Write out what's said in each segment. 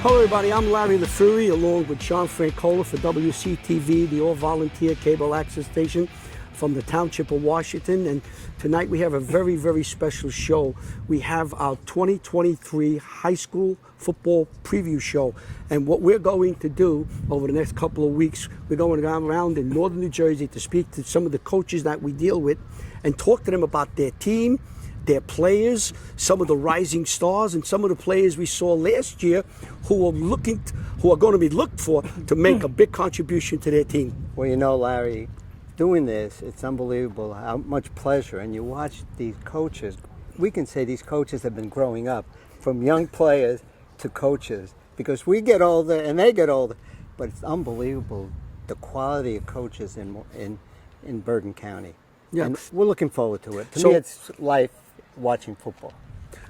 Hello everybody, I'm Larry the Fury along with John Francola for WCTV, the all-volunteer cable access station from the Township of Washington. And tonight we have a very, very special show. We have our 2023 high school football preview show. And what we're going to do over the next couple of weeks, we're going to go around in northern New Jersey to speak to some of the coaches that we deal with and talk to them about their team, their players, some of the rising stars, and some of the players we saw last year who are going to be looked for to make a big contribution to their team. Well, you know, Larry, doing this, it's unbelievable how much pleasure. And you watch these coaches. We can say these coaches have been growing up from young players to coaches because we get older and they get older. But it's unbelievable the quality of coaches in Bergen County. Yeah. And we're looking forward to it. To me, it's life watching football.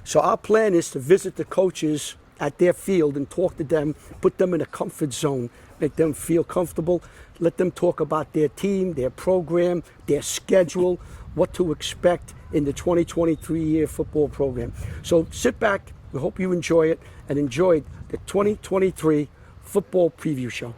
So our plan is to visit the coaches at their field and talk to them, put them in a comfort zone, make them feel comfortable, let them talk about their team, their program, their schedule, what to expect in the 2023 year football program. So sit back, we hope you enjoy it, and enjoy the 2023 football preview show.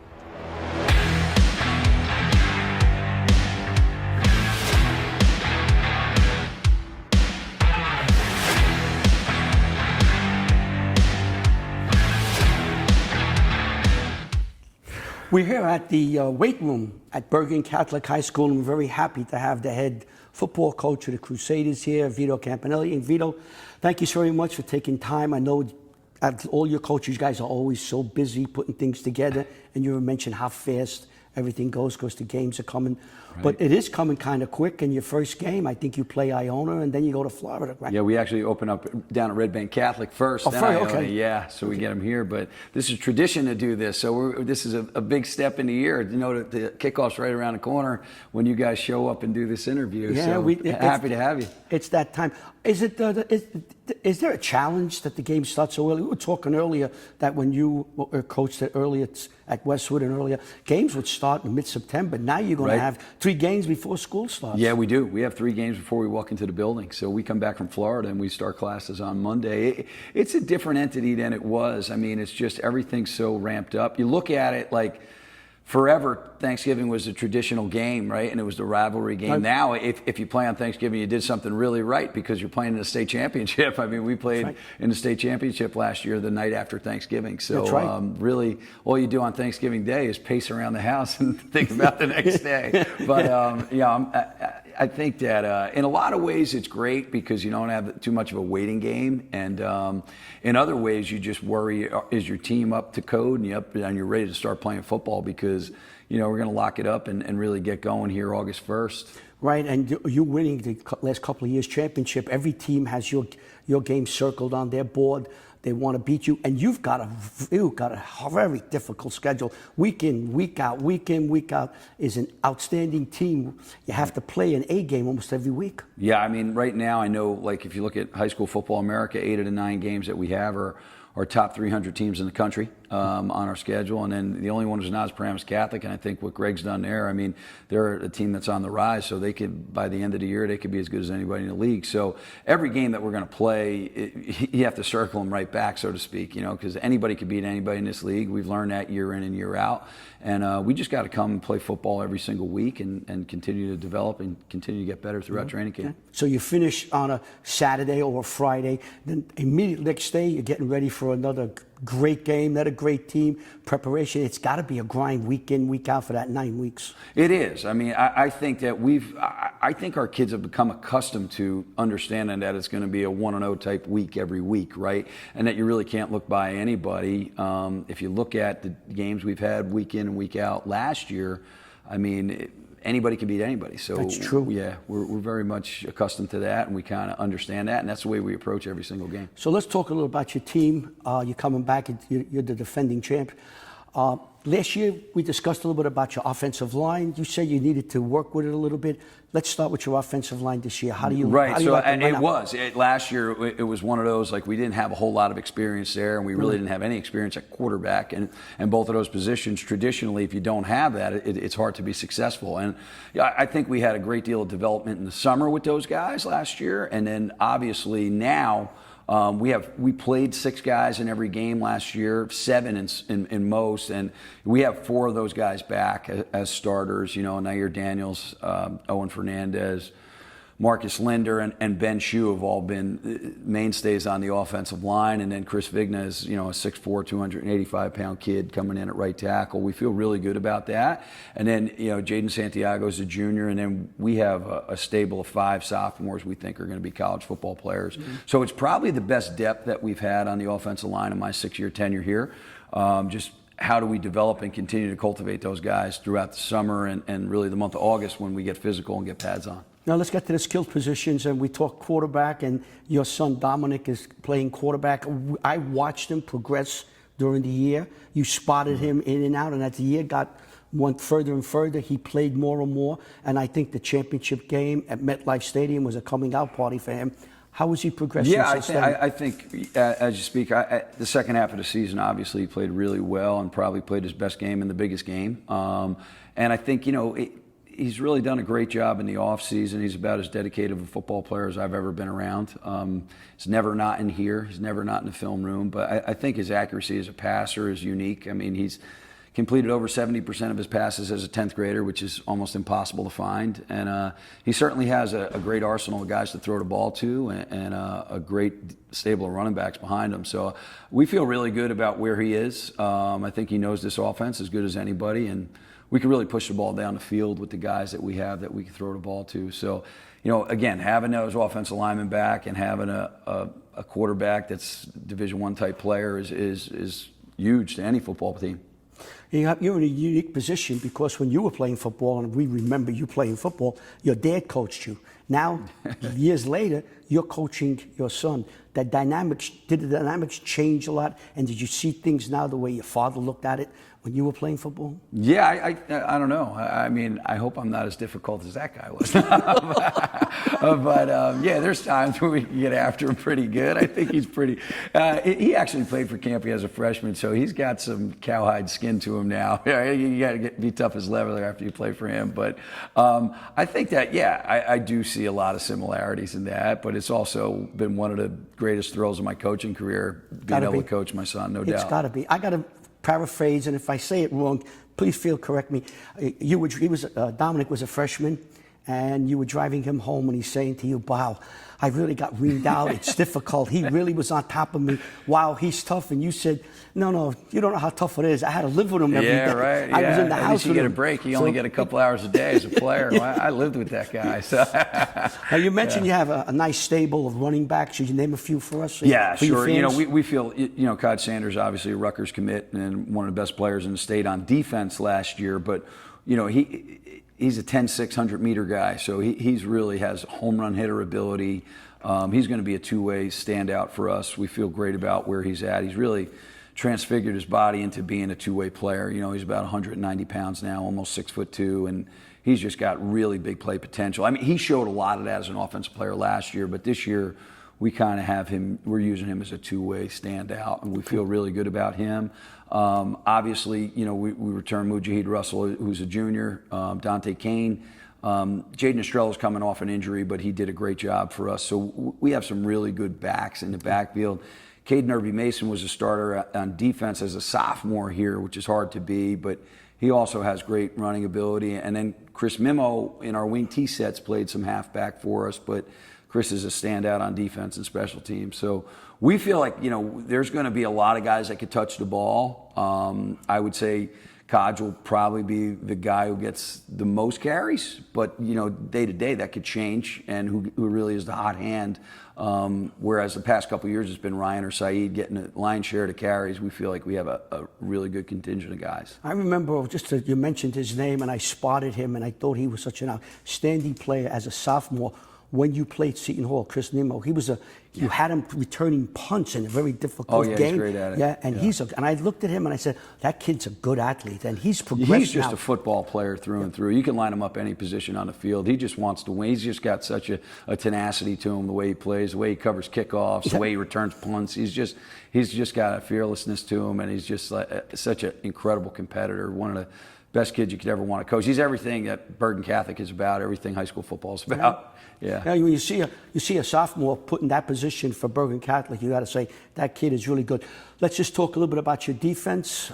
We're here at the weight room at Bergen Catholic High School, and we're very happy to have the head football coach of the Crusaders here, Vito Campanile. And Vito, thank you so very much for taking time. I know all your coaches, you guys are always so busy putting things together, and you mentioned how fast everything goes because the games are coming. Right. But it is coming kind of quick. In your first game, I think you play Iona, and then you go to Florida, right? Yeah, we actually open up down at Red Bank Catholic first, then Iona. Okay. Yeah, so we get them here. But this is tradition to do this, so this is a big step in the year. You know, the kickoff's right around the corner when you guys show up and do this interview. Yeah, so happy to have you. It's that time. Is there a challenge that the game starts so early? We were talking earlier that when you were coached earlier at Westwood and earlier, games would start in mid-September. Now you're going to have 3 games before school starts. Yeah, we do. We have 3 games before we walk into the building. So we come back from Florida and we start classes on Monday. It's a different entity than it was. I mean, it's just everything's so ramped up. You look at it like forever, Thanksgiving was a traditional game, right? And it was the rivalry game. Now, if you play on Thanksgiving, you did something really right because you're playing in the state championship. I mean, we played in the state championship last year, the night after Thanksgiving. So really, all you do on Thanksgiving Day is pace around the house and think about the next day. But I think that in a lot of ways it's great because you don't have too much of a waiting game, and in other ways you just worry, is your team up to code and you're ready to start playing football because we're going to lock it up and really get going here August 1st. Right, and you winning the last couple of years championship. Every team has your game circled on their board. They want to beat you, and you've got a very difficult schedule. Week in, week out is an outstanding team. You have to play an A game almost every week. Yeah, I mean, right now I know, like if you look at high school football America, 8 of the 9 games that we have are top 300 teams in the country on our schedule, and then the only one who's not is Paramus Catholic, and I think what Greg's done there, I mean, they're a team that's on the rise, so they could, by the end of the year, they could be as good as anybody in the league. So every game that we're going to play, you have to circle them right back, so to speak, because anybody could beat anybody in this league. We've learned that year in and year out, and we just got to come and play football every single week and continue to develop and continue to get better throughout training camp. Okay. So you finish on a Saturday or a Friday, then immediately next day you're getting ready for another great game, not a great team, preparation. It's got to be a grind week in, week out for that 9 weeks. It is. I mean, I think that I think our kids have become accustomed to understanding that it's going to be a 1-0 type week every week, right? And that you really can't look by anybody. If you look at the games we've had week in and week out last year, I mean, anybody can beat anybody. So that's true. Yeah, we're very much accustomed to that, and we kind of understand that, and that's the way we approach every single game. So let's talk a little about your team. You're coming back, you're the defending champ. Last year, we discussed a little bit about your offensive line. You said you needed to work with it a little bit. Let's start with your offensive line this year. How do you Right, so it last year, it was one of those, like, we didn't have a whole lot of experience there, and we really didn't have any experience at quarterback. And both of those positions, traditionally, if you don't have that, it's hard to be successful. And I think we had a great deal of development in the summer with those guys last year. And then, obviously, now, We played 6 guys in every game last year, 7 in most, and we have 4 of those guys back as starters. Nair Daniels, Owen Fernandez, Marcus Linder, and Ben Shue have all been mainstays on the offensive line, and then Chris Vigna is a 6'4", 285-pound kid coming in at right tackle. We feel really good about that. And then Jaden Santiago is a junior, and then we have a stable of 5 sophomores we think are going to be college football players. Mm-hmm. So it's probably the best depth that we've had on the offensive line in my 6-year tenure here. Just how do we develop and continue to cultivate those guys throughout the summer and really the month of August when we get physical and get pads on. Now let's get to the skilled positions, and we talk quarterback, and your son Dominic is playing quarterback. I watched him progress during the year. You spotted him in and out, and as the year went further and further, he played more and more, and I think the championship game at MetLife Stadium was a coming out party for him. How was he progressing? Yeah, I think as you speak, the second half of the season, obviously, he played really well and probably played his best game in the biggest game. And I think, he's really done a great job in the offseason. He's about as dedicated of a football player as I've ever been around. He's never not in here. He's never not in the film room. But I think his accuracy as a passer is unique. I mean, he's completed over 70% of his passes as a 10th grader, which is almost impossible to find. And he certainly has a great arsenal of guys to throw the ball to and a great stable of running backs behind him. So we feel really good about where he is. I think he knows this offense as good as anybody, and we can really push the ball down the field with the guys that we have that we can throw the ball to. So, again, having those offensive linemen back and having a quarterback that's Division I type player is huge to any football team. You're in a unique position because when you were playing football, and we remember you playing football, your dad coached you. Now, years later, you're coaching your son. Did the dynamics change a lot? And did you see things now the way your father looked at it when you were playing football? Yeah, I don't know. I mean, I hope I'm not as difficult as that guy was. But yeah, there's times where we can get after him pretty good. I think he's pretty. He actually played for Campy as a freshman, so he's got some cowhide skin to him now. You got to be tough as leather after you play for him. But I think that, I do see a lot of similarities in that. But it's also been one of the greatest thrills of my coaching career, being able to coach my son, no doubt. It's got to be. I got to paraphrase, and if I say it wrong, please correct me. Dominic was a freshman, and you were driving him home, and he's saying to you, "Wow, I really got reamed out. It's difficult. He really was on top of me. Wow, he's tough." And you said, "No, you don't know how tough it is. I had to live with him every day. Yeah, right. I was in the house with him." At least you get a break. You only get a couple hours a day as a player. Well, I lived with that guy. So. Now, you mentioned you have a nice stable of running backs. Should you name a few for us? Yeah, sure. We feel, Cod Sanders, obviously a Rutgers commit and one of the best players in the state on defense last year. But, he's a 10-6 100-meter guy, so he's really has home run hitter ability. He's going to be a two-way standout for us. We feel great about where he's at. He's really transfigured his body into being a two-way player. He's about 190 pounds now, almost 6'2", and he's just got really big play potential. I mean, he showed a lot of that as an offensive player last year, but this year we kind of have him, we're using him as a two-way standout, and we feel really good about him. Obviously, we return Mujahid Russell, who's a junior, Dante Kane. Jaden Estrella's coming off an injury, but he did a great job for us. So we have some really good backs in the backfield. Caden Irby Mason was a starter on defense as a sophomore here, which is hard to be, but he also has great running ability. And then Chris Mimo in our wing T sets played some halfback for us, but Chris is a standout on defense and special teams. So we feel like, there's going to be a lot of guys that could touch the ball. I would say Codge will probably be the guy who gets the most carries, but day to day that could change, and who really is the hot hand. Whereas the past couple of years it's been Ryan or Saeed getting a lion's share of the carries. We feel like we have a really good contingent of guys. I remember you mentioned his name, and I spotted him, and I thought he was such an outstanding player as a sophomore. When you played Seton Hall, Chris Nimmo, you had him returning punts in a very difficult game. He's great at it. Yeah, and and I looked at him and I said, that kid's a good athlete, and he's progressed. He's just a football player through and through. You can line him up any position on the field. He just wants to win. He's just got such a tenacity to him, the way he plays, the way he covers kickoffs, the way he returns punts. He's just got a fearlessness to him, and he's just such an incredible competitor. One of the best kids you could ever want to coach. He's everything that Bergen Catholic is about, everything high school football is about. Yeah. Now, when you see a sophomore put in that position, position for Bergen Catholic, you got to say that kid is really good. Let's just talk a little bit about your defense.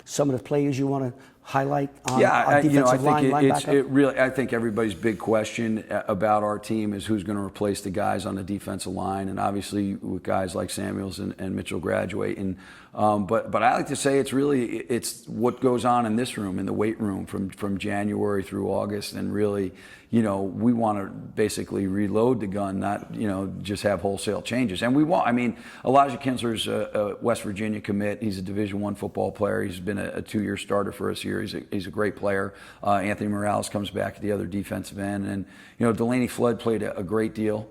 Some of the players you want to highlight on defensive line, linebacker? I think everybody's big question about our team is who's going to replace the guys on the defensive line, and obviously with guys like Samuels and Mitchell graduating. But I like to say it's what goes on in this room, in the weight room, from January through August, and really, we want to basically reload the gun, not just have wholesale changes. And we want. I mean, Elijah Kinsler's a West Virginia commit. He's a Division I football player. He's been a 2-year starter for us here. He's a great player. Anthony Morales comes back at the other defensive end, and Delaney Flood played a great deal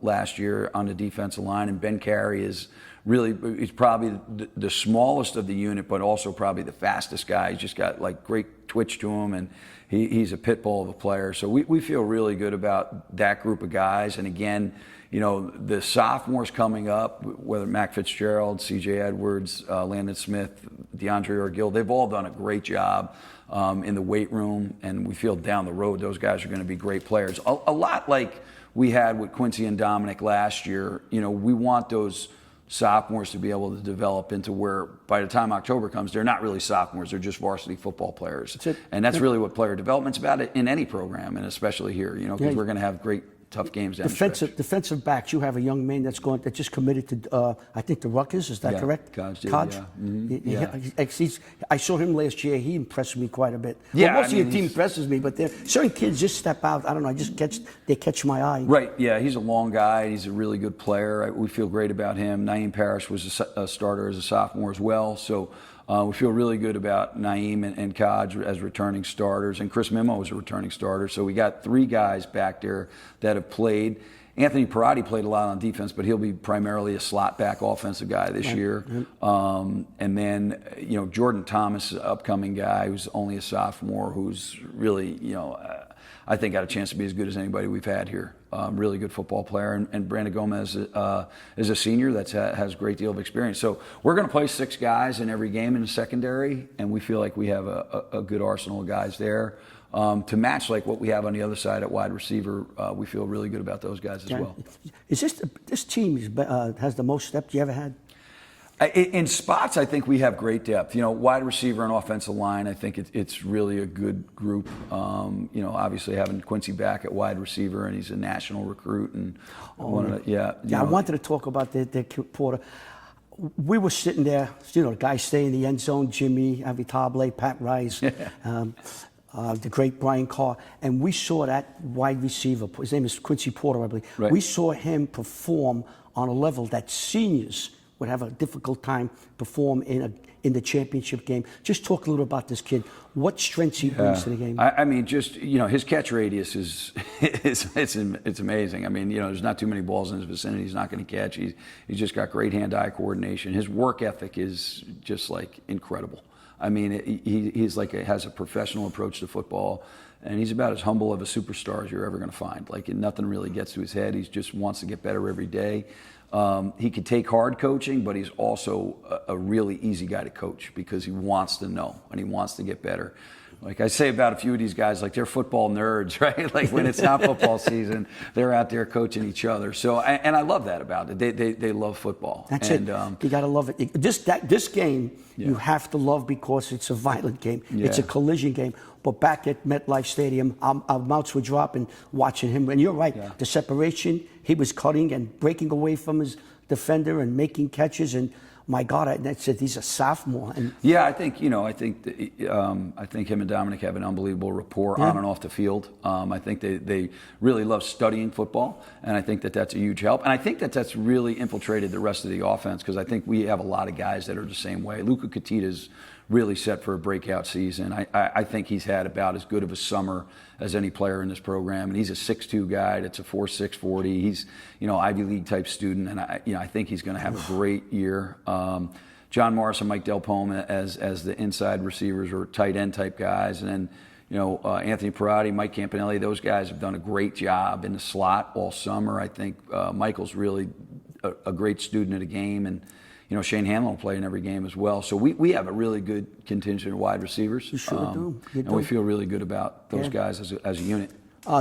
last year on the defensive line, and Ben Carey is he's probably the smallest of the unit, but also probably the fastest guy. He's just got great twitch to him, and he's a pit bull of a player. So we feel really good about that group of guys. And again, the sophomores coming up, whether Mac Fitzgerald, C.J. Edwards, Landon Smith, DeAndre Orgill, they've all done a great job in the weight room, and we feel down the road those guys are going to be great players. A lot like we had with Quincy and Dominic last year. We want those sophomores to be able to develop into where by the time October comes, they're not really sophomores, they're just varsity football players. And that's really what player development's about in any program, and especially here, because we're going to have great, tough games down the stretch. Defensive backs, you have a young man that just committed to, I think, the Rutgers, is that correct? Kodge. Yeah. Mm-hmm. I saw him last year. He impressed me quite a bit. Yeah, most of your team impresses me, but certain kids just step out. I don't know, they catch my eye. Right, yeah, he's a long guy. He's a really good player. We feel great about him. Naeem Parrish was a starter as a sophomore as well, so we feel really good about Naeem and Kodge as returning starters, and Chris Mimo is a returning starter. So we got 3 guys back there that have played. Anthony Perotti played a lot on defense, but he'll be primarily a slot back offensive guy this year. And then, Jordan Thomas, upcoming guy who's only a sophomore, who's really, I think got a chance to be as good as anybody we've had here. Really good football player, and Brandon Gomez is a senior that has a great deal of experience. So we're going to play 6 guys in every game in the secondary, and we feel like we have a good arsenal of guys there to match what we have on the other side at wide receiver. We feel really good about those guys as well. Is this team has the most depth you ever had? In spots, I think we have great depth. Wide receiver and offensive line, I think it's really a good group. Obviously having Quincy back at wide receiver, and he's a national recruit. And I wanted to talk about the Porter. We were sitting there, the guys stay in the end zone, Jimmy, Avitable, Pat Rice, the great Brian Carr, and we saw that wide receiver, his name is Quincy Porter, I believe. Right. We saw him perform on a level that seniors would have a difficult time perform in the championship game. Just talk a little about this kid. What strengths he brings to the game. I mean, just his catch radius is it's amazing. I mean, there's not too many balls in his vicinity he's not going to catch. He's just got great hand-eye coordination. His work ethic is just incredible. I mean, he's has a professional approach to football, and he's about as humble of a superstar as you're ever going to find. Nothing really gets to his head. He just wants to get better every day. He could take hard coaching, but he's also a really easy guy to coach because he wants to know and he wants to get better. Like I say about a few of these guys, they're football nerds, right? When it's not football season, they're out there coaching each other. So, and I love that about it. They love football. That's it. You got to love it. This game, you have to love because it's a violent game. Yeah. It's a collision game. But back at MetLife Stadium, our mouths were dropping watching him. And you're right, the separation, he was cutting and breaking away from his defender and making catches. And my God, I said he's a sophomore. And I think I think him and Dominic have an unbelievable rapport on and off the field. I think they really love studying football, and I think that's a huge help. And I think that's really infiltrated the rest of the offense because I think we have a lot of guys that are the same way. Luka Katita's really set for a breakout season. I think he's had about as good of a summer as any player in this program, and he's a 6'2" guy that's a 4.6 40. He's Ivy League type student, and I think he's going to have a great year. John Morris and Mike Del Pome as the inside receivers or tight end type guys, and then Anthony Perotti, Mike Campanile, those guys have done a great job in the slot all summer. I think Michael's really a great student of the game, and Shane Hanlon will play in every game as well. So we have a really good contingent of wide receivers. You sure do. And we feel really good about those guys as a unit.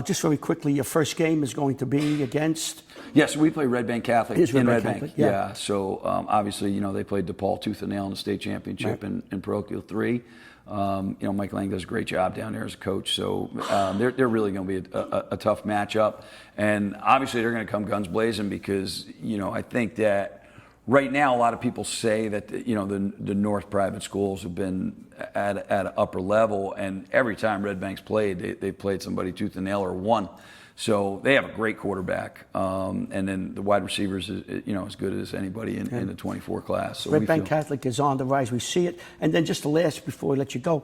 Just very quickly, your first game is going to be against? Yes, we play Red Bank Catholic Red Red Bank Bank. Catholic, Yeah. So obviously, they played DePaul tooth and nail in the state championship in parochial 3. Mike Lang does a great job down there as a coach. So they're really going to be a tough matchup. And obviously, they're going to come guns blazing because, I think that right now, a lot of people say that the North private schools have been at an upper level, and every time Red Bank's played, they played somebody tooth and nail or won. So they have a great quarterback, and then the wide receivers, as good as anybody in the 24 class. So Red Bank Catholic is on the rise. We see it. And then just the last, before we let you go,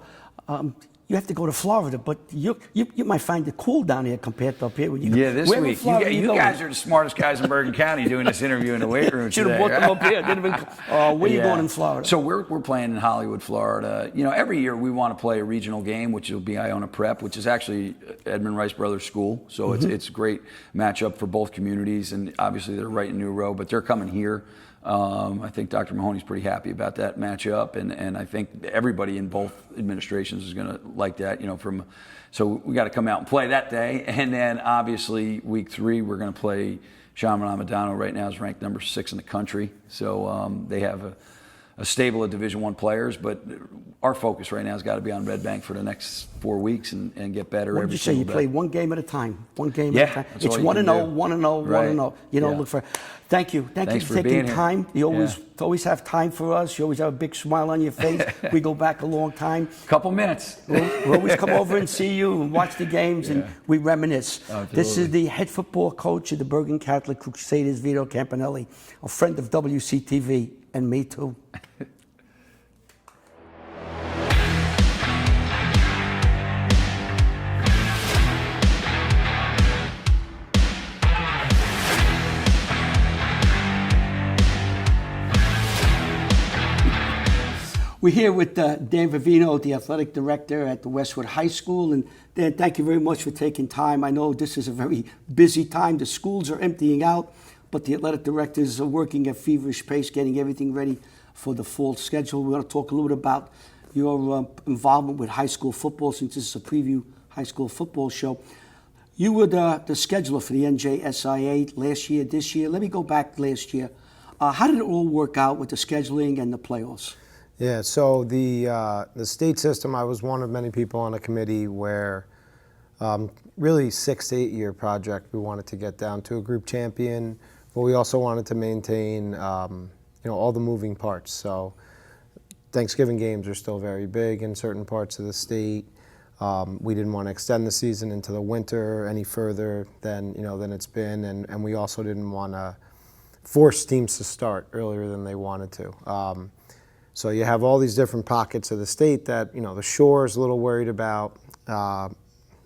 you have to go to Florida, but you might find it cool down here compared to up here. This Where in week. Florida You guys are the smartest guys in Bergen County doing this interview in the weight room Should have today. brought them up here. Where are you going in Florida? So we're playing in Hollywood, Florida. Every year we want to play a regional game, which will be Iona Prep, which is actually Edmund Rice Brothers School. So it's a great matchup for both communities, and obviously they're right in New Row, but they're coming here. I think Dr. Mahoney's pretty happy about that matchup, and I think everybody in both administrations is going to like that. So we got to come out and play that day, and then obviously week 3 we're going to play Shaman Amadano. Right now is ranked number 6 in the country, so they have a stable of Division I players, but our focus right now has got to be on Red Bank for the next 4 weeks and get better every single day. You play one game at a time. One game at a time. It's 1-0, 1-0, 1-0. Look for. Thank you. Thanks for taking time. You always have time for us. You always have a big smile on your face. We go back a long time. Couple minutes. We'll always come over and see you and watch the games, and we reminisce. Absolutely. This is the head football coach of the Bergen Catholic Crusaders, Vito Campanile, a friend of WCTV, and me too. We're here with Dan Vivino, the athletic director at the Westwood High School. And Dan, thank you very much for taking time. I know this is a very busy time. The schools are emptying out, but the athletic directors are working at feverish pace, getting everything ready for the fall schedule. We're going to talk a little bit about your involvement with high school football, since this is a preview high school football show. You were the scheduler for the NJSIA last year, this year. Let me go back last year. How did it all work out with the scheduling and the playoffs? Yeah, so the state system, I was one of many people on a committee where really 6 to 8 year project. We wanted to get down to a group champion, but we also wanted to maintain all the moving parts. So Thanksgiving games are still very big in certain parts of the state. We didn't want to extend the season into the winter any further than it's been, and we also didn't want to force teams to start earlier than they wanted to. So you have all these different pockets of the state that, the shore is a little worried about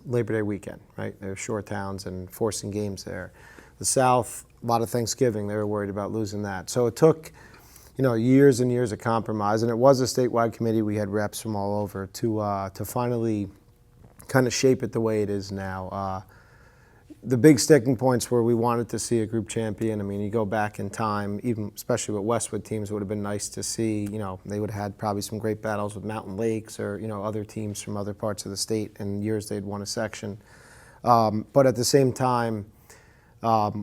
Labor Day weekend, right? They're shore towns and forcing games there. The South, a lot of Thanksgiving, they were worried about losing that. So it took, years and years of compromise, and it was a statewide committee. We had reps from all over to finally kind of shape it the way it is now. The big sticking points were we wanted to see a group champion. I mean, you go back in time, even especially with Westwood teams, it would have been nice to see, they would have had probably some great battles with Mountain Lakes or, other teams from other parts of the state in years they'd won a section. But at the same time,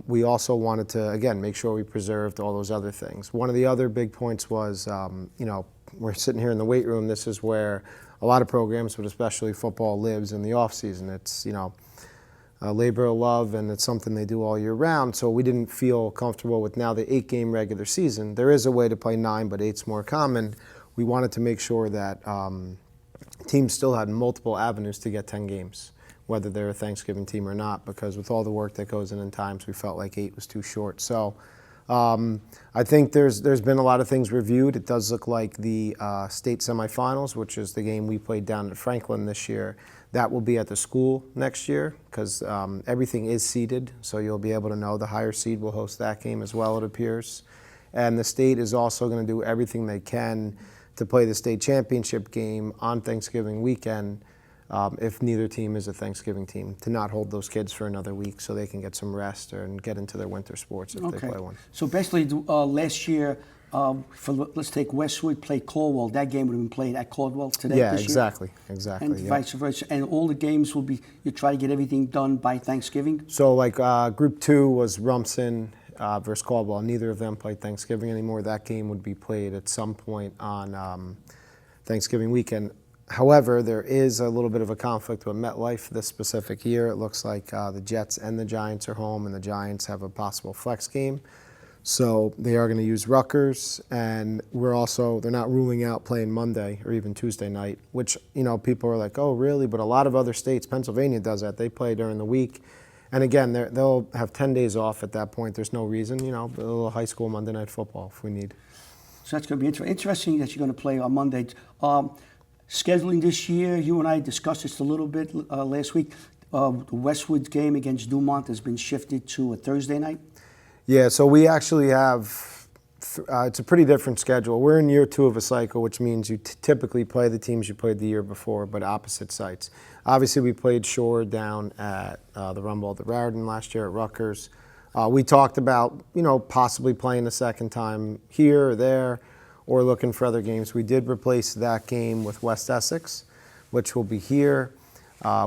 we also wanted to, again, make sure we preserved all those other things. One of the other big points was, we're sitting here in the weight room. This is where a lot of programs, but especially football, lives in the off season. It's, a labor of love, and it's something they do all year round. So we didn't feel comfortable with now the 8-game regular season. There is a way to play 9, but 8's more common. We wanted to make sure that teams still had multiple avenues to get 10 games, whether they're a Thanksgiving team or not, because with all the work that goes in times, we felt like 8 was too short. So I think there's been a lot of things reviewed. It does look like the state semifinals, which is the game we played down at Franklin this year, that will be at the school next year, because everything is seeded, so you'll be able to know the higher seed will host that game as well, it appears. And the state is also going to do everything they can to play the state championship game on Thanksgiving weekend, if neither team is a Thanksgiving team, to not hold those kids for another week so they can get some rest and get into their winter sports if they play one. So basically, last year, let's take Westwood played Caldwell. That game would have been played at Caldwell today. Yeah, this exactly, year. exactly. And vice versa. And all the games will be. You try to get everything done by Thanksgiving. So like Group 2 was Rumson versus Caldwell. Neither of them played Thanksgiving anymore. That game would be played at some point on Thanksgiving weekend. However, there is a little bit of a conflict with MetLife this specific year. It looks like the Jets and the Giants are home, and the Giants have a possible flex game. So they are going to use Rutgers, and they're not ruling out playing Monday or even Tuesday night, which, people are like, oh, really? But a lot of other states, Pennsylvania does that. They play during the week. And again, they'll have 10 days off at that point. There's no reason, a little high school Monday night football if we need. So that's going to be interesting that you're going to play on Monday. Scheduling this year, you and I discussed this a little bit last week. The Westwood game against Dumont has been shifted to a Thursday night. Yeah, so we actually have, it's a pretty different schedule. We're in year 2 of a cycle, which means you typically play the teams you played the year before, but opposite sites. Obviously, we played Shore down at the Rumble at Raritan last year at Rutgers. We talked about, possibly playing a second time here or there, or looking for other games. We did replace that game with West Essex, which will be here.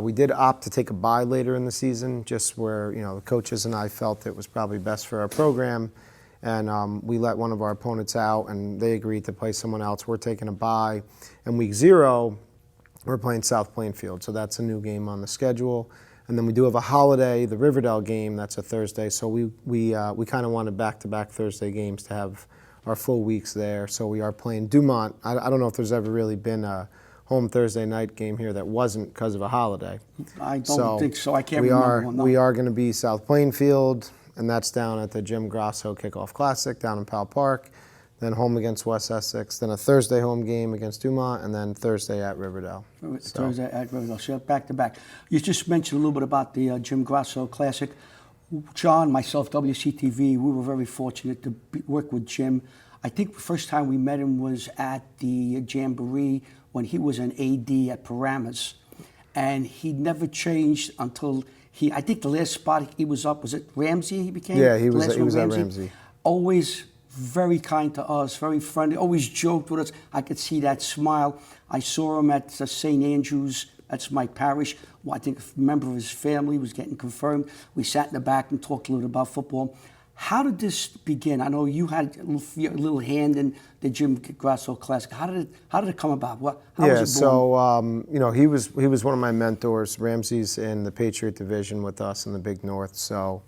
We did opt to take a bye later in the season, just where the coaches and I felt it was probably best for our program, and we let one of our opponents out, and they agreed to play someone else. We're taking a bye, and week 0, we're playing South Plainfield, so that's a new game on the schedule. And then we do have a holiday, the Riverdale game. That's a Thursday, so we kind of wanted back-to-back Thursday games to have our full weeks there. So we are playing Dumont. I don't know if there's ever really been a home Thursday night game here that wasn't because of a holiday. I don't think so. I can't remember one. No. We are going to be South Plainfield, and that's down at the Jim Grosso Kickoff Classic down in Powell Park. Then home against West Essex. Then a Thursday home game against Dumont, and then Thursday at Riverdale. Thursday at Riverdale. So back to back. You just mentioned a little bit about the Jim Grosso Classic. John, myself, WCTV, we were very fortunate to work with Jim. I think the first time we met him was at the Jamboree when he was an AD at Paramus. And he never changed until I think the last spot he was up, was it Ramsey he became? Yeah, he was at Ramsey. Always very kind to us, very friendly, always joked with us. I could see that smile. I saw him at St. Andrews. That's my parish. Well, I think a member of his family was getting confirmed. We sat in the back and talked a little about football. How did this begin? I know you had a little hand in the Jim Grosso Classic. How did it come about? How was it born? So he was one of my mentors. Ramsey's in the Patriot Division with us in the Big North. So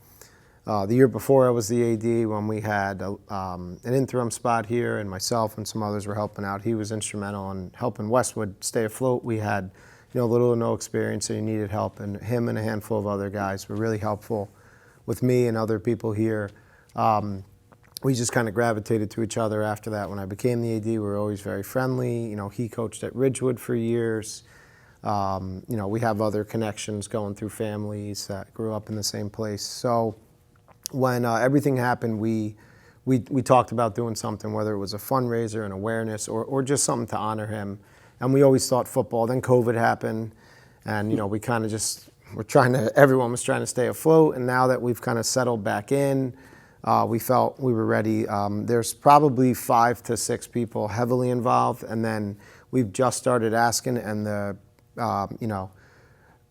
the year before I was the AD, when we had an interim spot here, and myself and some others were helping out, he was instrumental in helping Westwood stay afloat. We had little or no experience, so you needed help, and him and a handful of other guys were really helpful with me and other people here. We just kind of gravitated to each other after that. When I became the AD, we were always very friendly. He coached at Ridgewood for years. We have other connections going through families that grew up in the same place. So when everything happened, we talked about doing something, whether it was a fundraiser, an awareness, or just something to honor him. And we always thought football. Then COVID happened, and we kind of just everyone was trying to stay afloat. And now that we've kind of settled back in, we felt we were ready. There's probably 5 to 6 people heavily involved, and then we've just started asking, and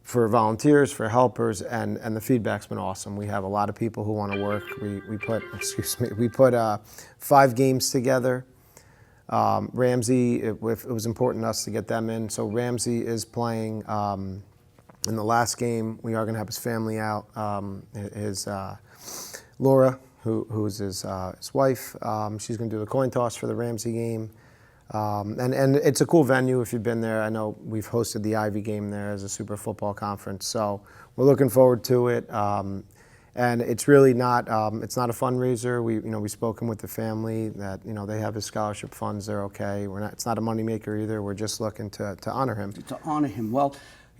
for volunteers, for helpers, and the feedback's been awesome. We have a lot of people who want to work. We put 5 games together. Ramsey, it was important to us to get them in. So Ramsey is playing in the last game. We are going to have his family out. His Laura, who's his wife, she's going to do the coin toss for the Ramsey game. And it's a cool venue if you've been there. I know we've hosted the Ivy game there as a super football conference. So we're looking forward to it. And it's really not it's not a fundraiser. We've spoken with the family that they have his scholarship funds. They're okay. It's not a moneymaker either. We're just looking to honor him. To honor him. Well,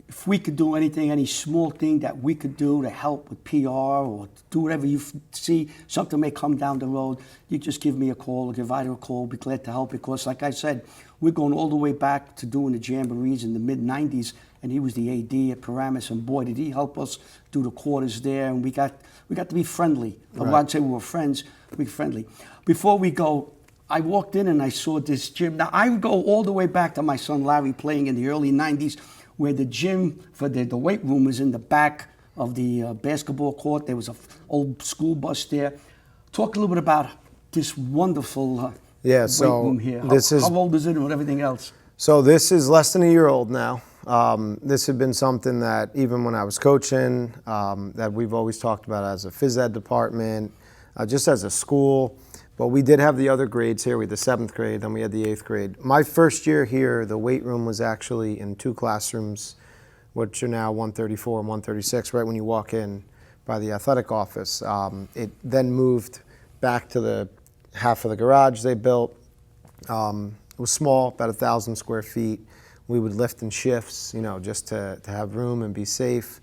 if we could do anything, any small thing that we could do to help with PR or do whatever you see, something may come down the road, you just give me a call or give Vito a call. Be glad to help, because like I said, we're going all the way back to doing the Jamborees in the mid-'90s, and he was the AD at Paramus, and boy, did he help us do the quarters there, and we got to be friendly. Right. I wouldn't say we were friends, we were friendly. Before we go, I walked in and I saw this gym. Now, I would go all the way back to my son Larry playing in the early 90s, where the gym for the weight room was in the back of the basketball court. There was an old school bus there. Talk a little bit about this wonderful weight room here. How old is it and everything else? So this is less than a year old now. This had been something that even when I was coaching, that we've always talked about as a phys ed department, just as a school. But we did have the other grades here. We had the 7th grade, then we had the 8th grade. My first year here, the weight room was actually in 2 classrooms, which are now 134 and 136, right when you walk in by the athletic office. It then moved back to the half of the garage they built. It was small, about 1,000 square feet. We would lift in shifts, just to have room and be safe.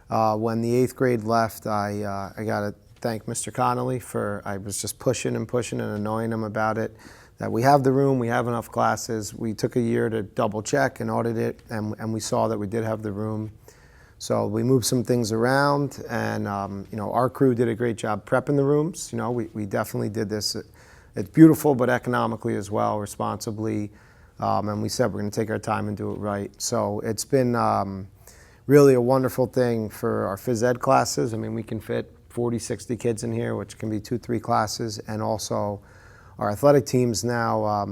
When the 8th grade left, I got to thank Mr. Connolly I was just pushing and annoying him about it, that we have the room, we have enough classes. We took a year to double check and audit it, and we saw that we did have the room. So we moved some things around, and our crew did a great job prepping the rooms. We definitely did this. It's beautiful, but economically as well, responsibly. And we said we're going to take our time and do it right. So it's been really a wonderful thing for our phys ed classes. I mean, we can fit 40, 60 kids in here, which can be 2-3 classes. And also our athletic teams now,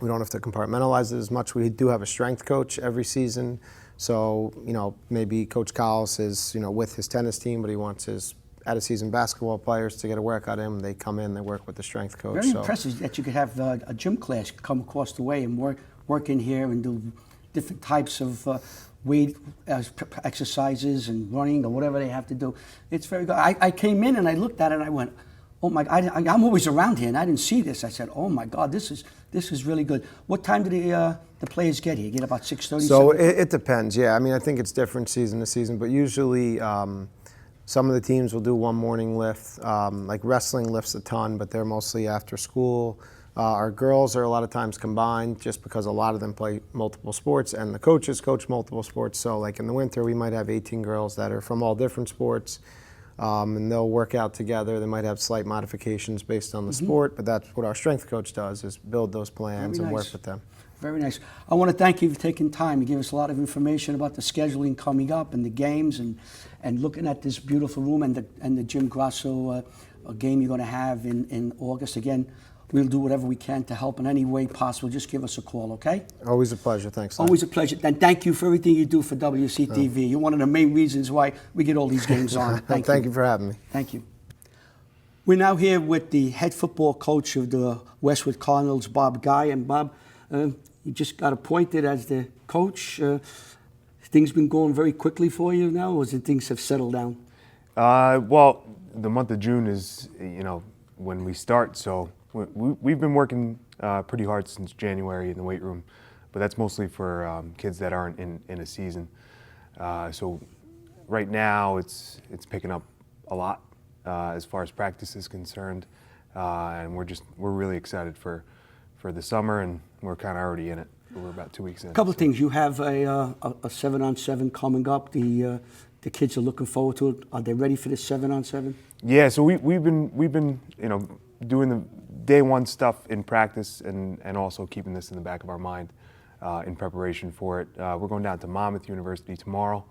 we don't have to compartmentalize it as much. We do have a strength coach every season. So, maybe Coach Collis is, with his tennis team, but he wants his out-of-season basketball players to get a workout in. They come in, they work with the strength coach. Very impressive that you could have a gym class come across the way and work in here and do different types of weight exercises and running or whatever they have to do. It's very good. I came in and I looked at it and I went, oh my God, I'm always around here and I didn't see this. I said, oh my God, this is really good. What time do the players get here? Get about 6:30? So it depends, yeah. I mean, I think it's different season to season, but usually some of the teams will do one morning lift. Like wrestling lifts a ton, but they're mostly after school. Our girls are a lot of times combined just because a lot of them play multiple sports and the coaches coach multiple sports. So like in the winter, we might have 18 girls that are from all different sports, and they'll work out together. They might have slight modifications based on the sport, but that's what our strength coach does, is build those plans and work with them. Very nice. I want to thank you for taking time to give us a lot of information about the scheduling coming up and the games and looking at this beautiful room and the Jim Grasso game you're going to have in August. Again, we'll do whatever we can to help in any way possible. Just give us a call, okay? Always a pleasure. Thanks. Always a pleasure. And thank you for everything you do for WCTV. You're one of the main reasons why we get all these games on. Thank you for having me. Thank you. We're now here with the head football coach of the Westwood Cardinals, Bob Guy. And Bob, you just got appointed as the coach. Things been going very quickly for you now, or things have settled down? Well, the month of June is, when we start. So we've been working pretty hard since January in the weight room, but that's mostly for kids that aren't in a season. So right now it's picking up a lot as far as practice is concerned, and we're really excited for the summer, and we're kind of already in it. We're about 2 weeks in. A couple of things. You have a 7-on-7 coming up. The kids are looking forward to it. Are they ready for the 7-on-7? Yeah. So we've been doing the day one stuff in practice and also keeping this in the back of our mind in preparation for it. We're going down to Monmouth University tomorrow.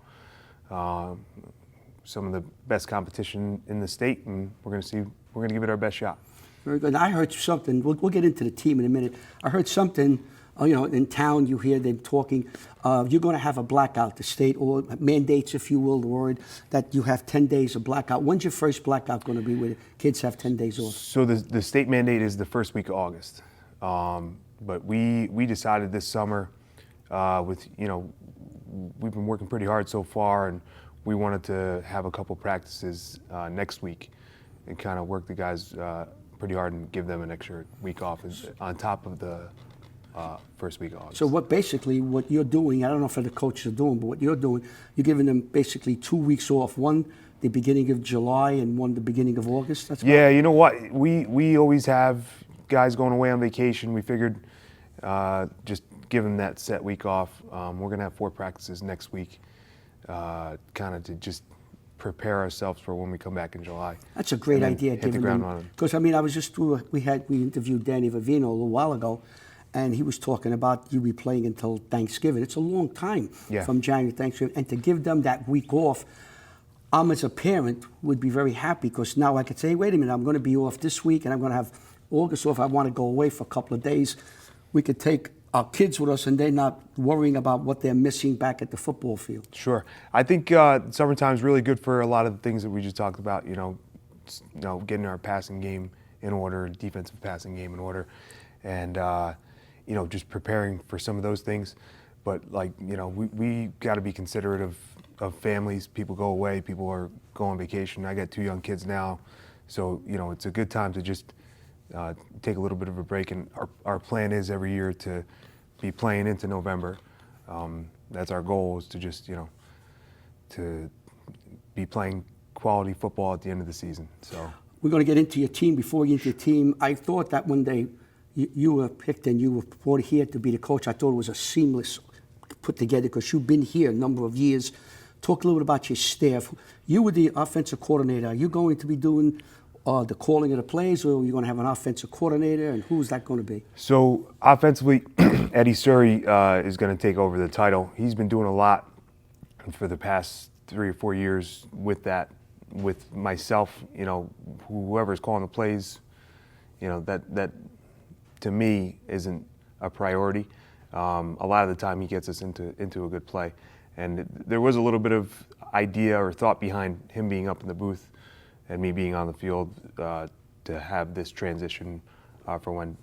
Some of the best competition in the state, and we're going to give it our best shot. Very good. I heard something. We'll get into the team in a minute. I heard something. In town, you hear them talking. You're going to have a blackout. The state or mandates, if you will, the word that you have 10 days of blackout. When's your first blackout going to be? Where kids have 10 days off? So the state mandate is the first week of August. But we decided this summer, we've been working pretty hard so far, and we wanted to have a couple practices next week and kind of work the guys pretty hard and give them an extra week off on top of the first week of August. So what you're doing, I don't know if the coaches are doing, but what you're doing, you're giving them basically 2 weeks off. One the beginning of July and one the beginning of August. That's yeah, you know what? We always have guys going away on vacation. We figured just give them that set week off. We're going to have 4 practices next week, kind of to just prepare ourselves for when we come back in July. That's a great and then idea. hit the ground running. Because I mean, I was just through. We interviewed Dan Vivino a little while ago, and he was talking about you be playing until Thanksgiving. It's a long time from January to Thanksgiving, and to give them that week off. As a parent would be very happy because now I could say, wait a minute, I'm going to be off this week and I'm going to have August off. I want to go away for a couple of days. We could take our kids with us and they're not worrying about what they're missing back at the football field. Sure. I think summertime is really good for a lot of the things that we just talked about, getting our passing game in order, defensive passing game in order, and, just preparing for some of those things. But, we got to be considerate of families. People go away, people are go on vacation. I got 2 young kids now, so it's a good time to just take a little bit of a break. And our plan is every year to be playing into November. That's our goal, is to just to be playing quality football at the end of the season. So we're going to get into your team. Before we get into your team, I thought that when you were picked and you were brought here to be the coach, I thought it was a seamless put together because you've been here a number of years. Talk a little bit about your staff. You were the offensive coordinator. Are you going to be doing the calling of the plays, or are you going to have an offensive coordinator, and who's that going to be? So offensively, Eddie Surrey is going to take over the title. He's been doing a lot for the past 3 or 4 years with myself, whoever's calling the plays, that to me isn't a priority. A lot of the time he gets us into a good play. And there was a little bit of idea or thought behind him being up in the booth and me being on the field to have this transition for when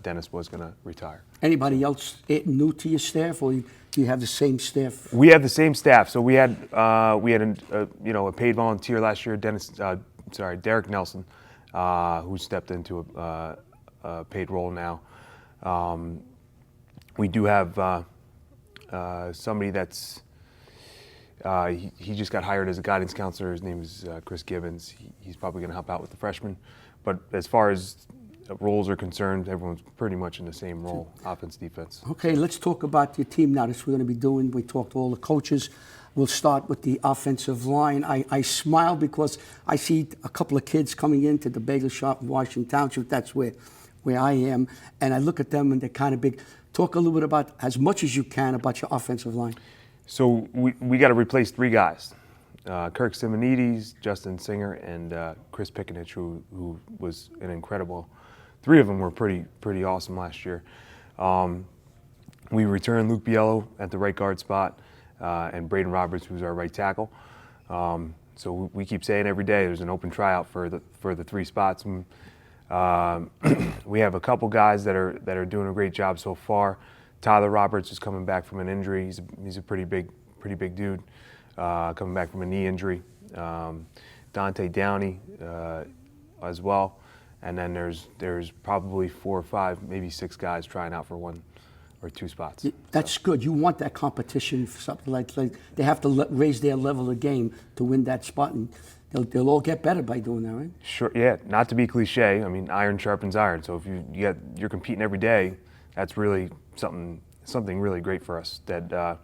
Dennis was going to retire. Anybody else new to your staff, or do you have the same staff? We have the same staff. So we had a paid volunteer last year, Derek Nelson, who stepped into a paid role now. We do have somebody that's he just got hired as a guidance counselor. His name is Chris Gibbons. He's probably going to help out with the freshmen. But as far as roles are concerned, everyone's pretty much in the same role, offense, defense. Okay, let's talk about your team now. That's what we're going to be doing. We talked to all the coaches. We'll start with the offensive line. I smile because I see a couple of kids coming into the bagel shop in Washington Township. That's where I am. And I look at them and they're kind of big. Talk a little bit about, as much as you can, about your offensive line. So we got to replace 3 guys. Kirk Simonides, Justin Singer, and Chris Pickenich, who was an incredible. 3 of them were pretty awesome last year. We returned Luke Biello at the right guard spot, and Braden Roberts, who's our right tackle. So we keep saying every day there's an open tryout for the 3 spots. And, we have a couple guys that are doing a great job so far. Tyler Roberts is coming back from an injury. He's a pretty big dude, coming back from a knee injury. Dante Downey as well, and then there's probably 4 or 5, maybe 6 guys trying out for 1 or 2 spots. That's good. You want that competition for something like they have to raise their level of game to win that spot, and they'll all get better by doing that, right? Sure. Yeah. Not to be cliche. I mean, iron sharpens iron. So if you're competing every day, that's really something really great for us. That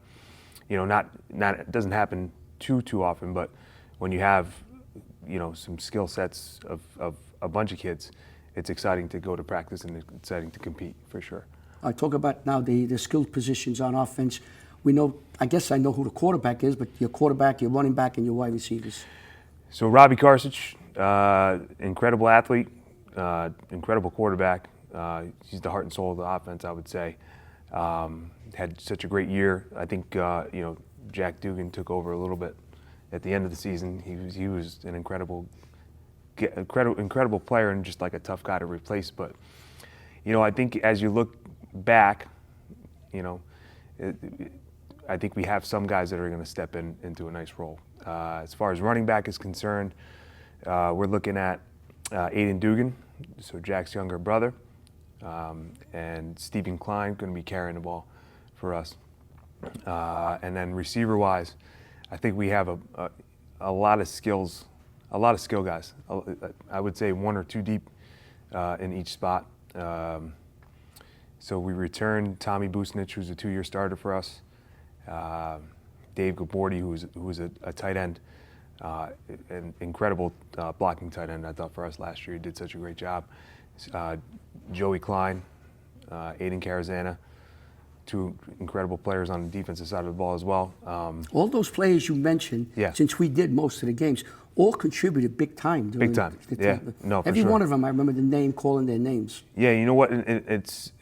it doesn't happen too often, but when you have some skill sets of a bunch of kids, it's exciting to go to practice and it's exciting to compete for sure. I talk about now the skilled positions on offense. We know, I guess I know who the quarterback is, but your quarterback, your running back, and your wide receivers. So Robbie Karsich, incredible athlete, incredible quarterback. He's the heart and soul of the offense, I would say. Had such a great year. I think Jack Dugan took over a little bit at the end of the season. He was an incredible player and just like a tough guy to replace. But I think as you look back, I think we have some guys that are going to step into a nice role. As far as running back is concerned, we're looking at Aiden Dugan, so Jack's younger brother, and Stephen Klein going to be carrying the ball for us. And then receiver-wise, I think we have a lot of skill guys. I would say 1 or 2 deep in each spot. So we returned Tommy Busnich, who's a 2-year starter for us. Dave Gabordi, who was a tight end an incredible blocking tight end, I thought, for us last year. He did such a great job. Joey Klein, Aiden Carazana, two incredible players on the defensive side of the ball as well. All those players you mentioned, Yeah. since we did most of the games, all contributed big time. Big time, yeah. No, for Every sure. one of them, I remember the name, calling their names. Yeah, you know what? It's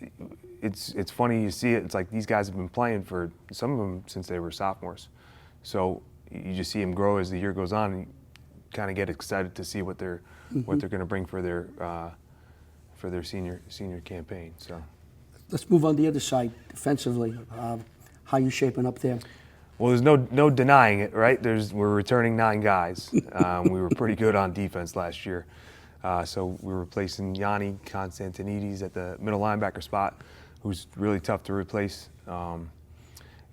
funny you see it. It's like these guys have been playing for some of them since they were sophomores. So you just see them grow as the year goes on, and you kind of get excited to see what they're going to bring for their senior campaign. So Let's move on the other side, defensively. How you shaping up there? well, there's no denying it, right? We're returning 9 guys. We were pretty good on defense last year. So we're replacing Yanni Constantinides at the middle linebacker spot, who's really tough to replace.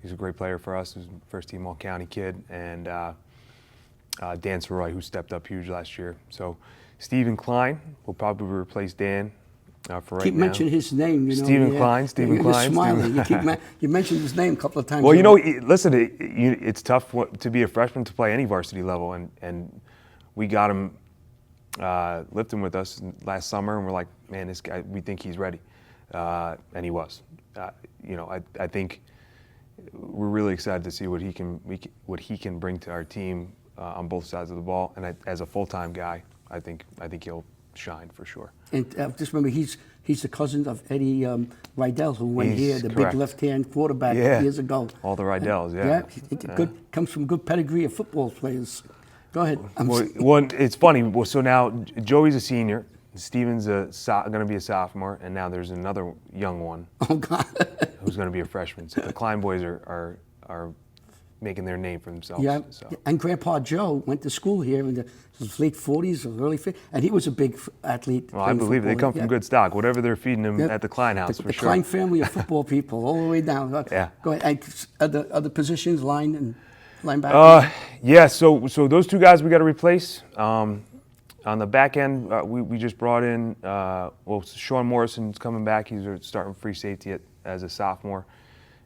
He's a great player for us. He's a first-team All-County kid. And Dan Saroy, who stepped up huge last year. So Stephen Klein will probably replace Dan for right Keep now. mentioning his name. You know, Stephen Klein, Stephen You're Klein, smiling. Stephen- You mentioned his name a couple of times. Well, you know, listen, it's tough to be a freshman to play any varsity level, and we got him lifting with us last summer, and we're like, man, this guy, we think he's ready, and he was. You know, I think we're really excited to see what he can bring to our team on both sides of the ball, and as a full-time guy, I think he'll shine for sure. And just remember, he's the cousin of Eddie Rydell, who went here, the correct. big left-hand quarterback years ago. All the Rydells, yeah. Yeah, good, comes from good pedigree of football players. Go ahead. Well, it's funny. Well, so now Joey's a senior, Steven's going to be a sophomore, and now there's another young one Oh, God. who's going to be a freshman. So the Klein boys are making their name for themselves. Yeah, So. and Grandpa Joe went to school here in the late 40s or early 50s, and he was a big athlete. Well, I playing believe they football. come from good stock. Whatever they're feeding them Yeah. at the Klein house, The for sure. Klein family of football people, all the way down. Yeah. Go ahead. And other positions, line and linebacker? Yeah, so those 2 guys we got to replace. On the back end, we just brought in, Sean Morrison's coming back. He's starting free safety as a sophomore.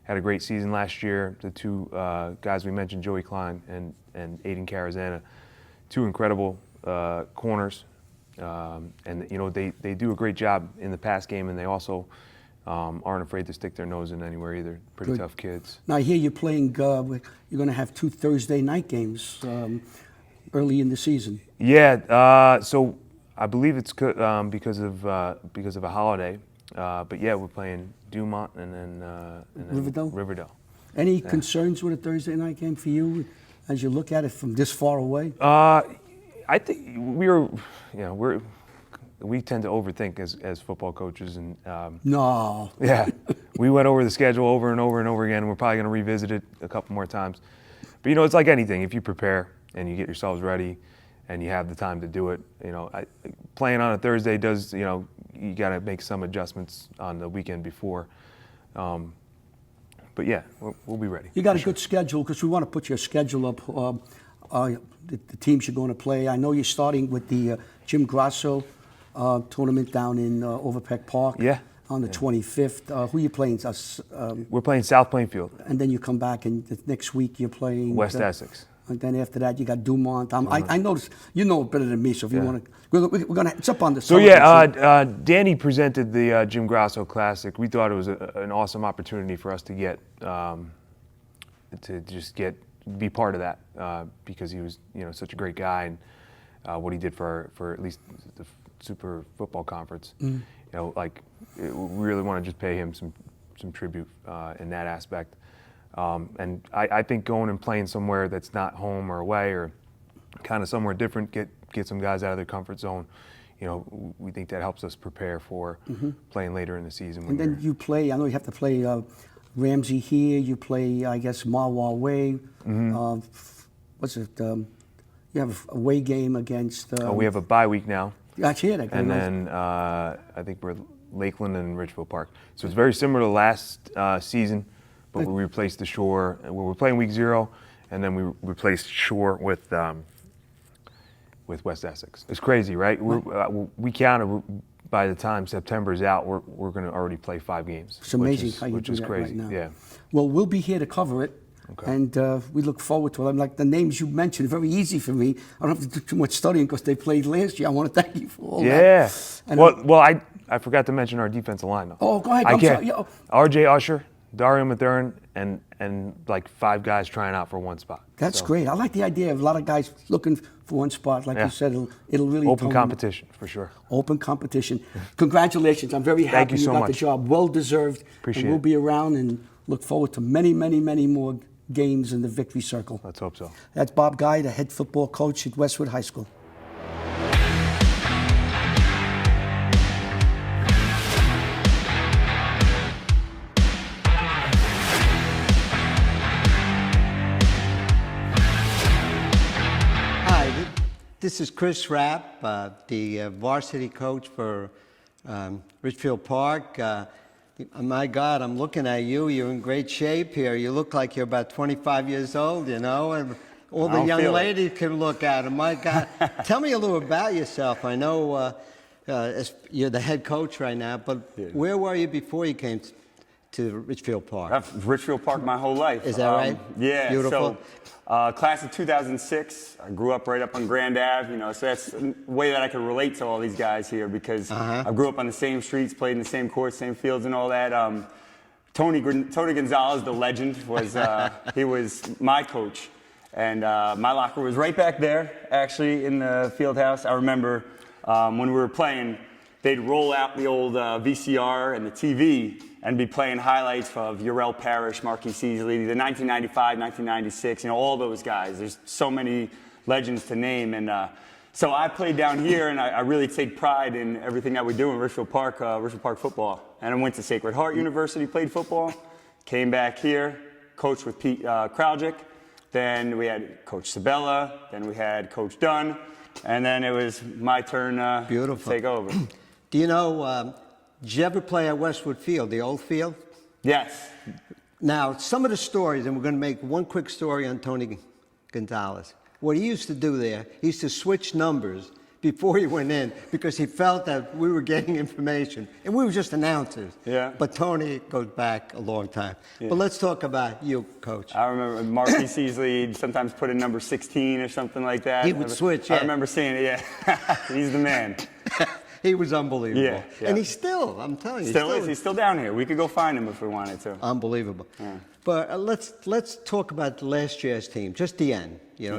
Had a great season last year. The 2 guys we mentioned, Joey Klein and Aiden Carazana, 2 incredible corners. And, you know, they do a great job in the pass game, and they also aren't afraid to stick their nose in anywhere either. Pretty Good. tough kids. Now, here you're playing, you're going to have 2 Thursday night games early in the season. Yeah, so I believe it's because of a holiday. But yeah, we're playing Dumont and then Riverdale. Any concerns with a Thursday night game for you as you look at it from this far away? I think we tend to overthink as football coaches, and No. yeah, we went over the schedule over and over and over again. And we're probably going to revisit it a couple more times. But you know, it's like anything. If you prepare and you get yourselves ready, and you have the time to do it, you know, playing on a Thursday does, you know, you got to make some adjustments on the weekend before. But yeah, we'll be ready. You got a good schedule, because we want to put your schedule up, the teams you're going to play. I know you're starting with the Jim Grasso tournament down in Overpeck Park on the 25th. Who are you playing? We're playing South Plainfield. And then you come back, and the next week you're playing West Essex. And then after that, you got Dumont. I noticed you know it better than me. So if you want to, we're gonna. It's up on the. So yeah, Danny presented the Jim Grasso Classic. We thought it was an awesome opportunity for us to get be part of that because he was, you know, such a great guy, and what he did for at least the Super Football Conference. You know, like we really want to just pay him some tribute in that aspect. And I think going and playing somewhere that's not home or away, or kind of somewhere different, get some guys out of their comfort zone. You know, we think that helps us prepare for playing later in the season. And then you play. I know you have to play Ramsey here. You play, I guess, Mahwah away. What's it? You have a away game against. We have a bye week now. That's it. And then I think we're Lakeland and Ridgefield Park. So it's very similar to last season. But we replaced the Shore. We're playing week 0, and then we replaced Shore with West Essex. It's crazy, right? We counted by the time September's out, we're going to already play 5 games. It's amazing how you which do is that crazy. right now. Yeah. Well, we'll be here to cover it. Okay. And we look forward to it. I'm like the names you mentioned, very easy for me. I don't have to do too much studying because they played last year. I want to thank you for all that. Yeah. And Well, I forgot to mention our defensive line though. Oh, go ahead. I I'm can't. sorry. Yeah. R.J. Usher, Dario Mathurin, and like 5 guys trying out for one spot. That's So, great. I like the idea of a lot of guys looking for one spot. Like Yeah. you said, it'll really Open tone- competition for sure. Open competition. Congratulations. I'm very happy you so got much. the job. Well deserved. Appreciate and we'll it. be around and look forward to many, many, many more games in the victory circle. Let's hope so. That's Bob Guy, the head football coach at Westwood High School. Hi, this is Chris Rapp, the varsity coach for Ridgefield Park. My God, I'm looking at you. You're in great shape here. You look like you're about 25 years old, you know, and all the young ladies can look at him. My God, tell me a little about yourself. I know you're the head coach right now, but where were you before you came to Ridgefield Park? I've Ridgefield Park my whole life. Is that right? Yeah. Beautiful. So, class of 2006. I grew up right up on Grand Ave, you know, so that's a way that I could relate to all these guys here because I grew up on the same streets, played in the same courts, same fields, and all that. Tony Gonzalez, the legend, was he was my coach, and my locker was right back there, actually, in the field house. I remember when we were playing, they'd roll out the old VCR and the TV and be playing highlights of Urell Parrish, Marquis Seasley, the 1995, 1996, you know, all those guys. There's so many legends to name. And so I played down here, and I really take pride in everything that we do in Ridgefield Park football. And I went to Sacred Heart University, played football, came back here, coached with Pete Kraljic. Then we had Coach Sabella, then we had Coach Dunn, and then it was my turn to take over. Do you know, did you ever play at Westwood Field, the old field? Yes. Now, some of the stories, and we're going to make one quick story on Tony Gonzalez. What he used to do there, he used to switch numbers before he went in because he felt that we were getting information, and we were just announcers. Yeah. But Tony goes back a long time. Yeah. But let's talk about you, Coach. I remember Marquis Seasley sometimes put in number 16 or something like that. He would switch, I yeah. remember seeing it, yeah. He's the man. He was unbelievable. Yeah, yeah. And he's still, I'm telling you. Still is. He's still down here. We could go find him if we wanted to. Unbelievable. Yeah. But let's talk about last year's team, just the end. You know,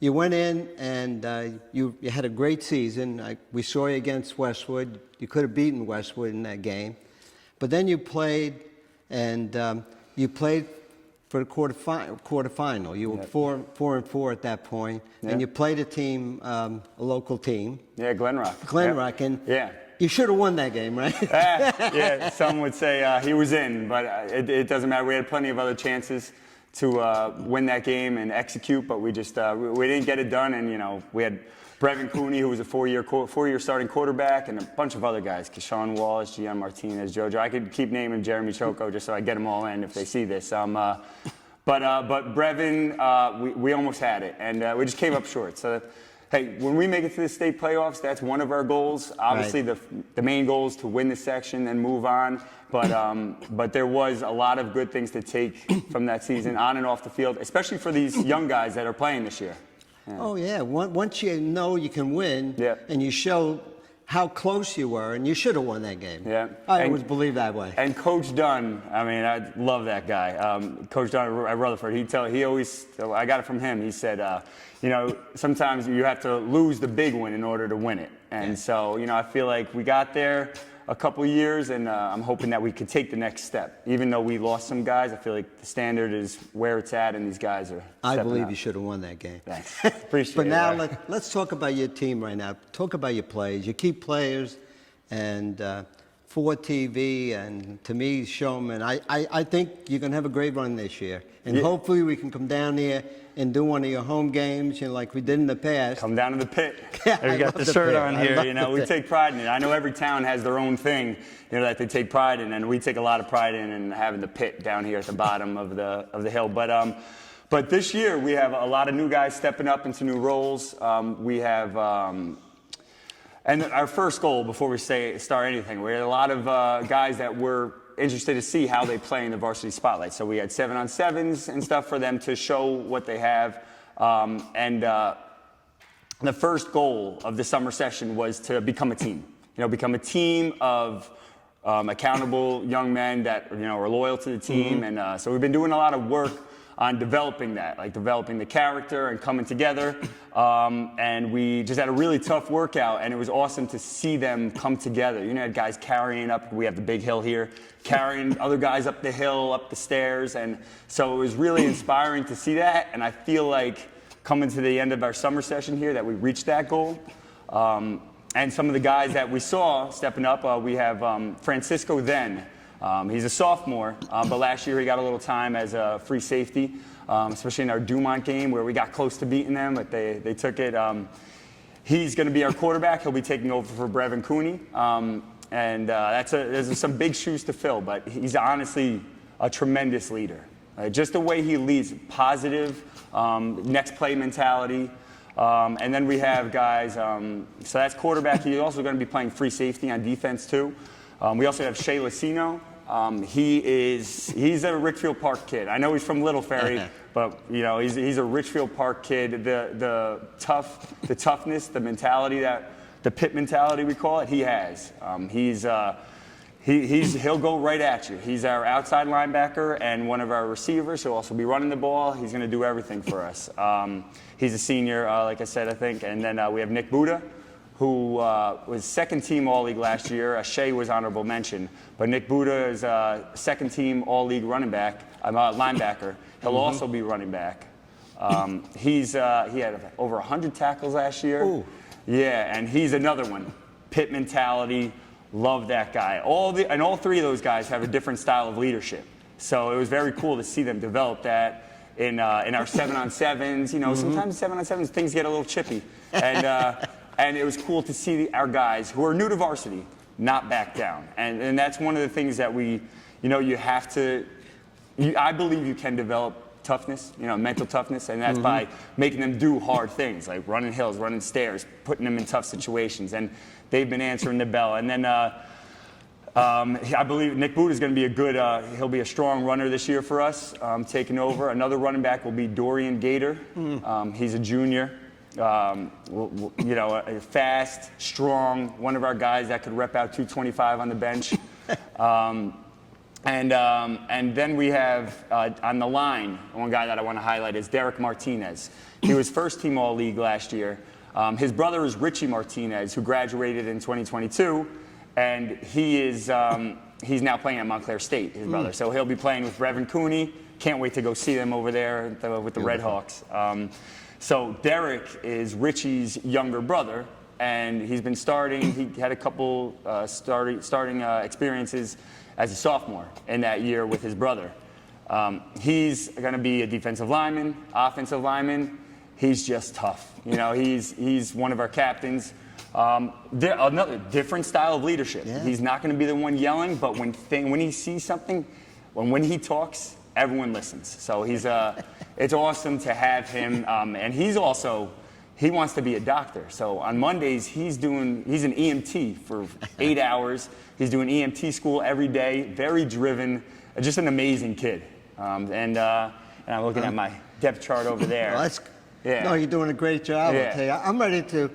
you went in and you had a great season. We saw you against Westwood. You could have beaten Westwood in that game. But then you played, and you played for the quarterfinal. You were 4-4 at that point, and you played a team, a local team. Yeah, Glenrock. Glenrock, and yeah. You should have won that game, right? Yeah, some would say he was in, but it doesn't matter. We had plenty of other chances to win that game and execute, but we just we didn't get it done. And you know, we had Brevin Cooney, who was a four-year starting quarterback, and a bunch of other guys: Keshawn Wallace, Gian Martinez, JoJo. I could keep naming Jeremy Choco just so I get them all in if they see this. But Brevin, we almost had it, and we just came up short. So. Hey, when we make it to the state playoffs, that's one of our goals. Obviously, the main goal is to win the section and move on. But there was a lot of good things to take from that season on and off the field, especially for these young guys that are playing this year. Yeah. Oh, yeah. Once you know you can win, and you show how close you were, and you should have won that game. Yeah. I always believe that way. And Coach Dunn, I mean, I love that guy. Coach Dunn at Rutherford, he always, I got it from him. He said, you know, sometimes you have to lose the big one in order to win it. And so, you know, I feel like we got there a couple of years, and I'm hoping that we could take the next step. Even though we lost some guys, I feel like the standard is where it's at, and these guys are I believe up. you should have won that game. Thanks. Appreciate it. But now let's talk about your team right now. Talk about your plays. Your key players, and for TV, and to me, Showman. I think you're going to have a great run this year. And hopefully we can come down here and do one of your home games, you know, like we did in the past. Come down to the pit. Yeah, We got the shirt on here, you know, we take pride in it. I know every town has their own thing, you know, that they take pride in, and we take a lot of pride in having the pit down here at the bottom of the hill. But this year we have a lot of new guys stepping up into new roles. We have, and our first goal before we start anything, we had a lot of guys that were interested to see how they play in the varsity spotlight. So we had 7-on-7s and stuff for them to show what they have. The first goal of the summer session was to become a team. Become a team of accountable young men that are loyal to the team. And so we've been doing a lot of work on developing that, like developing the character and coming together. And we just had a really tough workout, and it was awesome to see them come together. Had guys carrying up, we have the big hill here, carrying other guys up the hill, up the stairs. And so it was really inspiring to see that. And I feel like coming to the end of our summer session here that we reached that goal. And some of the guys that we saw stepping up, we have Francisco Then. He's a sophomore, but last year he got a little time as a free safety, especially in our Dumont game where we got close to beating them, but they took it. He's going to be our quarterback. He'll be taking over for Brevin Cooney. There's some big shoes to fill, but he's honestly a tremendous leader. Just the way he leads, positive, next play mentality. And then we have guys, so that's quarterback. He's also going to be playing free safety on defense too. We also have Shea Lacino. He's a Ridgefield Park kid. I know he's from Little Ferry, but he's a Ridgefield Park kid. The toughness, the mentality, the pit mentality we call it, he has. He'll go right at you. He's our outside linebacker and one of our receivers. He'll also be running the ball. He's going to do everything for us. He's a senior, like I said, I think. And then we have Nick Buda, who was second team All-League last year. Shea was honorable mention. But Nick Buda is second team All-League linebacker. He'll also be running back. He had over 100 tackles last year. Ooh. Yeah, and he's another one. Pit mentality. Love that guy. All three of those guys have a different style of leadership. So it was very cool to see them develop that in our 7-on-7s. Sometimes 7-on-7s things get a little chippy, and it was cool to see our guys who are new to varsity not back down. And that's one of the things that you have to. I believe you can develop toughness, mental toughness, and that's by making them do hard things like running hills, running stairs, putting them in tough situations. And they've been answering the bell. And then I believe Nick Buda is going to be he'll be a strong runner this year for us, taking over. Another running back will be Dorian Gator. He's a junior. Fast, strong, one of our guys that could rep out 225 on the bench. And then we have on the line, one guy that I want to highlight is Derek Martinez. He was first team All-League last year. His brother is Richie Martinez, who graduated in 2022, and he's now playing at Montclair State, his brother. So he'll be playing with Brevin Cooney. Can't wait to go see them over there with the Red Hawks. So Derek is Richie's younger brother, and he's been starting. He had a couple starting experiences as a sophomore in that year with his brother. He's going to be a defensive lineman, offensive lineman. He's just tough. He's one of our captains. Another different style of leadership. Yeah. He's not going to be the one yelling, but when he sees something, when he talks, everyone listens. So it's awesome to have him. And he wants to be a doctor. So on Mondays, he's an EMT for 8 hours. He's doing EMT school every day, very driven, just an amazing kid. And I'm looking at my depth chart over there. Well, no, you're doing a great job. Yeah. Okay, I'm ready to.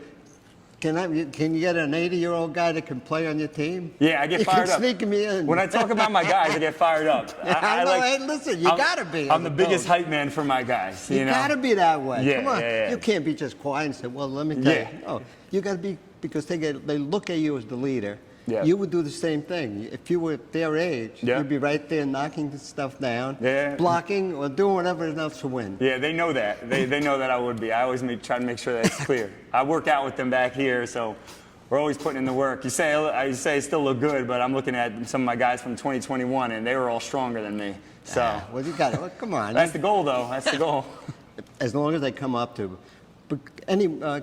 Can you get an 80-year-old guy that can play on your team? Yeah, I get fired up. Sneak me in. When I talk about my guys, I get fired up. I know. Hey, listen, you gotta be. I'm the biggest hype man for my guys. You gotta be that way. Yeah, come on, yeah. You can't be just quiet and say, "Well, let me tell you." Oh, you gotta be, because they look at you as the leader. Yeah. You would do the same thing. If you were their age, you'd be right there knocking the stuff down, blocking, or doing whatever else to win. Yeah, they know that. They know that I would be. I always try to make sure that it's clear. I work out with them back here, so we're always putting in the work. You say I still look good, but I'm looking at some of my guys from 2021, and they were all stronger than me. So well, you got it. Well, come on. That's the goal, though. That's the goal. As long as they come up to. But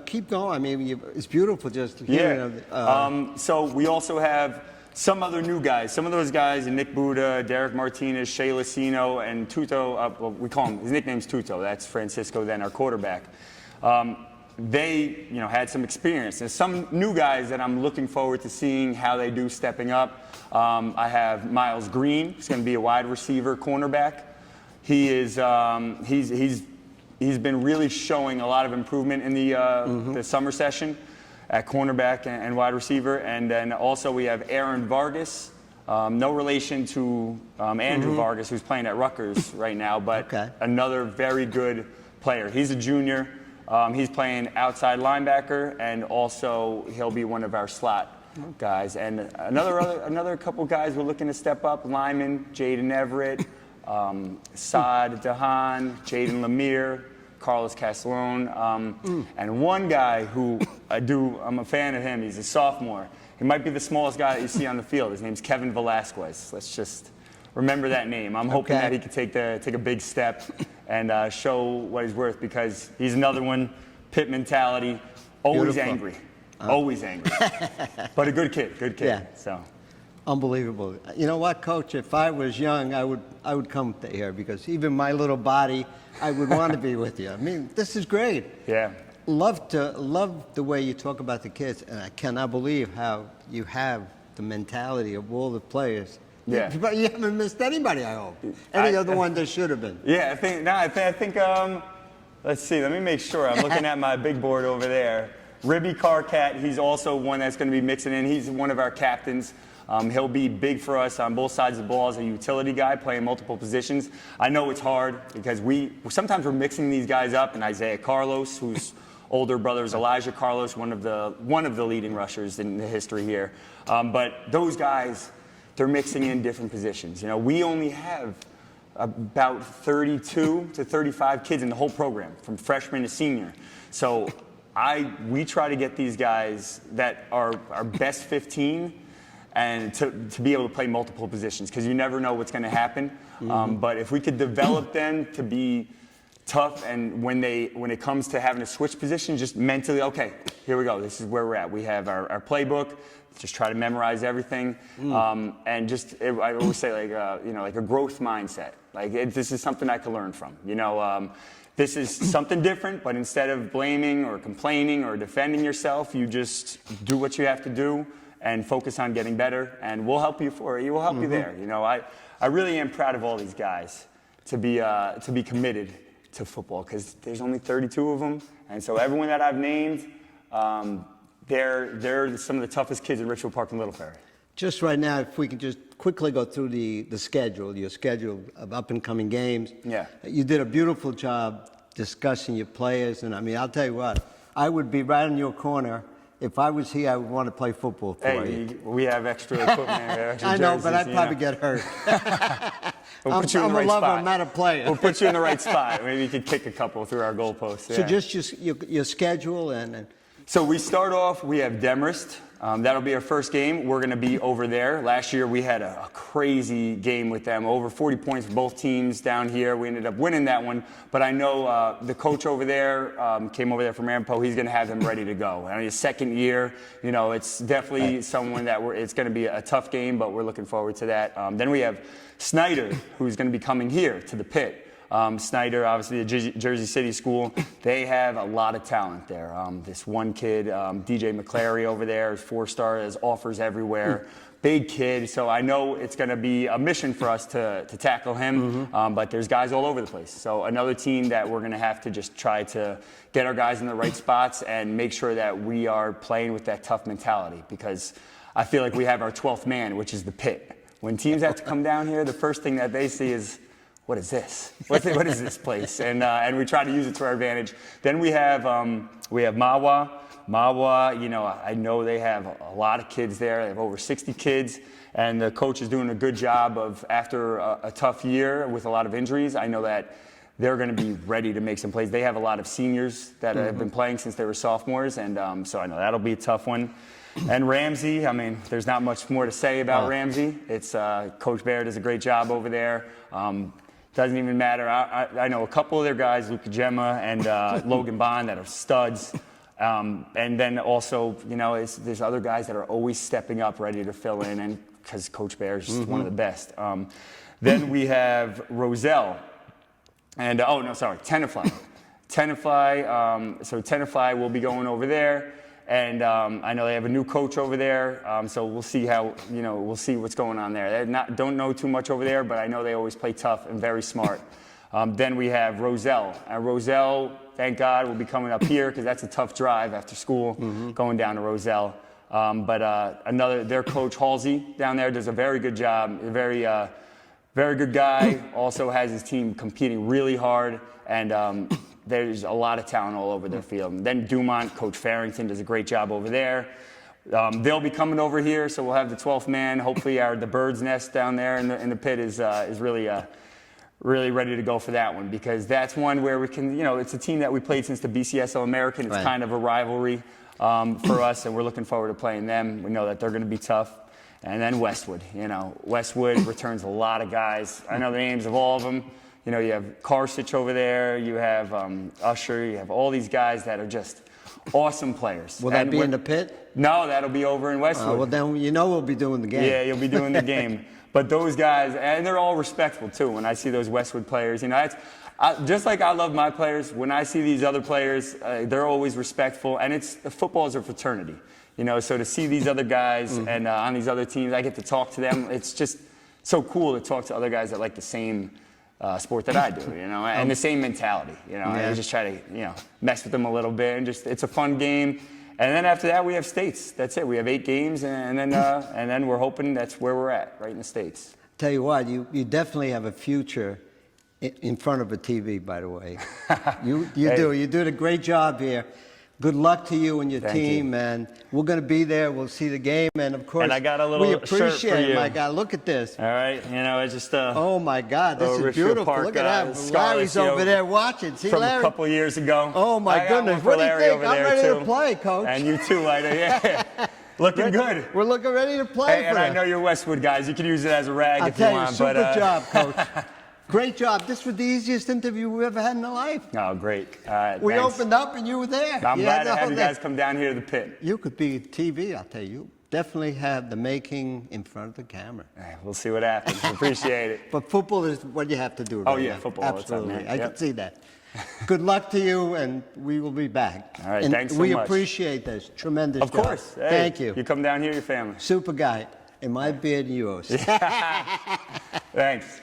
keep going. I mean, it's beautiful just hearing. So we also have some other new guys. Some of those guys, Nick Buda, Derek Martinez, Shea Lacino, and Tuto. We call him, his nickname's Tuto. That's Francisco, then our quarterback. they, had some experience. There's some new guys that I'm looking forward to seeing how they do stepping up. I have Miles Green, who's going to be a wide receiver cornerback. He is, he's been really showing a lot of improvement in the summer session at cornerback and wide receiver. And then also we have Aaron Vargas, no relation to Andrew Vargas, who's playing at Rutgers right now, but another very good player. He's a junior. He's playing outside linebacker, and also he'll be one of our slot guys. And another couple guys we're looking to step up: lineman Jaden Everett, Saad Dahan, Jaden Lemire, Carlos Castellone, and one guy who I'm a fan of him. He's a sophomore. He might be the smallest guy that you see on the field. His name's Kevin Velasquez. Let's just remember that name. I'm hoping that he can take a big step and show what he's worth, because he's another one, Pitt mentality, always angry, always angry, but a good kid. Yeah. So. Unbelievable. You know what, Coach? If I was young, I would come to here, because even my little body, I would want to be with you. I mean, this is great. Yeah. Love the way you talk about the kids, and I cannot believe how you have the mentality of all the players. Yeah. But you haven't missed anybody, I hope. Any other one there should have been. Yeah, I think let's see, let me make sure. I'm looking at my big board over there. Ribby Carcat, he's also one that's going to be mixing in. He's one of our captains. He'll be big for us on both sides of the ball as a utility guy, playing multiple positions. I know it's hard because sometimes we're mixing these guys up, and Isaiah Carlos, whose older brother is Elijah Carlos, one of the leading rushers in the history here. But those guys, they're mixing in different positions. We only have about 32 to 35 kids in the whole program, from freshman to senior. So we try to get these guys that are our best 15 and to be able to play multiple positions, because you never know what's going to happen. But if we could develop them to be tough, and when it comes to having to switch positions, just mentally, okay, here we go, this is where we're at. We have our playbook. Just try to memorize everything, and I always say like a growth mindset. Like this is something I could learn from. This is something different, but instead of blaming or complaining or defending yourself, you just do what you have to do and focus on getting better, and we'll help you for it. We'll help you there. I really am proud of all these guys to be committed to football, because there's only 32 of them, and so everyone that I've named. They're some of the toughest kids in Ridgefield Park and Little Ferry. Just right now, if we can just quickly go through your schedule of up-and-coming games. Yeah. You did a beautiful job discussing your players, and I mean, I'll tell you what, I would be right in your corner. If I was here, I would want to play football for you. We have extra equipment. I know, but I'd probably get hurt. We'll put you in the right I'm a lover, spot. I'm not a player. We'll put you in the right spot. Maybe you could kick a couple through our goalposts. Yeah. So just your schedule and So we start off, we have Demorest. That'll be our first game. We're going to be over there. Last year we had a crazy game with them, over 40 points for both teams down here. We ended up winning that one, but I know the coach over there came over there from Rampo. He's going to have them ready to go. I mean, his second year, it's definitely someone that it's going to be a tough game, but we're looking forward to that. Then we have Snyder, who's going to be coming here to the Pit. Snyder, obviously a Jersey City school, they have a lot of talent there. This one kid, DJ McClary over there, is 4-star, has offers everywhere. Big kid, so I know it's going to be a mission for us to tackle him, but there's guys all over the place. So another team that we're going to have to just try to get our guys in the right spots and make sure that we are playing with that tough mentality, because I feel like we have our 12th man, which is the Pit. When teams have to come down here, the first thing that they see is, what is this? What is this place? And we try to use it to our advantage. Then we have Mahwah. Mahwah, I know they have a lot of kids there. They have over 60 kids, and the coach is doing a good job of, after a tough year with a lot of injuries, I know that they're going to be ready to make some plays. They have a lot of seniors that have been playing since they were sophomores, and so I know that'll be a tough one. And Ramsey, I mean, there's not much more to say about Ramsey. It's Coach Baeira does a great job over there. Doesn't even matter. I know a couple of their guys, Luca Gemma and Logan Bond, that are studs. And then also, there's other guys that are always stepping up, ready to fill in, and because Coach Baeira is just one of the best. Then we have Roselle, and Tenafly. Tenafly, so Tenafly will be going over there. And I know they have a new coach over there, so we'll see we'll see what's going on there. Don't know too much over there, but I know they always play tough and very smart. Then we have Roselle. Roselle, thank God, will be coming up here because that's a tough drive after school, going down to Roselle. Their coach Halsey down there does a very good job. Very good guy. Also has his team competing really hard, and there's a lot of talent all over their field. And then Dumont, Coach Farrington, does a great job over there. They'll be coming over here, so we'll have the 12th man. Hopefully, the bird's nest down there in the pit is really ready to go for that one, because that's one where we can, it's a team that we played since the BCSO American. It's kind of a rivalry for us, and we're looking forward to playing them. We know that they're going to be tough. And then Westwood. Westwood returns a lot of guys. I know the names of all of them. You have Carr over there, you have Usher, you have all these guys that are just awesome players. Will that be in the pit? No, that'll be over in Westwood. Well, then we'll be doing the game. Yeah, you'll be doing the game. But those guys, and they're all respectful too. When I see those Westwood players, just like I love my players, when I see these other players, they're always respectful. And football is a fraternity. So to see these other guys and on these other teams, I get to talk to them. It's just so cool to talk to other guys that like the same sport that I do, and the same mentality, I just try to, mess with them a little bit, and it's a fun game. And then after that, we have states. That's it. We have 8 games, and then we're hoping that's where we're at, right in the States. Tell you what, you definitely have a future in front of a TV, by the way. You do. You did a great job here. Good luck to you and your team, and we're going to be there. We'll see the game, and of course, and I got a little we appreciate shirt for it. you. My God, look at this. All right, it's just oh my God, this is Ridgefield beautiful. Park, look at that. Larry's over there watching. See, from Larry? A couple years ago. Oh my goodness, what do you think? I'm ready to play, Coach. And you too, Lighter. Yeah, looking good. We're looking ready to play. And I know you're Westwood guys. You can use it as a rag if you want. Super job, Coach. Great job. This was the easiest interview we ever had in our life. Oh, great. We opened up and you were there. I'm glad to have you guys come down here to the pit. You could be TV, I'll tell you. Definitely have the making in front of the camera. We'll see what happens. Appreciate it. But football is what you have to do. Oh, yeah, football. Absolutely. I can see that. Good luck to you, and we will be back. All right, and thanks so much. We appreciate this. Tremendous job. Of course. Hey, thank you. You come down here, your family. Super guy. In my beard and yours. Thanks.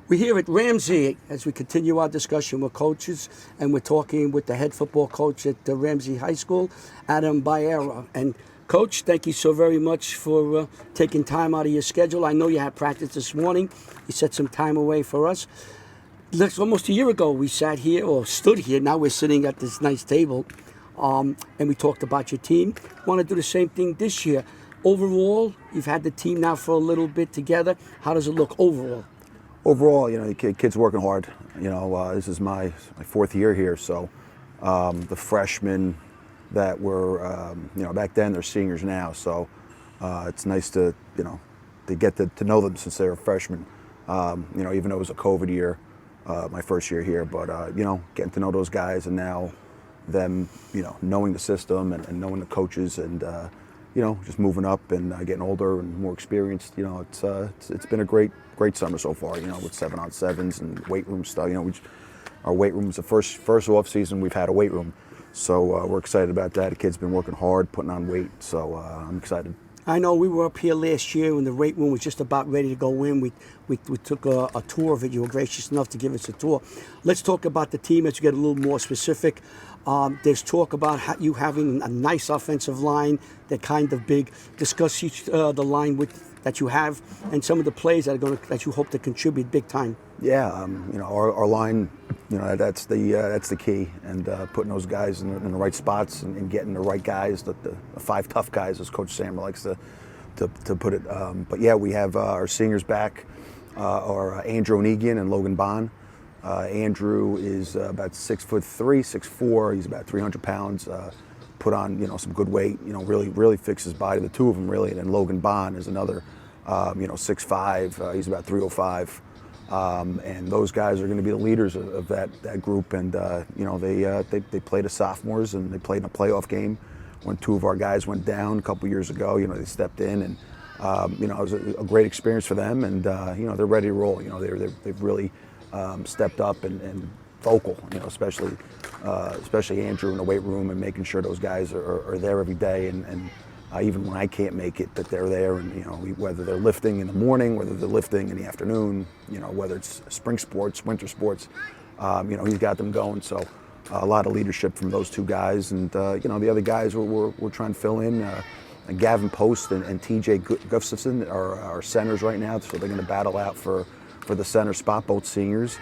We're here at Ramsey as we continue our discussion with coaches, and we're talking with the head football coach at Ramsey High School, Adam Baeira. And Coach, thank you so very much for taking time out of your schedule. I know you had practice this morning. You set some time away for us. Almost a year ago, we sat here, or stood here. Now we're sitting at this nice table, and we talked about your team. Want to do the same thing this year. Overall, you've had the team now for a little bit together. How does it look overall? Overall, the kid's working hard. This is my 4th year here, so the freshmen that were, back then, they're seniors now. So it's nice to get to know them since they were freshmen. Even though it was a COVID year, my first year here, but getting to know those guys, and now them, knowing the system and knowing the coaches, and just moving up and getting older and more experienced. It's been a great summer so far. With 7-on-7s and weight room stuff. Our weight room is the first off season we've had a weight room, so we're excited about that. The kid's been working hard, putting on weight, so I'm excited. I know we were up here last year when the weight room was just about ready to go in. We took a tour of it. You were gracious enough to give us a tour. Let's talk about the team as we get a little more specific. There's talk about you having a nice offensive line. They're kind of big. Discuss the line that you have and some of the plays that you hope to contribute big time. Yeah, our line, that's the key, and putting those guys in the right spots and getting the right guys, the 5 tough guys, as Coach Sam likes to put it. But yeah, we have our seniors back, are Andrew Onegian and Logan Bond. Andrew is about 6'3", 6'4". He's about 300 pounds. Put on some good weight. Really fixed his body. The two of them really. And then Logan Bond is another 6'5". He's about 305. And those guys are going to be the leaders of that group. And they played as sophomores, and they played in a playoff game when two of our guys went down a couple years ago. They stepped in, and it was a great experience for them. And they're ready to roll. They've really stepped up and vocal. Especially Andrew in the weight room and making sure those guys are there every day. And even when I can't make it, that they're there, and whether they're lifting in the morning, whether they're lifting in the afternoon, whether it's spring sports, winter sports, he's got them going. So a lot of leadership from those two guys, and the other guys we're trying to fill in. Gavin Post and TJ Gustafson are our centers right now, so they're going to battle out for the center spot, both seniors.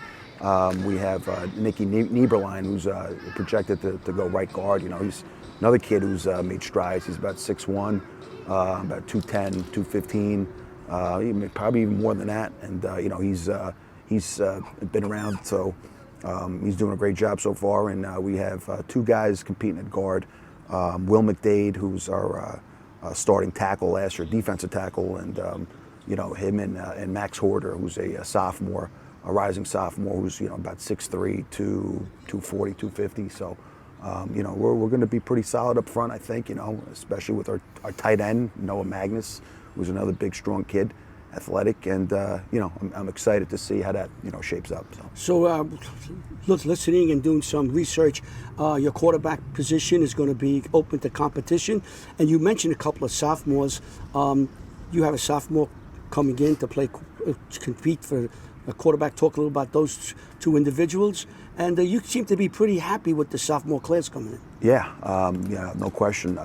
We have Nicky Nieberlein, who's projected to go right guard. He's another kid who's made strides. He's about 6'1", about 210, 215, probably even more than that. And he's been around, so he's doing a great job so far. And we have two guys competing at guard. Will McDade, who's our starting tackle last year, defensive tackle, and him and Max Horder, who's a sophomore, a rising sophomore, who's about 6'3", 240, 250. So. We're going to be pretty solid up front, I think, especially with our tight end, Noah Magnus, who's another big, strong kid, athletic, and, I'm excited to see how that, shapes up. So listening and doing some research, your quarterback position is going to be open to competition, and you mentioned a couple of sophomores. You have a sophomore coming in to compete for a quarterback. Talk a little about those two individuals. And you seem to be pretty happy with the sophomore class coming in. Yeah, no question.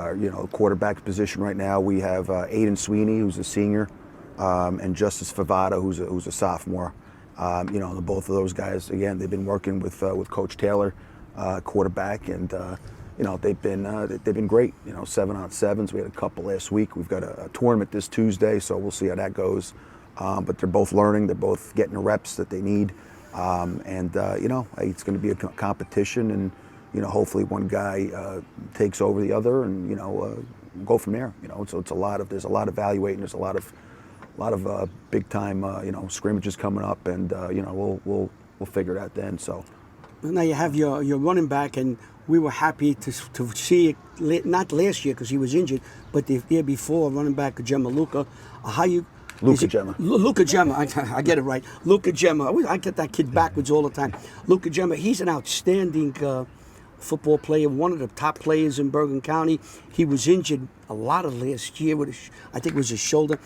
Quarterback position right now, we have Aiden Sweeney, who's a senior, and Justice Favada, who's a sophomore. Both of those guys, again, they've been working with Coach Taylor, quarterback, and they've been great. 7-on-7s. We had a couple last week. We've got a tournament this Tuesday, so we'll see how that goes. But they're both learning. They're both getting the reps that they need. It's going to be a competition, and hopefully one guy takes over the other, and go from there. So there's a lot of evaluating. There's a lot of big time scrimmages coming up, and we'll figure it out then. So now you have your running back, and we were happy to see it, not last year because he was injured, but the year before, running back Gemma Luca. Luca Gemma, I get it right. Luca Gemma. I get that kid backwards all the time. Luca Gemma, he's an outstanding football player, one of the top players in Bergen County. He was injured a lot of last year with, I think it was his shoulder.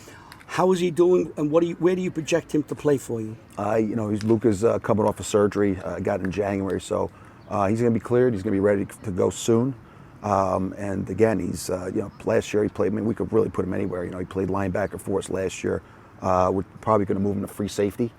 How is he doing, and where do you project him to play for you? Luca's coming off of surgery, got in January, so he's going to be cleared. He's going to be ready to go soon. And again, he's last year he played. We could really put him anywhere. He played linebacker for us last year. We're probably going to move him to free safety,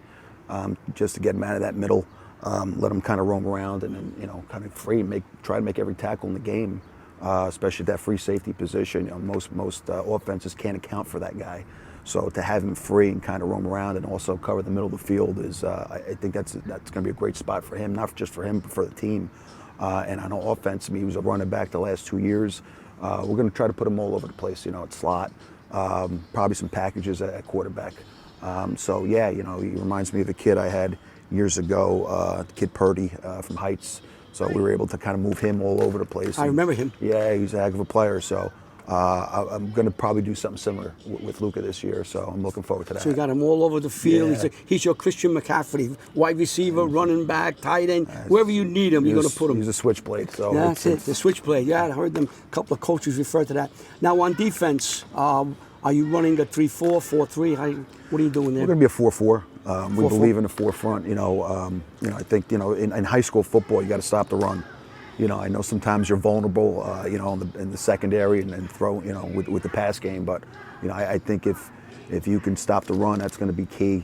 just to get him out of that middle, let him kind of roam around, and then kind of free, try to make every tackle in the game, especially that free safety position. Most offenses can't account for that guy. So to have him free and kind of roam around and also cover the middle of the field is, I think that's going to be a great spot for him, not just for him, but for the team. And on offense, he was a running back the last 2 years. We're going to try to put him all over the place, at slot, probably some packages at quarterback. He reminds me of the kid I had years ago, Kid Purdy from Heights. So we were able to kind of move him all over the place. I remember him. Yeah, he's a heck of a player. So I'm going to probably do something similar with Luca this year, so I'm looking forward to that. So you got him all over the field. Yeah. He's your Christian McCaffrey, wide receiver, running back, tight end. Wherever you need him, you're going to put him. He's a switchblade. So that's it, the switchblade. Yeah, I heard them. A couple of coaches refer to that. Now on defense, are you running a 3-4, 4-3? What are you doing there? We're going to be a 4-4. We believe in the forefront. I think in high school football, you got to stop the run. I know sometimes you're vulnerable, in the secondary and throw, with the pass game. But, I think if you can stop the run, that's going to be key.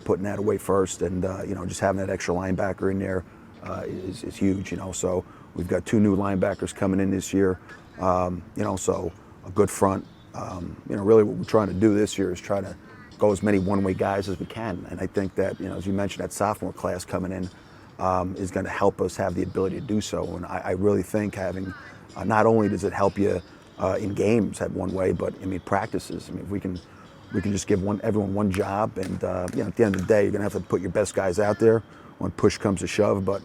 Putting that away first, and just having that extra linebacker in there is huge. So we've got 2 new linebackers coming in this year. So a good front. Really what we're trying to do this year is try to go as many one-way guys as we can. And I think that, as you mentioned, that sophomore class coming in. Is going to help us have the ability to do so. And I really think having, not only does it help you in games at one way, but practices. If we can we can just give everyone one job, and you know, at the end of the day, you're going to have to put your best guys out there when push comes to shove. But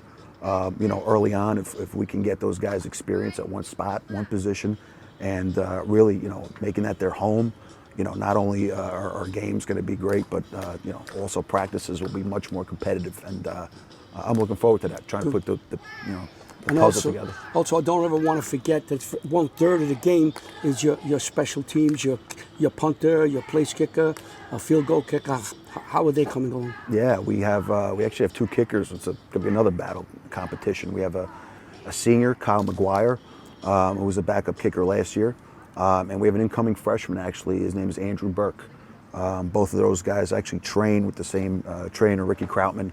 you know, early on, if we can get those guys experience at one spot, one position, and really, you know, making that their home, you know, not only are our games going to be great, but you know, also practices will be much more competitive, and I'm looking forward to that. Trying to put the you know, the puzzle together. Also, I don't ever want to forget that 1/3 of the game is your special teams, your punter, your place kicker, a field goal kicker. How are they coming along? Yeah, we actually have 2 kickers. It's going to be another battle competition. We have a senior, Kyle McGuire, who was a backup kicker last year, and we have an incoming freshman. Actually, his name is Andrew Burke. Both of those guys actually train with the same trainer, Ricky Krautman.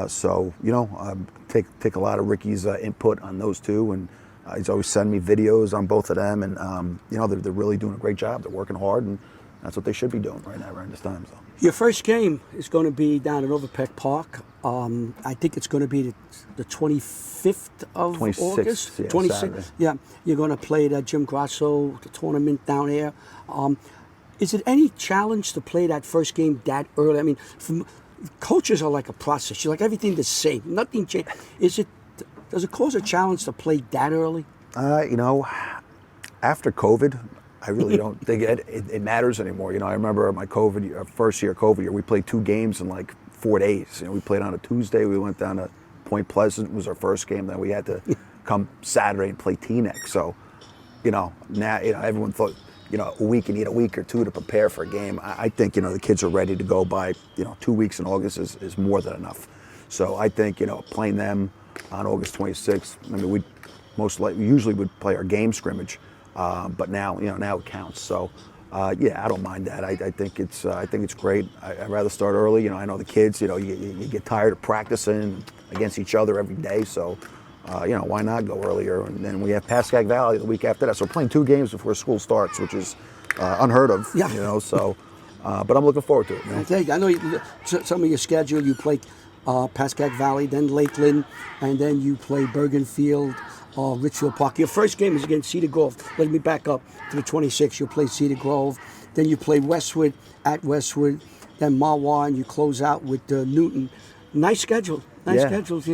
So you know, take a lot of Ricky's input on those 2, and he's always sending me videos on both of them, and you know, they're really doing a great job. They're working hard, and that's what they should be doing right now, right this time. So. Your first game is going to be down at Overpeck Park. I think it's going to be the 25th of 26th, August. yeah, 26th. Saturday. Yeah, you're going to play that Jim Grasso, the tournament down there. Is it any challenge to play that first game that early? I mean, coaches are like a process. You're like everything the same, nothing changed. Does it cause a challenge to play that early? You know, after COVID, I really don't think it matters anymore. You know, I remember my first year COVID year, we played 2 games in like 4 days. You know, we played on a Tuesday. We went down to Point Pleasant, was our first game. Then we had to come Saturday and play Teaneck. So, you know, now, you know, everyone thought, you know, you need a week or 2 to prepare for a game. I think, you know, the kids are ready to go by, you know, 2 weeks in August is more than enough. So I think, you know, playing them on August 26th, I mean, we usually would play our game scrimmage, but now, you know, now it counts. So, yeah, I don't mind that. I think it's great. I'd rather start early. You know, I know the kids, you know, you get tired of practicing against each other every day. So, you know, why not go earlier? And then we have Pascack Valley the week after that. So we're playing 2 games before school starts, which is unheard of. Yeah. You know, so, but I'm looking forward to it. You know? I know some of your schedule. You play Pascack Valley, then Lakeland, and then you play Bergen Field, Ridgefield Park. Your first game is against Cedar Grove. Let me back up to the 26th. You'll play Cedar Grove. Then you play Westwood at Westwood, then Mahwah, and you close out with Newton. Nice schedule. Nice schedules.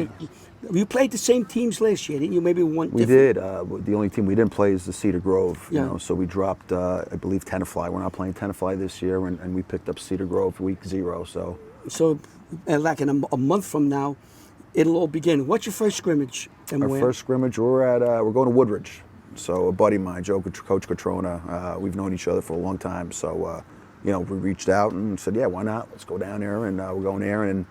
You played the same teams last year, didn't you? Maybe one. We did. The only team we didn't play is the Cedar Grove. Yeah. You know, so we dropped, I believe, Tenafly. We're not playing Tenafly this year, and we picked up Cedar Grove week 0. So, like in a month from now, it'll all begin. What's your first scrimmage? And Our where? first scrimmage, we're going to Woodridge. So a buddy of mine, Coach Catrona, we've known each other for a long time. So, you know, we reached out and said, yeah, why not? Let's go down there, and we're going there. And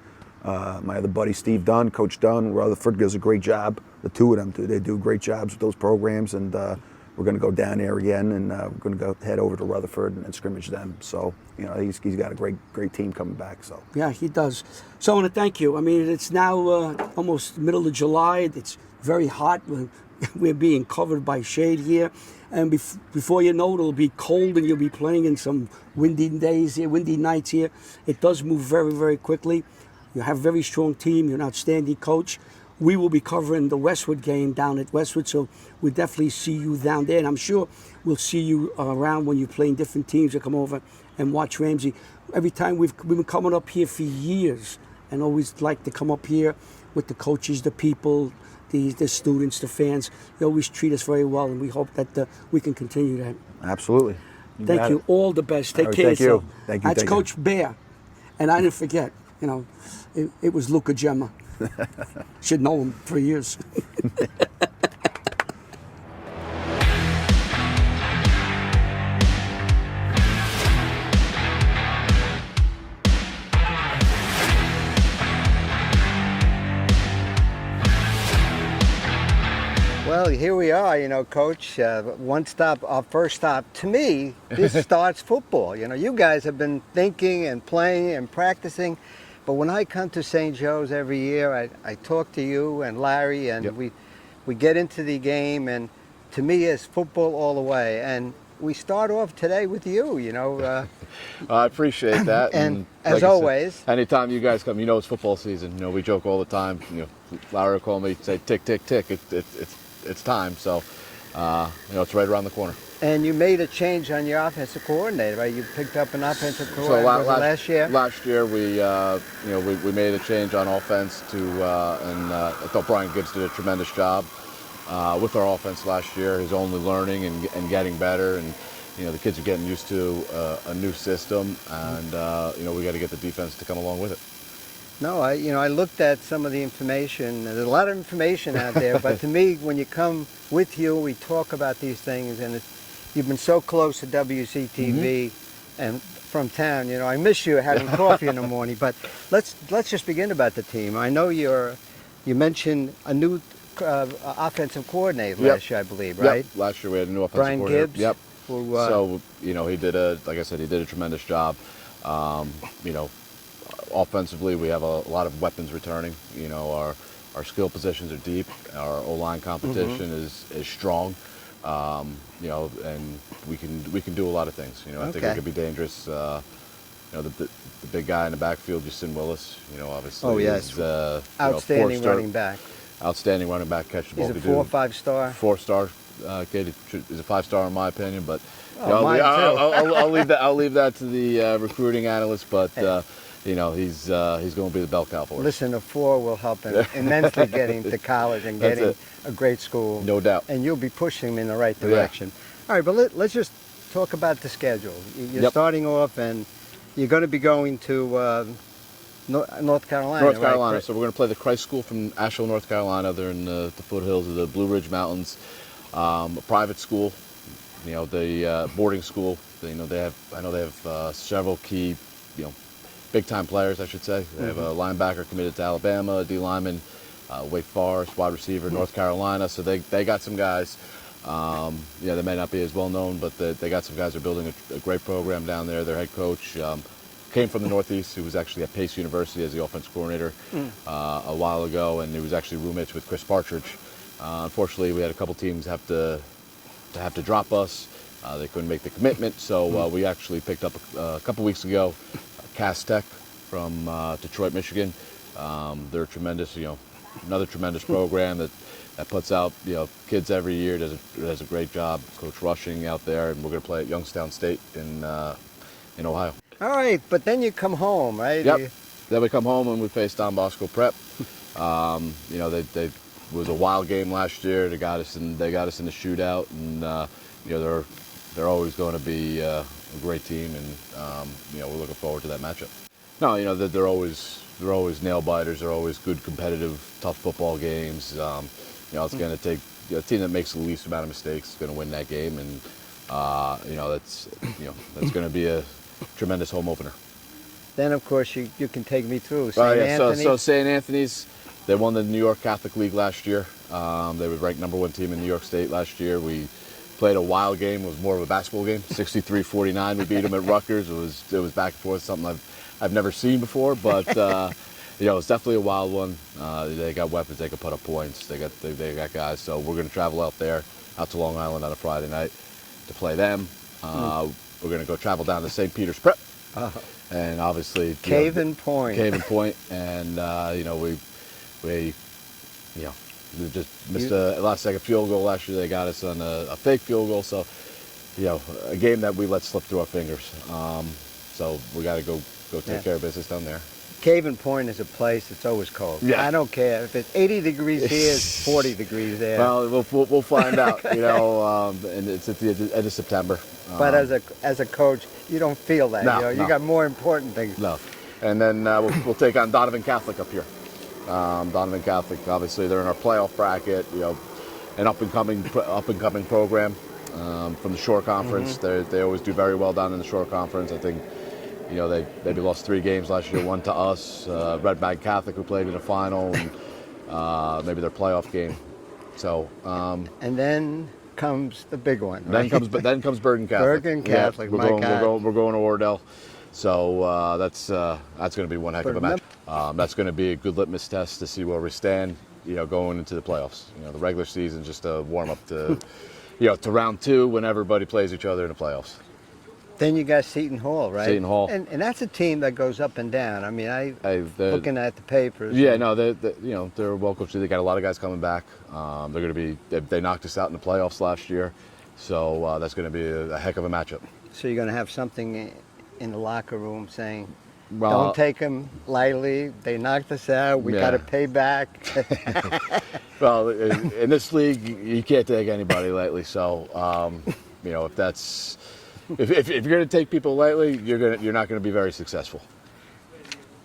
my other buddy, Steve Dunn, Coach Dunn, Rutherford, does a great job. The 2 of them, they do great jobs with those programs. And we're going to go down there again, and we're going to head over to Rutherford and scrimmage them. So, you know, he's got a great team coming back. So Yeah, he does. So I want to thank you. I mean, it's now almost middle of July. It's very hot. We're being covered by shade here. And before you know it, it'll be cold, and you'll be playing in some windy days here, windy nights here. It does move very, very quickly. You have a very strong team. You're an outstanding coach. We will be covering the Westwood game down at Westwood, so we'll definitely see you down there. And I'm sure we'll see you around when you're playing different teams that come over and watch Ramsey. Every time we've been coming up here for years, and always like to come up here with the coaches, the people, the students, the fans. They always treat us very well, and we hope that we can continue that. absolutely. Thank you. All the best. Take All right, care of thank you. yourself. Thank you, That's thank you. Coach Baeira. And I didn't forget, you know, it was Luca Gemma. Should know him for years. Well, here we are, you know, Coach. Our first stop. To me, this starts football. You know, you guys have been thinking and playing and practicing. But when I come to St. Joe's every year, I talk to you and Larry, and we get into the game, and to me, it's football all the way. And we start off today with you, you know. I appreciate that. And like as you always, said, anytime you guys come, you know it's football season. You know, we joke all the time. You know, Larry will call me, say, tick, tick, tick. It's time. So it's right around the corner. And you made a change on your offensive coordinator, right? You picked up an offensive coordinator last year. Last year, we made a change on offense and I thought Brian Gibbs did a tremendous job with our offense last year. He's only learning and getting better, and the kids are getting used to a new system, and we got to get the defense to come along with it. No, I looked at some of the information. There's a lot of information out there, but to me, when you come with you, we talk about these things, and you've been so close to WCTV and from town. I miss you having coffee in the morning. But let's just begin about the team. I know you mentioned a new offensive coordinator last year, I believe, right? Yep. Last year we had a new offensive coordinator. Brian Gibbs. Yep. Who, so he did a tremendous job. Offensively, we have a lot of weapons returning. Our skill positions are deep. Our O-line competition is strong. And we can do a lot of things. I think we could be dangerous. The big guy in the backfield, Justin Willis. Obviously. Oh yes. Outstanding running back. Outstanding running back, catch the ball. He's a 4 or 5 star. 4-star kid. He's a 5-star in my opinion, but I'll leave that to the recruiting analyst. But he's going to be the bell cow for us. Listen, a 4 will help him immensely getting to college and getting a great school. No doubt. And you'll be pushing him in the right direction. Yeah. All right, but let's just talk about the schedule. You're starting off, and you're going to be going to North Carolina. North Carolina. Right? So we're going to play the Christ School from Asheville, North Carolina. They're in the foothills of the Blue Ridge Mountains. A private school. The boarding school. I know they have several key, big-time players, I should say. They have a linebacker committed to Alabama, a D lineman, Wake Forest, wide receiver, North Carolina. So they got some guys. They may not be as well known, but they got some guys who are building a great program down there. Their head coach came from the Northeast. He was actually at Pace University as the offense coordinator a while ago, and he was actually roommates with Chris Partridge. Unfortunately, we had a couple teams have to drop us. They couldn't make the commitment, so we actually picked up a couple weeks ago Cass Tech from Detroit, Michigan. They're tremendous, another tremendous program that puts out kids every year. Does a great job. Coach Rushing out there, and we're going to play at Youngstown State in Ohio. All right, but then you come home, right? Yep. Then we come home and we face Don Bosco Prep. They was a wild game last year. They got us in the shootout, and they're always going to be a great team, and we're looking forward to that matchup. No, they're always nail biters. They're always good, competitive, tough football games. It's going to take a team that makes the least amount of mistakes is going to win that game, and that's going to be a tremendous home opener. Then, of course, you can take me through St. Anthony's. So St. Anthony's, they won the New York Catholic League last year. They were ranked #1 team in New York State last year. We played a wild game. It was more of a basketball game. 63-49. We beat them at Rutgers. It was back and forth, something I've never seen before, but it's definitely a wild one. They got weapons. They can put up points. They got guys. So we're going to travel out to Long Island on a Friday night to play them. We're going to go travel down to St. Peter's Prep, and obviously Cave and Point, and we just missed a last-second field goal last year. They got us on a fake field goal, so a game that we let slip through our fingers. So we got to go take care of business down there. Cave and Point is a place that's always cold. Yeah. I don't care if it's 80 degrees here, it's 40 degrees there. Well, we'll find out. And it's at the end of September. But as a coach, you don't feel that. No, You got more important things. No. And then we'll take on Donovan Catholic up here. Donovan Catholic, obviously, they're in our playoff bracket. An up and coming program from the Shore Conference. They always do very well down in the Shore Conference. I think they maybe lost 3 games last year, 1 to us. Red Bag Catholic, who played in the final, and maybe their playoff game. So. And then comes the big one. Right? Then comes Bergen Catholic. Bergen Catholic. Yeah, we're going to Wardell. So that's going to be one heck of a match. That's going to be a good litmus test to see where we stand, going into the playoffs. The regular season just a warm up to, to round 2 when everybody plays each other in the playoffs. Then you got Seton Hall, right? Seton Hall. And that's a team that goes up and down. I mean, looking at the papers. Yeah, no, they're well coached. They got a lot of guys coming back. They're going to be. They knocked us out in the playoffs last year, so that's going to be a heck of a matchup. So you're going to have something in the locker room saying, Well, "Don't take them lightly. They knocked us out. We got to pay back." Well, in this league, you can't take anybody lightly. So, you know, if you're going to take people lightly, you're not going to be very successful.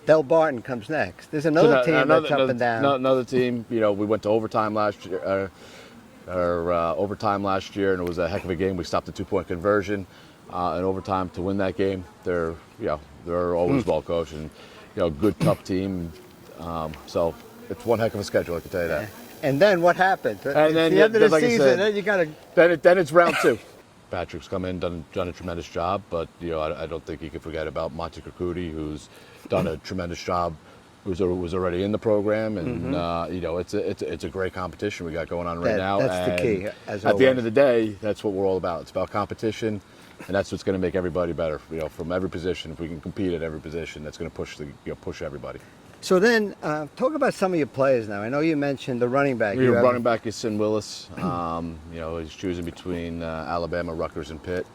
Del Barton comes next. There's another team that's up and down. Another team. You know, we went to overtime last year, and it was a heck of a game. We stopped the 2-point conversion in overtime to win that game. They're always well coached and good tough team. So it's one heck of a schedule, I can tell you that. And then what happened? And then at the end of the like I season, said, then you got to. Then it's round 2. Patrick's come in, done a tremendous job, but I don't think you can forget about Monty Kikuti, who's done a tremendous job, who's already in the program, and it's a great competition we got going on right now. That's the key. At the end of the day, that's what we're all about. It's about competition, and that's what's going to make everybody better. From every position, if we can compete at every position, that's going to push everybody. So then, talk about some of your players now. I know you mentioned the running back. Your running back is Sin Willis. He's choosing between Alabama, Rutgers, and Pitt.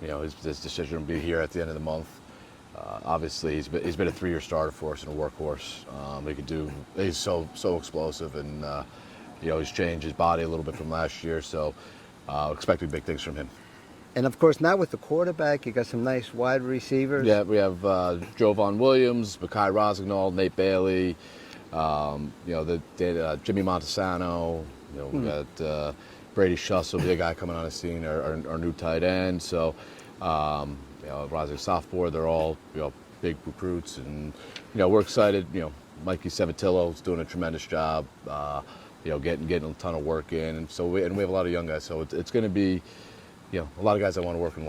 His decision will be here at the end of the month. Obviously, he's been a 3-year starter for us and a workhorse. He's so explosive, and he's changed his body a little bit from last year. So, expecting big things from him. And of course, now with the quarterback, you got some nice wide receivers. Yeah, we have Jovan Williams, Makai Rosignol, Nate Bailey, Jimmy Montesano. We got Brady Schuss, the guy coming on the scene, our new tight end. So, rising sophomore, they're all big recruits, and we're excited. Mikey Sevatillo's doing a tremendous job. Getting a ton of work in, and we have a lot of young guys. So it's going to be. A lot of guys that want to work and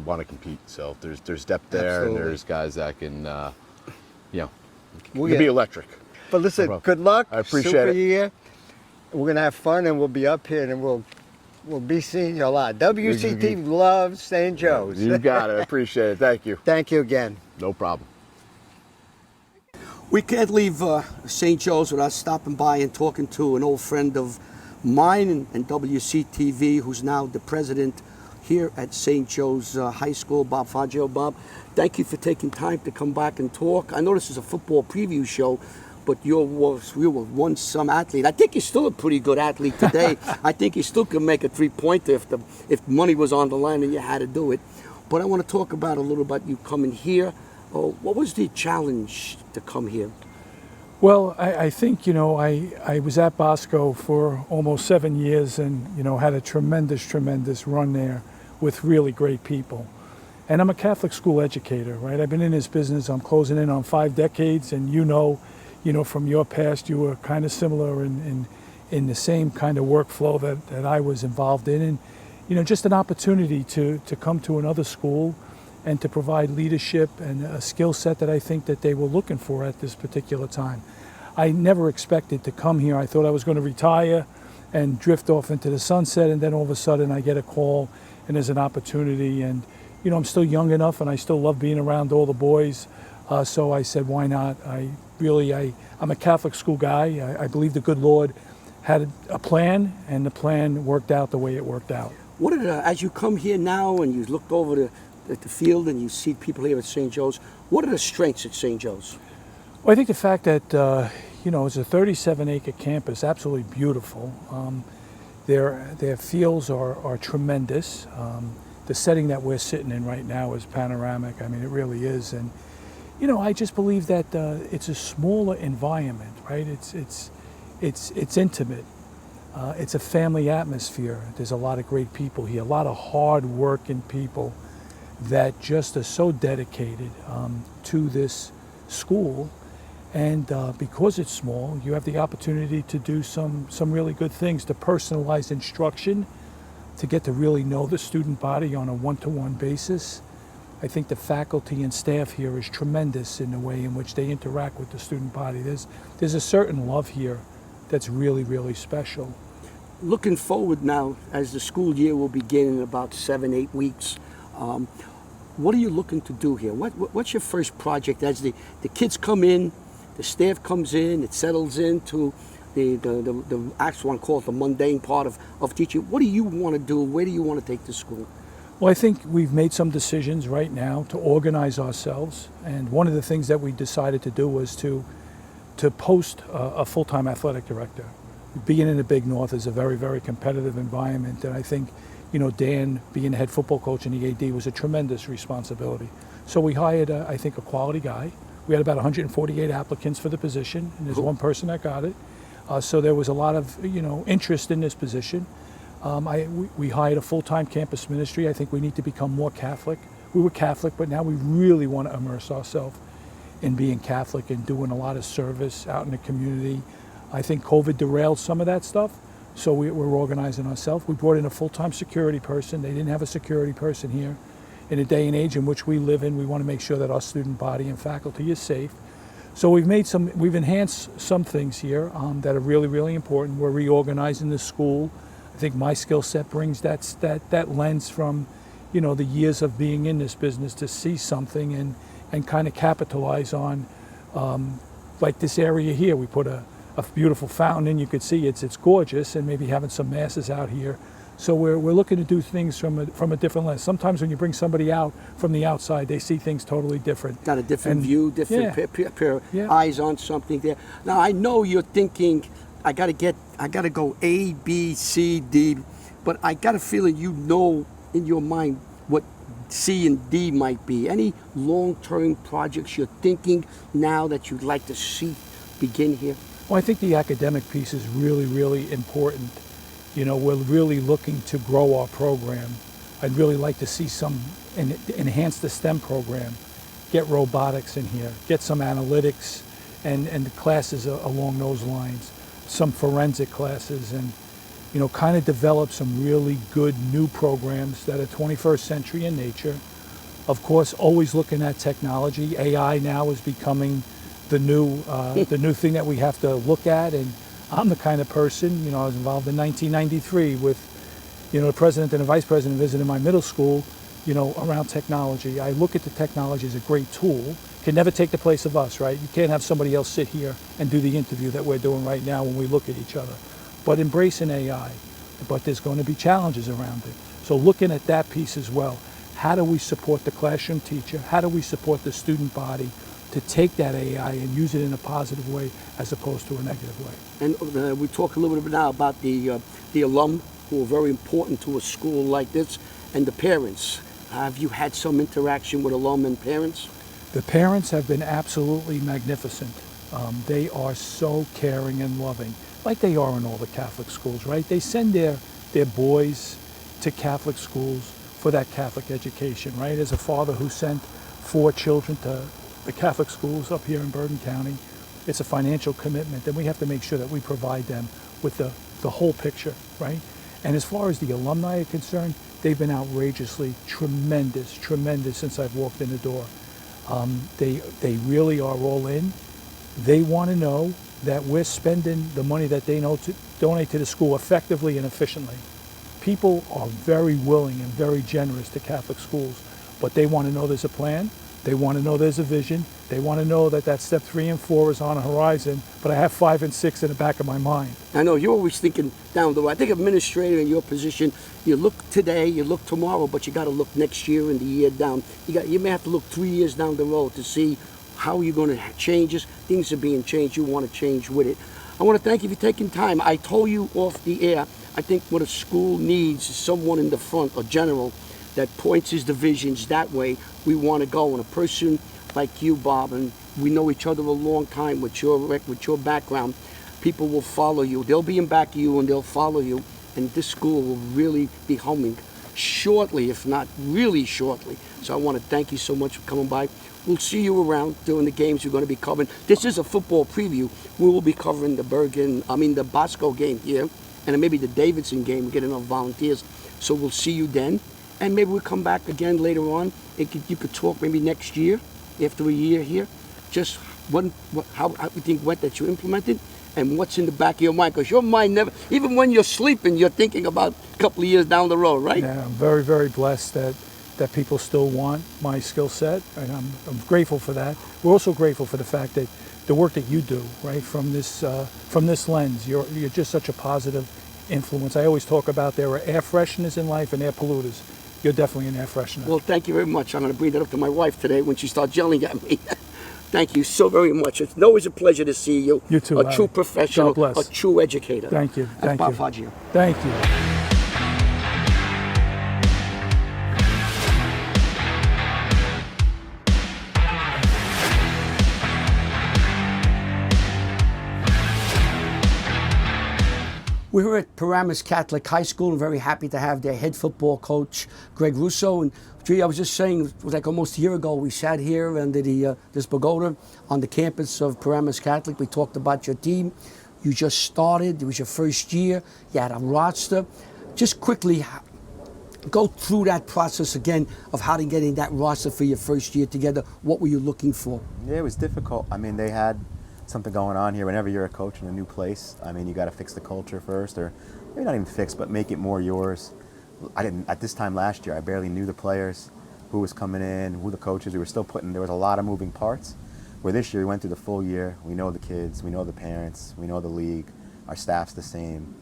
want to compete. So there's depth there. Absolutely. And there's guys that can, can We'll be electric. But listen, good luck. I appreciate Super it. year. We're gonna have fun, and we'll be up here, and we'll be seeing you a lot. WCT loves St. Joe's. You got it. I appreciate it. Thank you. Thank you again. No problem. We can't leave St. Joe's without stopping by and talking to an old friend of mine and WCTV, who's now the president here at St. Joe's High School, Bob Fazio. Bob, thank you for taking time to come back and talk. I know this is a football preview show, but you were once some athlete. I think you're still a pretty good athlete today. I think you still can make a 3-pointer if money was on the line and you had to do it. But I want to talk about a little about you coming here. What was the challenge to come here? Well, I think, I was at Bosco for almost 7 years and, had a tremendous run there with really great people. And I'm a Catholic school educator, right? I've been in this business, I'm closing in on 5 decades, and from your past, you were kind of similar in the same kind of workflow that I was involved in. And, just an opportunity to come to another school and to provide leadership and a skill set that I think that they were looking for at this particular time. I never expected to come here. I thought I was going to retire and drift off into the sunset, and then all of a sudden I get a call and there's an opportunity. And, I'm still young enough and I still love being around all the boys. So I said, why not? I'm a Catholic school guy. I believe the good Lord had a plan, and the plan worked out the way it worked out. As you come here now and you looked over at the field and you see people here at St. Joe's, what are the strengths at St. Joe's? Well, I think the fact that, it's a 37-acre campus, absolutely beautiful. Their fields are tremendous. The setting that we're sitting in right now is panoramic. I mean, it really is. And, I just believe that it's a smaller environment, right? It's intimate. It's a family atmosphere. There's a lot of great people here, a lot of hard-working people that just are so dedicated to this school. And because it's small, you have the opportunity to do some really good things, to personalize instruction, to get to really know the student body on a one-to-one basis. I think the faculty and staff here is tremendous in the way in which they interact with the student body. There's a certain love here that's really, really special. looking forward now, as the school year will begin in about 7-8 weeks, what are you looking to do here? What's your first project as the kids come in, the staff comes in, it settles into the actual one called the mundane part of teaching? What do you want to do? Where do you want to take the school? Well, I think we've made some decisions right now to organize ourselves, and one of the things that we decided to do was to post a full-time athletic director. Being in the Big North is a very, very competitive environment, and I think, Dan being the head football coach in the AD was a tremendous responsibility. So we hired, I think, a quality guy. We had about 148 applicants for the position, and there's one person that got it. So there was a lot of, interest in this position. We hired a full-time campus ministry. I think we need to become more Catholic. We were Catholic, but now we really want to immerse ourselves in being Catholic and doing a lot of service out in the community. I think COVID derailed some of that stuff, so we're organizing ourselves. We brought in a full-time security person. They didn't have a security person here. In a day and age in which we live in, we want to make sure that our student body and faculty is safe. So we've enhanced some things here that are really, really important. We're reorganizing the school. I think my skill set brings that lens from, the years of being in this business to see something and kind of capitalize on, like this area here. We put a beautiful fountain in. You could see it's gorgeous, and maybe having some masses out here. So we're looking to do things from a different lens. Sometimes when you bring somebody out from the outside, they see things totally different. Got a different view, different pair of eyes on something there. Now I know you're thinking, I gotta go A, B, C, D, but I got a feeling in your mind what C and D might be. Any long-term projects you're thinking now that you'd like to see begin here? Well, I think the academic piece is really, really important. We're really looking to grow our program. I'd really like to see enhance the STEM program, get robotics in here, get some analytics and the classes along those lines, some forensic classes, and kind of develop some really good new programs that are 21st century in nature. Of course, always looking at technology. AI now is becoming the new thing that we have to look at, and I'm the kind of person, I was involved in 1993 with, the president and the vice president visiting my middle school, around technology. I look at the technology as a great tool. Can never take the place of us, right? You can't have somebody else sit here and do the interview that we're doing right now when we look at each other. But embracing AI, but there's going to be challenges around it. So looking at that piece as well. How do we support the classroom teacher? How do we support the student body to take that AI and use it in a positive way as opposed to a negative way? And we talk a little bit now about the alum who are very important to a school like this, and the parents. Have you had some interaction with alum and parents? The parents have been absolutely magnificent. They are so caring and loving, like they are in all the Catholic schools, right? They send their boys to Catholic schools for that Catholic education, right? As a father who sent 4 children to the Catholic schools up here in Bergen County, it's a financial commitment, and we have to make sure that we provide them with the whole picture, right? And as far as the alumni are concerned, they've been outrageously tremendous since I've walked in the door. They really are all in. They want to know that we're spending the money that they know to donate to the school effectively and efficiently. People are very willing and very generous to Catholic schools, but they want to know there's a plan. They want to know there's a vision. They want to know that step 3 and 4 is on a horizon, but I have 5 and 6 in the back of my mind. I know, you're always thinking down the road. I think administrator in your position, you look today, you look tomorrow, but you got to look next year and the year down. You may have to look 3 years down the road to see how you're going to change this. Things are being changed. You want to change with it. I want to thank you for taking time. I told you off the air, I think what a school needs is someone in the front, a general, that points his divisions that way we want to go. And a person like you, Bob, and we know each other a long time with your background, people will follow you. They'll be in back of you and they'll follow you. And this school will really be humming shortly, if not really shortly. So I want to thank you so much for coming by. We'll see you around during the games you're going to be covering. This is a football preview. We will be covering the Bosco game here, and maybe the Davidson game. We're getting enough volunteers. So we'll see you then. And maybe we'll come back again later on. You could talk maybe next year, after a year here, just how everything went that you implemented, and what's in the back of your mind? Because your mind never, even when you're sleeping, you're thinking about a couple of years down the road, right? Yeah, I'm very, very blessed that people still want my skill set, and I'm grateful for that. We're also grateful for the fact that the work that you do, right, from this lens, you're just such a positive influence. I always talk about there are air fresheners in life and air polluters. You're definitely an air freshener. Well, thank you very much. I'm going to bring that up to my wife today when she starts yelling at me. Thank you so very much. It's always a pleasure to see you. You too, A Larry. true professional, God bless. a true educator. Thank you. That's Thank Bob you. Fazio. Thank you. We're at Paramus Catholic High School and very happy to have their head football coach, Greg Russo. And gee, I was just saying, it was like almost a year ago, we sat here under this pagoda on the campus of Paramus Catholic. We talked about your team. You just started. It was your first year. You had a roster. Just quickly go through that process again of how to get in that roster for your first year together. What were you looking for? Yeah, it was difficult. I mean, they had something going on here. Whenever you're a coach in a new place, I mean, you got to fix the culture first, or maybe not even fix, but make it more yours. At this time last year, I barely knew the players, who was coming in, who the coaches. We were still there was a lot of moving parts. Where this year, we went through the full year. We know the kids, we know the parents, we know the league. Our staff's the same.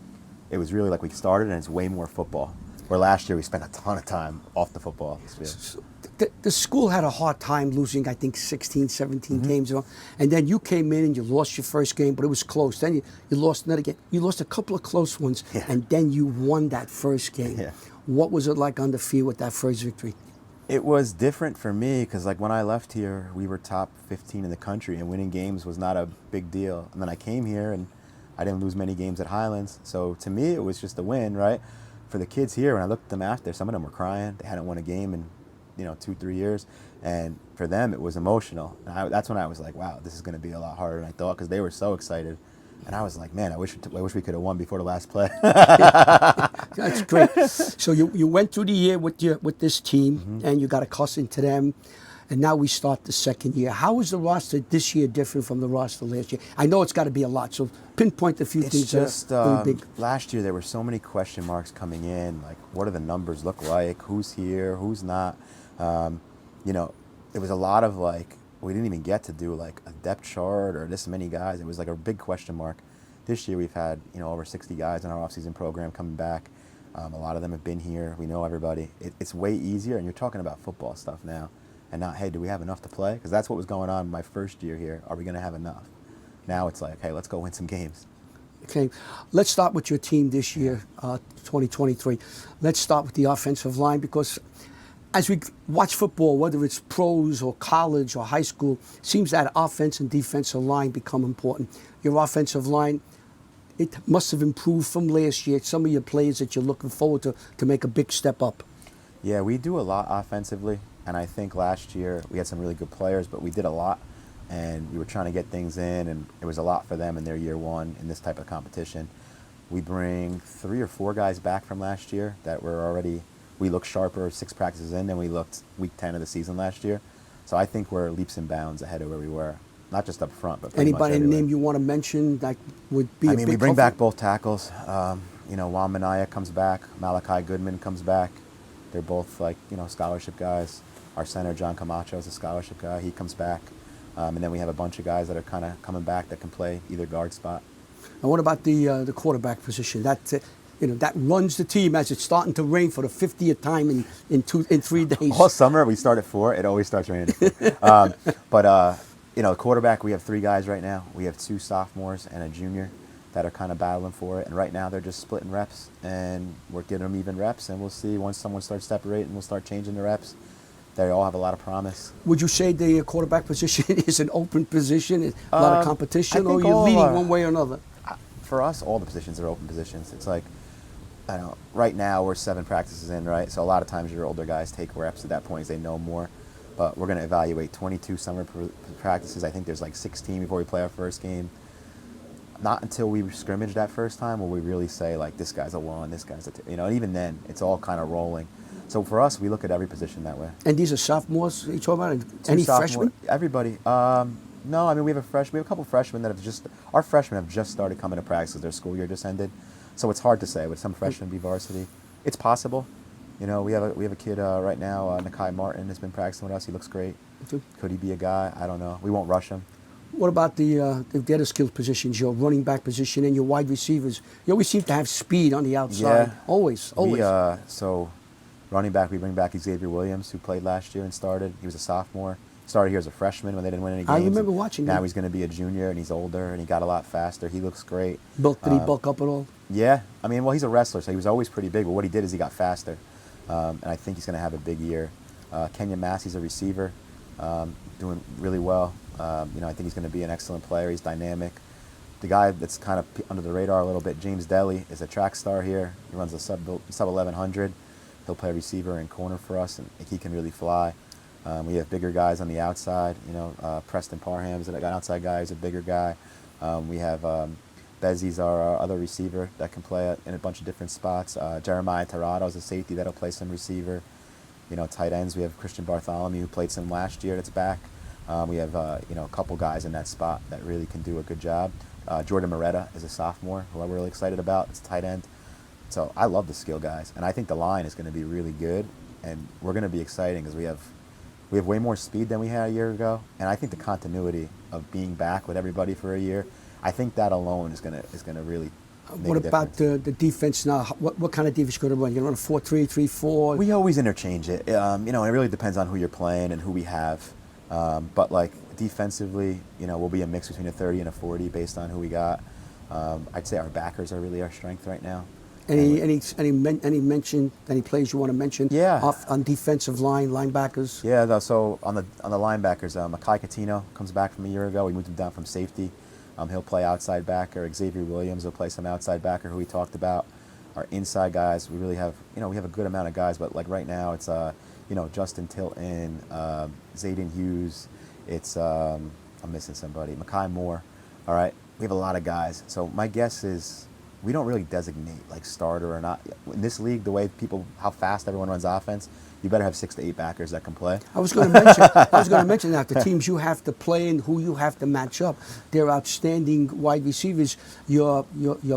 It was really like we started, and it's way more football. Where last year, we spent a ton of time off the football field. The school had a hard time losing, I think, 16, 17 games. And then you came in and you lost your first game, but it was close. Then you lost another game. You lost a couple of close ones, and then you won that first game. Yeah. What was it like on the field with that first victory? It was different for me because, like, when I left here, we were top 15 in the country, and winning games was not a big deal. And then I came here, and I didn't lose many games at Highlands. So to me, it was just a win, right? For the kids here, when I looked at them after, some of them were crying. They hadn't won a game in 2-3 years, and for them it was emotional. And that's when I was like, wow, this is going to be a lot harder than I thought, because they were so excited, and I was like, man, I wish we could have won before the last play. That's great. So you went through the year with this team, and you got accustomed to them, and now we start the second year. How is the roster this year different from the roster last year? I know it's got to be a lot, so pinpoint a few things Just that are very big. last year there were so many question marks coming in, like what do the numbers look like, who's here, who's not. It was a lot of like, we didn't even get to do like a depth chart or this many guys. It was like a big question mark. This year we've had over 60 guys in our off-season program coming back. A lot of them have been here. We know everybody. It's way easier, and you're talking about football stuff now, and not, hey, do we have enough to play? Because that's what was going on my first year here. Are we going to have enough? Now it's like, hey, let's go win some games. Okay, let's start with your team this year, 2023. Let's start with the offensive line, because as we watch football, whether it's pros or college or high school, it seems that offense and defensive line become important. Your offensive line, it must have improved from last year. Some of your players that you're looking forward to make a big step up. Yeah, we do a lot offensively, and I think last year we had some really good players, but we did a lot, and we were trying to get things in, and it was a lot for them in their year one in this type of competition. We bring 3 or 4 guys back from last year that were already, we look sharper 6 practices in than we looked week 10 of the season last year. So I think we're leaps and bounds ahead of where we were, not just up front, but pretty much Anybody everywhere. name you want to mention that would be a big we bring comfort? back both tackles. Juan Minaya comes back. Malachi Goodman comes back. They're both scholarship guys. Our center, John Camacho, is a scholarship guy. He comes back. And then we have a bunch of guys that are kind of coming back that can play either guard spot. And what about the quarterback position? That runs the team as it's starting to rain for the 50th time in 3 days. All summer we start at 4. It always starts raining at 4. But quarterback, we have 3 guys right now. We have 2 sophomores and a junior that are kind of battling for it. And right now they're just splitting reps, and we're getting them even reps. And we'll see once someone starts separating, we'll start changing the reps. They all have a lot of promise. Would you say the quarterback position is an open position, a lot of competition, or you're leaning one way or another? For us, all the positions are open positions. It's like, right now we're 7 practices in, right? So a lot of times your older guys take reps at that point as they know more. But we're going to evaluate 22 summer practices. I think there's like 16 before we play our first game. Not until we scrimmage that first time will we really say, like, this guy's a 1, this guy's a 2. And even then, it's all kind of rolling. So for us, we look at every position that way. And these are sophomores you're talking about? 2 Any sophomore- freshmen? Everybody. No, I mean we have a couple freshmen that our freshmen have just started coming to practice because their school year just ended, so it's hard to say. Would some freshmen be varsity? It's possible. You know, we have a kid right now, Nakai Martin, has been practicing with us. He looks great. Could he be a guy? I don't know. We won't rush him. What about the other skilled positions, your running back position and your wide receivers? You always seem to have speed on the outside. Yeah. Always. So running back, we bring back Xavier Williams, who played last year and started. He was a sophomore. Started here as a freshman when they didn't win any games. I remember watching Now him. he's going to be a junior, and he's older, and he got a lot faster. He looks great. Did he bulk up at all? Yeah. I mean, well, he's a wrestler, so he was always pretty big, but what he did is he got faster. And I think he's going to have a big year. Kenyon Massey's a receiver, doing really well. You know, I think he's going to be an excellent player. He's dynamic. The guy that's kind of under the radar a little bit, James Deli, is a track star here. He runs a sub 1100. He'll play receiver and corner for us, and he can really fly. We have bigger guys on the outside. You know, Preston Parham's an outside guy. He's a bigger guy. We have Bezzy's our other receiver that can play in a bunch of different spots. Jeremiah Tirado is a safety that'll play some receiver. You know, tight ends, we have Christian Bartholomew, who played some last year, that's back. We have, you know, a couple guys in that spot that really can do a good job. Jordan Moretta is a sophomore, who I'm really excited about. It's a tight end. So I love the skill guys, and I think the line is going to be really good, and we're going to be exciting because we have way more speed than we had a year ago, and I think the continuity of being back with everybody for a year, I think that alone is going to really make What a about difference. the defense now? What kind of defense are you going to run? You're going to run a 4-3, 3-4? We always interchange it. You know, it really depends on who you're playing and who we have. But like defensively, you know, we'll be a mix between a 30 and a 40 based on who we got. I'd say our backers are really our strength right now. Any plays you want to mention? Yeah. On defensive line, linebackers. Yeah. So on the linebackers, Makai Catino comes back from a year ago. We moved him down from safety. He'll play outside backer. Xavier Williams will play some outside backer, who we talked about. Our inside guys, we really have, you know, we have a good amount of guys, but like right now it's you know, Justin Tilton, Zayden Hughes. It's I'm missing somebody. Makai Moore. All right, we have a lot of guys. So my guess is we don't really designate like starter or not. In this league, the way how fast everyone runs offense, you better have 6 to 8 backers that can play. I was going to mention that the teams you have to play and who you have to match up, they're outstanding wide receivers. Your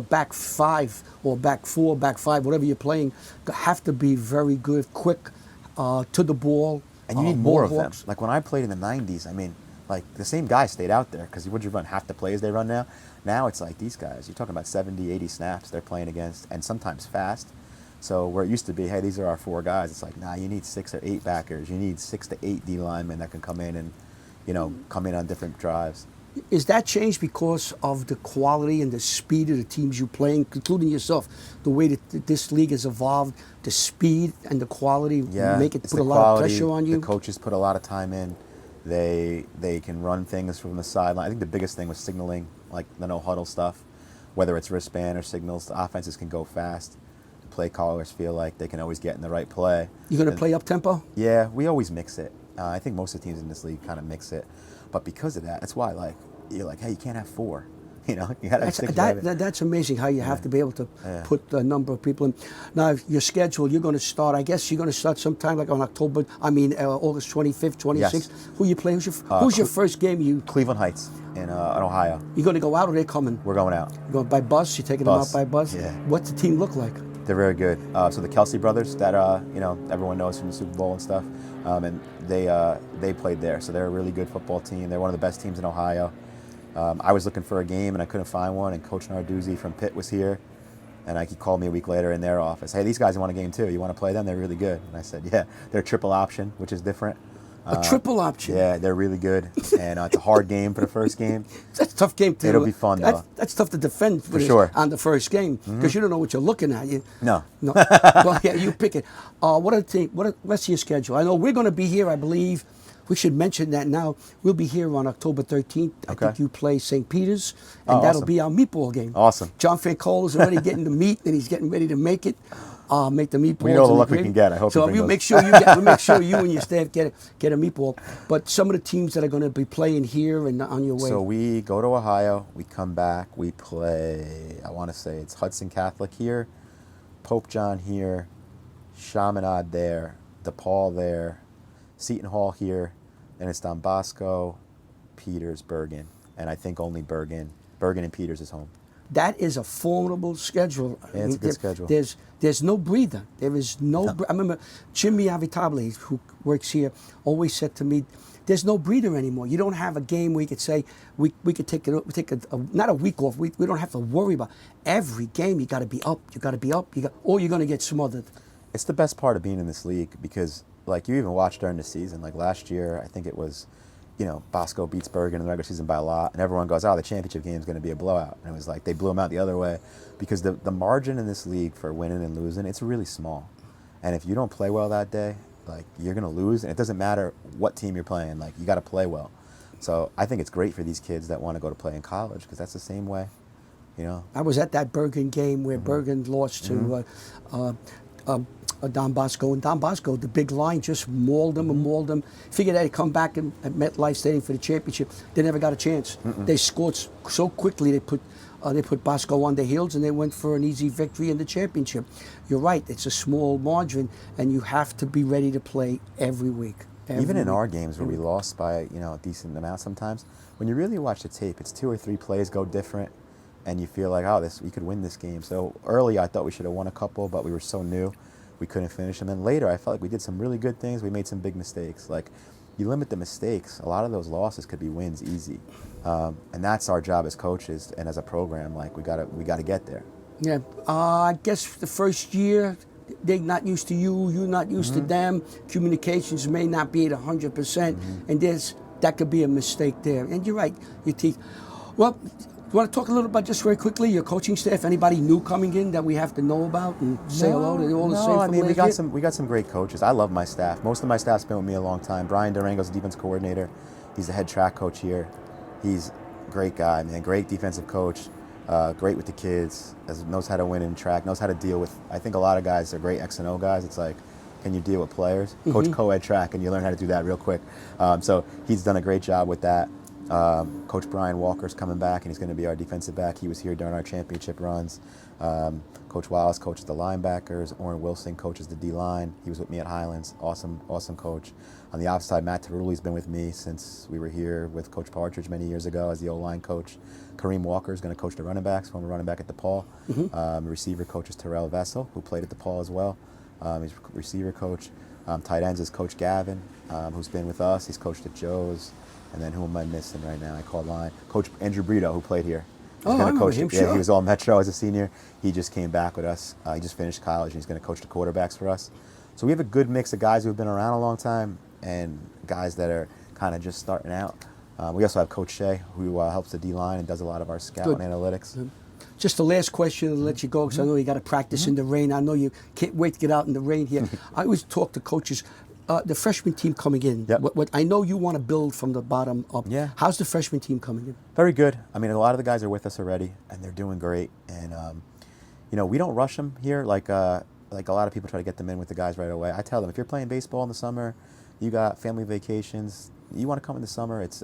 back 5 or back 4, back 5, whatever you're playing, have to be very good, quick, to the ball. And you need more of them. Like when I played in the 90s, I mean, like the same guy stayed out there because would you run half the plays they run now? Now it's like these guys, you're talking about 70, 80 snaps they're playing against, and sometimes fast. So where it used to be, hey, these are our 4 guys, it's like, nah, you need 6 or 8 backers. You need 6 to 8 D linemen that can come in and, you know, come in on different drives. Is that changed because of the quality and the speed of the teams you play, including yourself? The way that this league has evolved, the speed and the quality put a lot of pressure on you? The coaches put a lot of time in. They can run things from the sideline. I think the biggest thing was signaling, like the no huddle stuff, whether it's wristband or signals. The offenses can go fast. The play callers feel like they can always get in the right play. You going to play up tempo? Yeah, we always mix it. I think most of the teams in this league kind of mix it. But because of that, that's why like you're like, hey, you can't have 4. You know, you got to have 6. That's amazing how you have to be able to put a number of people in. Now, your schedule, you're going to start, I guess you're going to start sometime like on August 25th, 26th. Yes. Who you play? Who's your first game? Cleveland Heights in Ohio. You going to go out or they coming? We're going out. You going by bus? You taking them out by bus? Yeah. What's the team look like? They're very good. So the Kelsey brothers that you know everyone knows from the Super Bowl and stuff, and they played there. So they're a really good football team. They're one of the best teams in Ohio. I was looking for a game and I couldn't find one, and Coach Narduzzi from Pitt was here, and he called me a week later in their office. Hey, these guys want a game too. You want to play them? They're really good. And I said, yeah, they're triple option, which is different. A triple option? Yeah, they're really good, and it's a hard game for the first game. That's a tough game, too. It'll be fun, though. That's tough to defend for sure on the first game, because you don't know what you're looking at. No. Well, yeah, you pick it. What's your schedule? I know we're going to be here, I believe. We should mention that now. We'll be here on October 13th. I think you play St. Peter's, and that'll be our meatball game. Awesome. John Francola's already getting the meat, and he's getting ready to make it. Make the meatballs. We know the luck we can get. I hope so. we'll make sure you and your staff get a meatball. But some of the teams that are going to be playing here and on your way. So we go to Ohio. We come back. We play. I want to say it's Hudson Catholic here, Pope John here, Chaminade there, DePaul there, Seton Hall here, then it's Don Bosco, Peters, Bergen, and I think only Bergen and Peters is home. That is a formidable schedule. Yeah, it's a good schedule. There's no breather. There is no. I remember Jimmy Avitable, who works here, always said to me, "There's no breather anymore. You don't have a game where you could say we could take not a week off. We don't have to worry about every game. You got to be up. You got to be up. Or you're going to get smothered." It's the best part of being in this league because, like, you even watched during the season. Like last year, I think it was, Bosco beats Bergen in the regular season by a lot, and everyone goes, "Oh, the championship game is going to be a blowout." And it was like they blew them out the other way because the margin in this league for winning and losing, it's really small. And if you don't play well that day, like, you're going to lose, and it doesn't matter what team you're playing. Like, you got to play well. So I think it's great for these kids that want to go to play in college because that's the same way, I was at that Bergen game where Bergen lost to Don Bosco, and Don Bosco, the big line, just mauled them and mauled them. Figured they'd come back at MetLife Stadium for the championship. They never got a chance. They scored so quickly. They put Bosco on their heels, and they went for an easy victory in the championship. You're right. It's a small margin, and you have to be ready to play every week. Even in our games where we lost by a decent amount sometimes, when you really watch the tape, it's 2 or 3 plays go different, and you feel like, we could win this game. So early, I thought we should have won a couple, but we were so new. We couldn't finish them. And later, I felt like we did some really good things. We made some big mistakes. Like, you limit the mistakes. A lot of those losses could be wins easy. And that's our job as coaches and as a program. Like, we gotta get there. Yeah. I guess the first year, they're not used to you. You're not used to them. Communications may not be at 100%. And that could be a mistake there. And you're right. Your teeth. Well, you want to talk a little about, just very quickly, your coaching staff? Anybody new coming in that we have to know about and say hello to? All the same. I mean, we got some great coaches. I love my staff. Most of my staff's been with me a long time. Brian Durango's the defense coordinator. He's the head track coach here. He's a great guy, man. Great defensive coach. Great with the kids. Knows how to win in track. Knows how to deal with. I think a lot of guys are great X and O guys. It's like, can you deal with players? Coach co-ed track, and you learn how to do that real quick. So he's done a great job with that. Coach Brian Walker's coming back, and he's going to be our defensive back. He was here during our championship runs. Coach Wallace coaches the linebackers. Orrin Wilson coaches the D-line. He was with me at Highlands. Awesome coach. On the opposite side, Matt Taruli's been with me since we were here with Coach Partridge many years ago as the O-line coach. Kareem Walker is going to coach the running backs, former running back at DePaul. Receiver coach is Terrell Vessel, who played at DePaul as well. He's receiver coach. Tight ends is Coach Gavin, who's been with us. He's coached at Joe's. And then who am I missing right now? I called line. Coach Andrew Brito, who played here. He's I remember him, sure. He was all Metro as a senior. He just came back with us. He just finished college, and he's going to coach the quarterbacks for us. So we have a good mix of guys who have been around a long time and guys that are kind of just starting out. We also have Coach Shea, who helps the D-line and does a lot of our scout and analytics. Just the last question to let you go, because I know you got to practice in the rain. I know you can't wait to get out in the rain here. I always talk to coaches. The freshman team coming in, what I know you want to build from the bottom up. Yeah. How's the freshman team coming in? Very good. I mean, a lot of the guys are with us already, and they're doing great. And, we don't rush them here like a lot of people try to get them in with the guys right away. I tell them, if you're playing baseball in the summer, you got family vacations, you want to come in the summer, it's,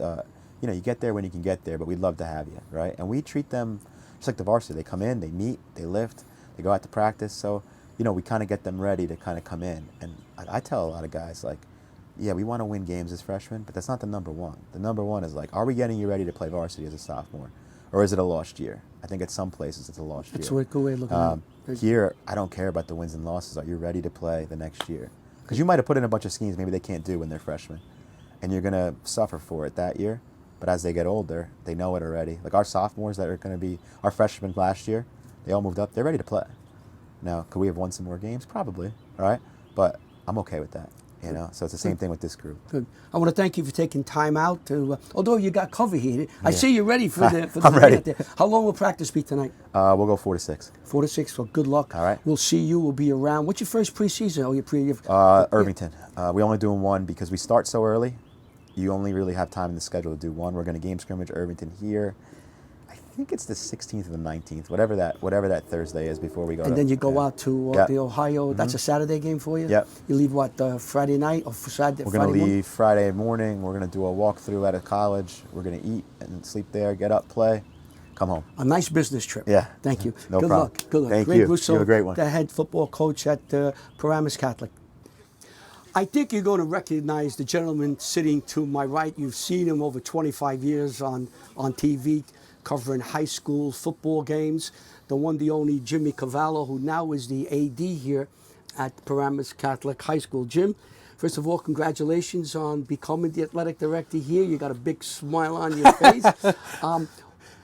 you get there when you can get there, but we'd love to have you, right? And we treat them just like the varsity. They come in, they meet, they lift, they go out to practice. So, we kind of get them ready to kind of come in. And I tell a lot of guys, like, yeah, we want to win games as freshmen, but that's not the number one. The number one is, like, are we getting you ready to play varsity as a sophomore? Or is it a lost year? I think at some places it's a lost year. That's a good way of looking at it. Here, I don't care about the wins and losses. Are you ready to play the next year? Because you might have put in a bunch of schemes maybe they can't do when they're freshmen. And you're going to suffer for it that year. But as they get older, they know it already. Like our sophomores that are going to be our freshmen last year, they all moved up. They're ready to play. Now, could we have won some more games? Probably, all right? But I'm okay with that, So it's the same thing with this group. Good. I want to thank you for taking time out to, although you got cover here. I see you're ready for the I'm ready. There. How long will practice be tonight? We'll go 4 to 6. 4 to 6, so good luck. All right. We'll see you. We'll be around. What's your first preseason? Oh, Irvington. We only doing one because we start so early. You only really have time in the schedule to do one. We're going to game scrimmage Irvington here. I think it's the 16th or the 19th, whatever that Thursday is before we go. And then you go out to the Ohio. That's a Saturday game for you? Yep. You leave Friday night or Saturday? We're going to leave Friday morning. We're going to do a walkthrough at a college. We're going to eat and sleep there, get up, play, come home. A nice business trip. Yeah. Thank you. No good problem. Luck. Good luck. Thank Greg you. Russo, You have a great one. the head football coach at Paramus Catholic. I think you're going to recognize the gentleman sitting to my right. You've seen him over 25 years on TV, covering high school football games. The one, the only Jimmy Cavallo, who now is the AD here at Paramus Catholic High School. Jim, first of all, congratulations on becoming the athletic director here. You got a big smile on your face.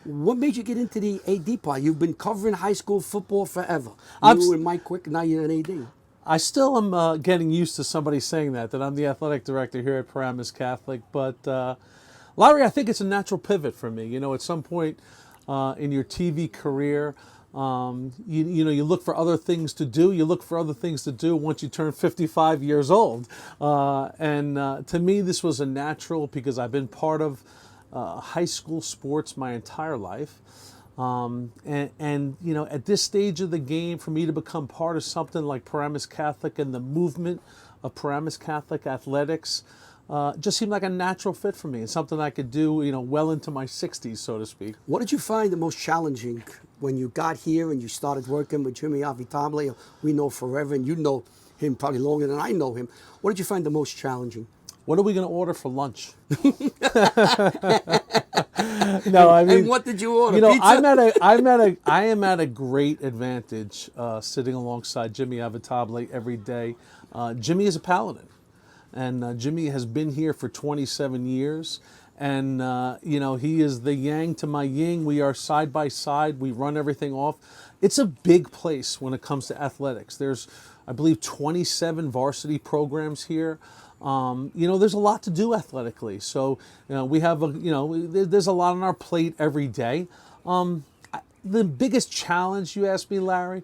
What made you get into the AD part? You've been covering high school football forever. You and Mike Quick, now you're an AD. I still am getting used to somebody saying that I'm the athletic director here at Paramus Catholic. But, Larry, I think it's a natural pivot for me. You know, at some point in your TV career, you look for other things to do. You look for other things to do once you turn 55 years old. To me, this was a natural because I've been part of high school sports my entire life. At this stage of the game, for me to become part of something like Paramus Catholic and the movement of Paramus Catholic athletics just seemed like a natural fit for me. It's something I could do, well into my 60s, so to speak. What did you find the most challenging when you got here and you started working with Jimmy Avitable? We know forever, and you know him probably longer than I know him. What did you find the most challenging? What are we going to order for lunch? No, I mean. And what did you order? Pizza? I am at a great advantage sitting alongside Jimmy Avitable every day. Jimmy is a Paladin, and Jimmy has been here for 27 years. And he is the yang to my yin. We are side by side. We run everything off. It's a big place when it comes to athletics. There's, I believe, 27 varsity programs here. There's a lot to do athletically. So, we have, there's a lot on our plate every day. The biggest challenge, you asked me, Larry,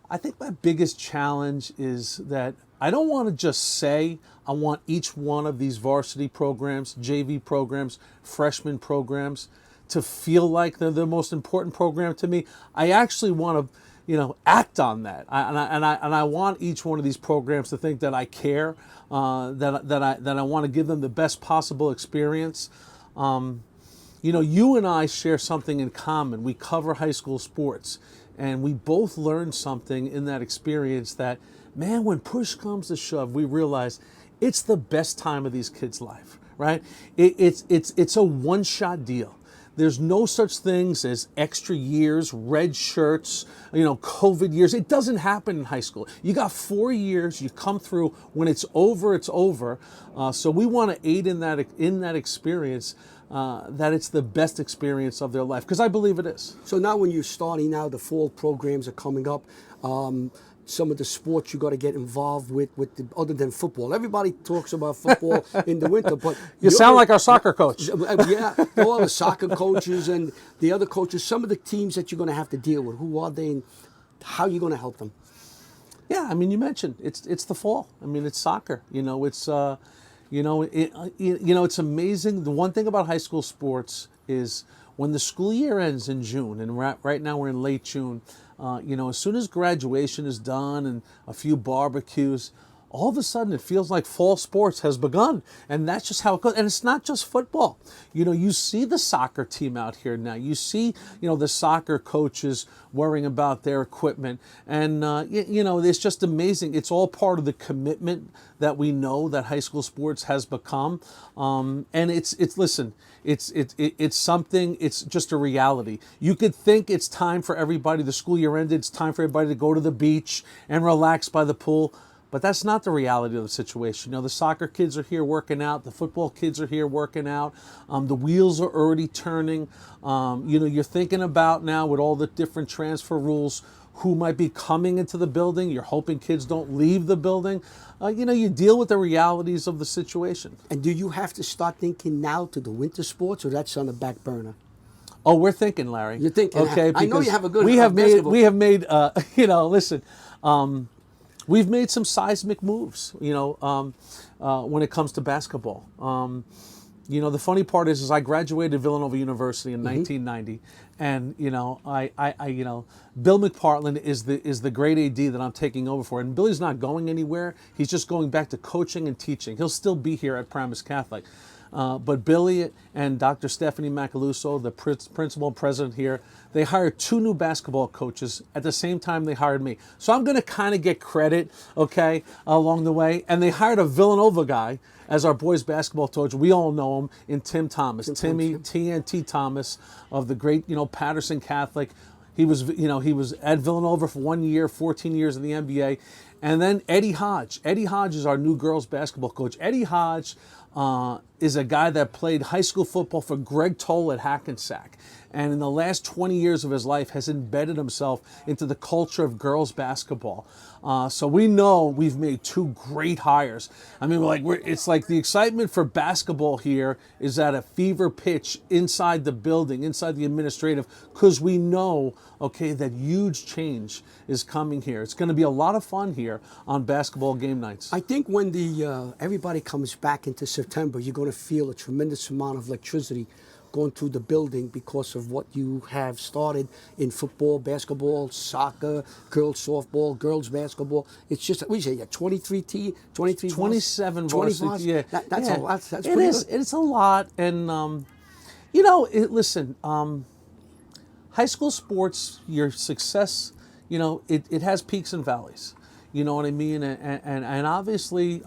I think my biggest challenge is that I don't want to just say I want each one of these varsity programs, JV programs, freshman programs to feel like they're the most important program to me. I actually want to act on that. I want each one of these programs to think that I care, that I want to give them the best possible experience. You and I share something in common. We cover high school sports, and we both learned something in that experience that, man, when push comes to shove, we realize it's the best time of these kids' life, right? It's a one-shot deal. There's no such things as extra years, red shirts, COVID years. It doesn't happen in high school. You got 4 years. You come through. When it's over, it's over. So we want to aid in that experience, that it's the best experience of their life, because I believe it is. So now when you're starting now, the fall programs are coming up. Some of the sports you got to get involved with other than football. Everybody talks about football in the winter, but you sound like our soccer coach. Yeah, all the soccer coaches and the other coaches. Some of the teams that you're going to have to deal with. Who are they, and how are you going to help them? Yeah, I mean, you mentioned it's the fall. I mean, it's soccer. It's it's amazing. The one thing about high school sports is when the school year ends in June, and right now we're in late June. As soon as graduation is done and a few barbecues, all of a sudden it feels like fall sports has begun. And that's just how it goes. And it's not just football. You see the soccer team out here now. You see, the soccer coaches worrying about their equipment. And, it's just amazing. It's all part of the commitment that we know that high school sports has become. And listen, it's something, it's just a reality. You could think it's time for everybody, the school year ended, it's time for everybody to go to the beach and relax by the pool. But that's not the reality of the situation. The soccer kids are here working out. The football kids are here working out. The wheels are already turning. You're thinking about now with all the different transfer rules, who might be coming into the building. You're hoping kids don't leave the building. You deal with the realities of the situation. And do you have to start thinking now to the winter sports, or that's on the back burner? Oh, we're thinking, Larry. You're thinking. Okay, I know you have a good. We have made. Listen. We've made some seismic moves, when it comes to basketball. The funny part is I graduated Villanova University in 1990, and Bill McPartland is the great AD that I'm taking over for, and Billy's not going anywhere. He's just going back to coaching and teaching. He'll still be here at Paramus Catholic. But Billy and Dr. Stephanie Macaluso, the principal and president here, they hired 2 new basketball coaches at the same time they hired me. So I'm going to kind of get credit, okay, along the way. And they hired a Villanova guy as our boys basketball coach. We all know him in Tim Thomas, Timmy TNT Thomas of the great, Patterson Catholic. He was at Villanova for 1 year, 14 years in the NBA. And then Eddie Hodge. Eddie Hodge is our new girls basketball coach. Eddie Hodge is a guy that played high school football for Greg Toll at Hackensack. And in the last 20 years of his life has embedded himself into the culture of girls basketball. So we know we've made 2 great hires. I mean, it's like the excitement for basketball here is at a fever pitch inside the building, inside the administrative, because we know, okay, that huge change is coming here. It's going to be a lot of fun here on basketball game nights. I think when everybody comes back into September, you're going to feel a tremendous amount of electricity going through the building because of what you have started in football, basketball, soccer, girls softball, girls basketball. It's just, what do you say, 23 27 varsity, varsity, yeah. That's a lot. That's it pretty is. good. It's a lot. And, listen, high school sports, your success, it has peaks and valleys. You know what I mean? And obviously,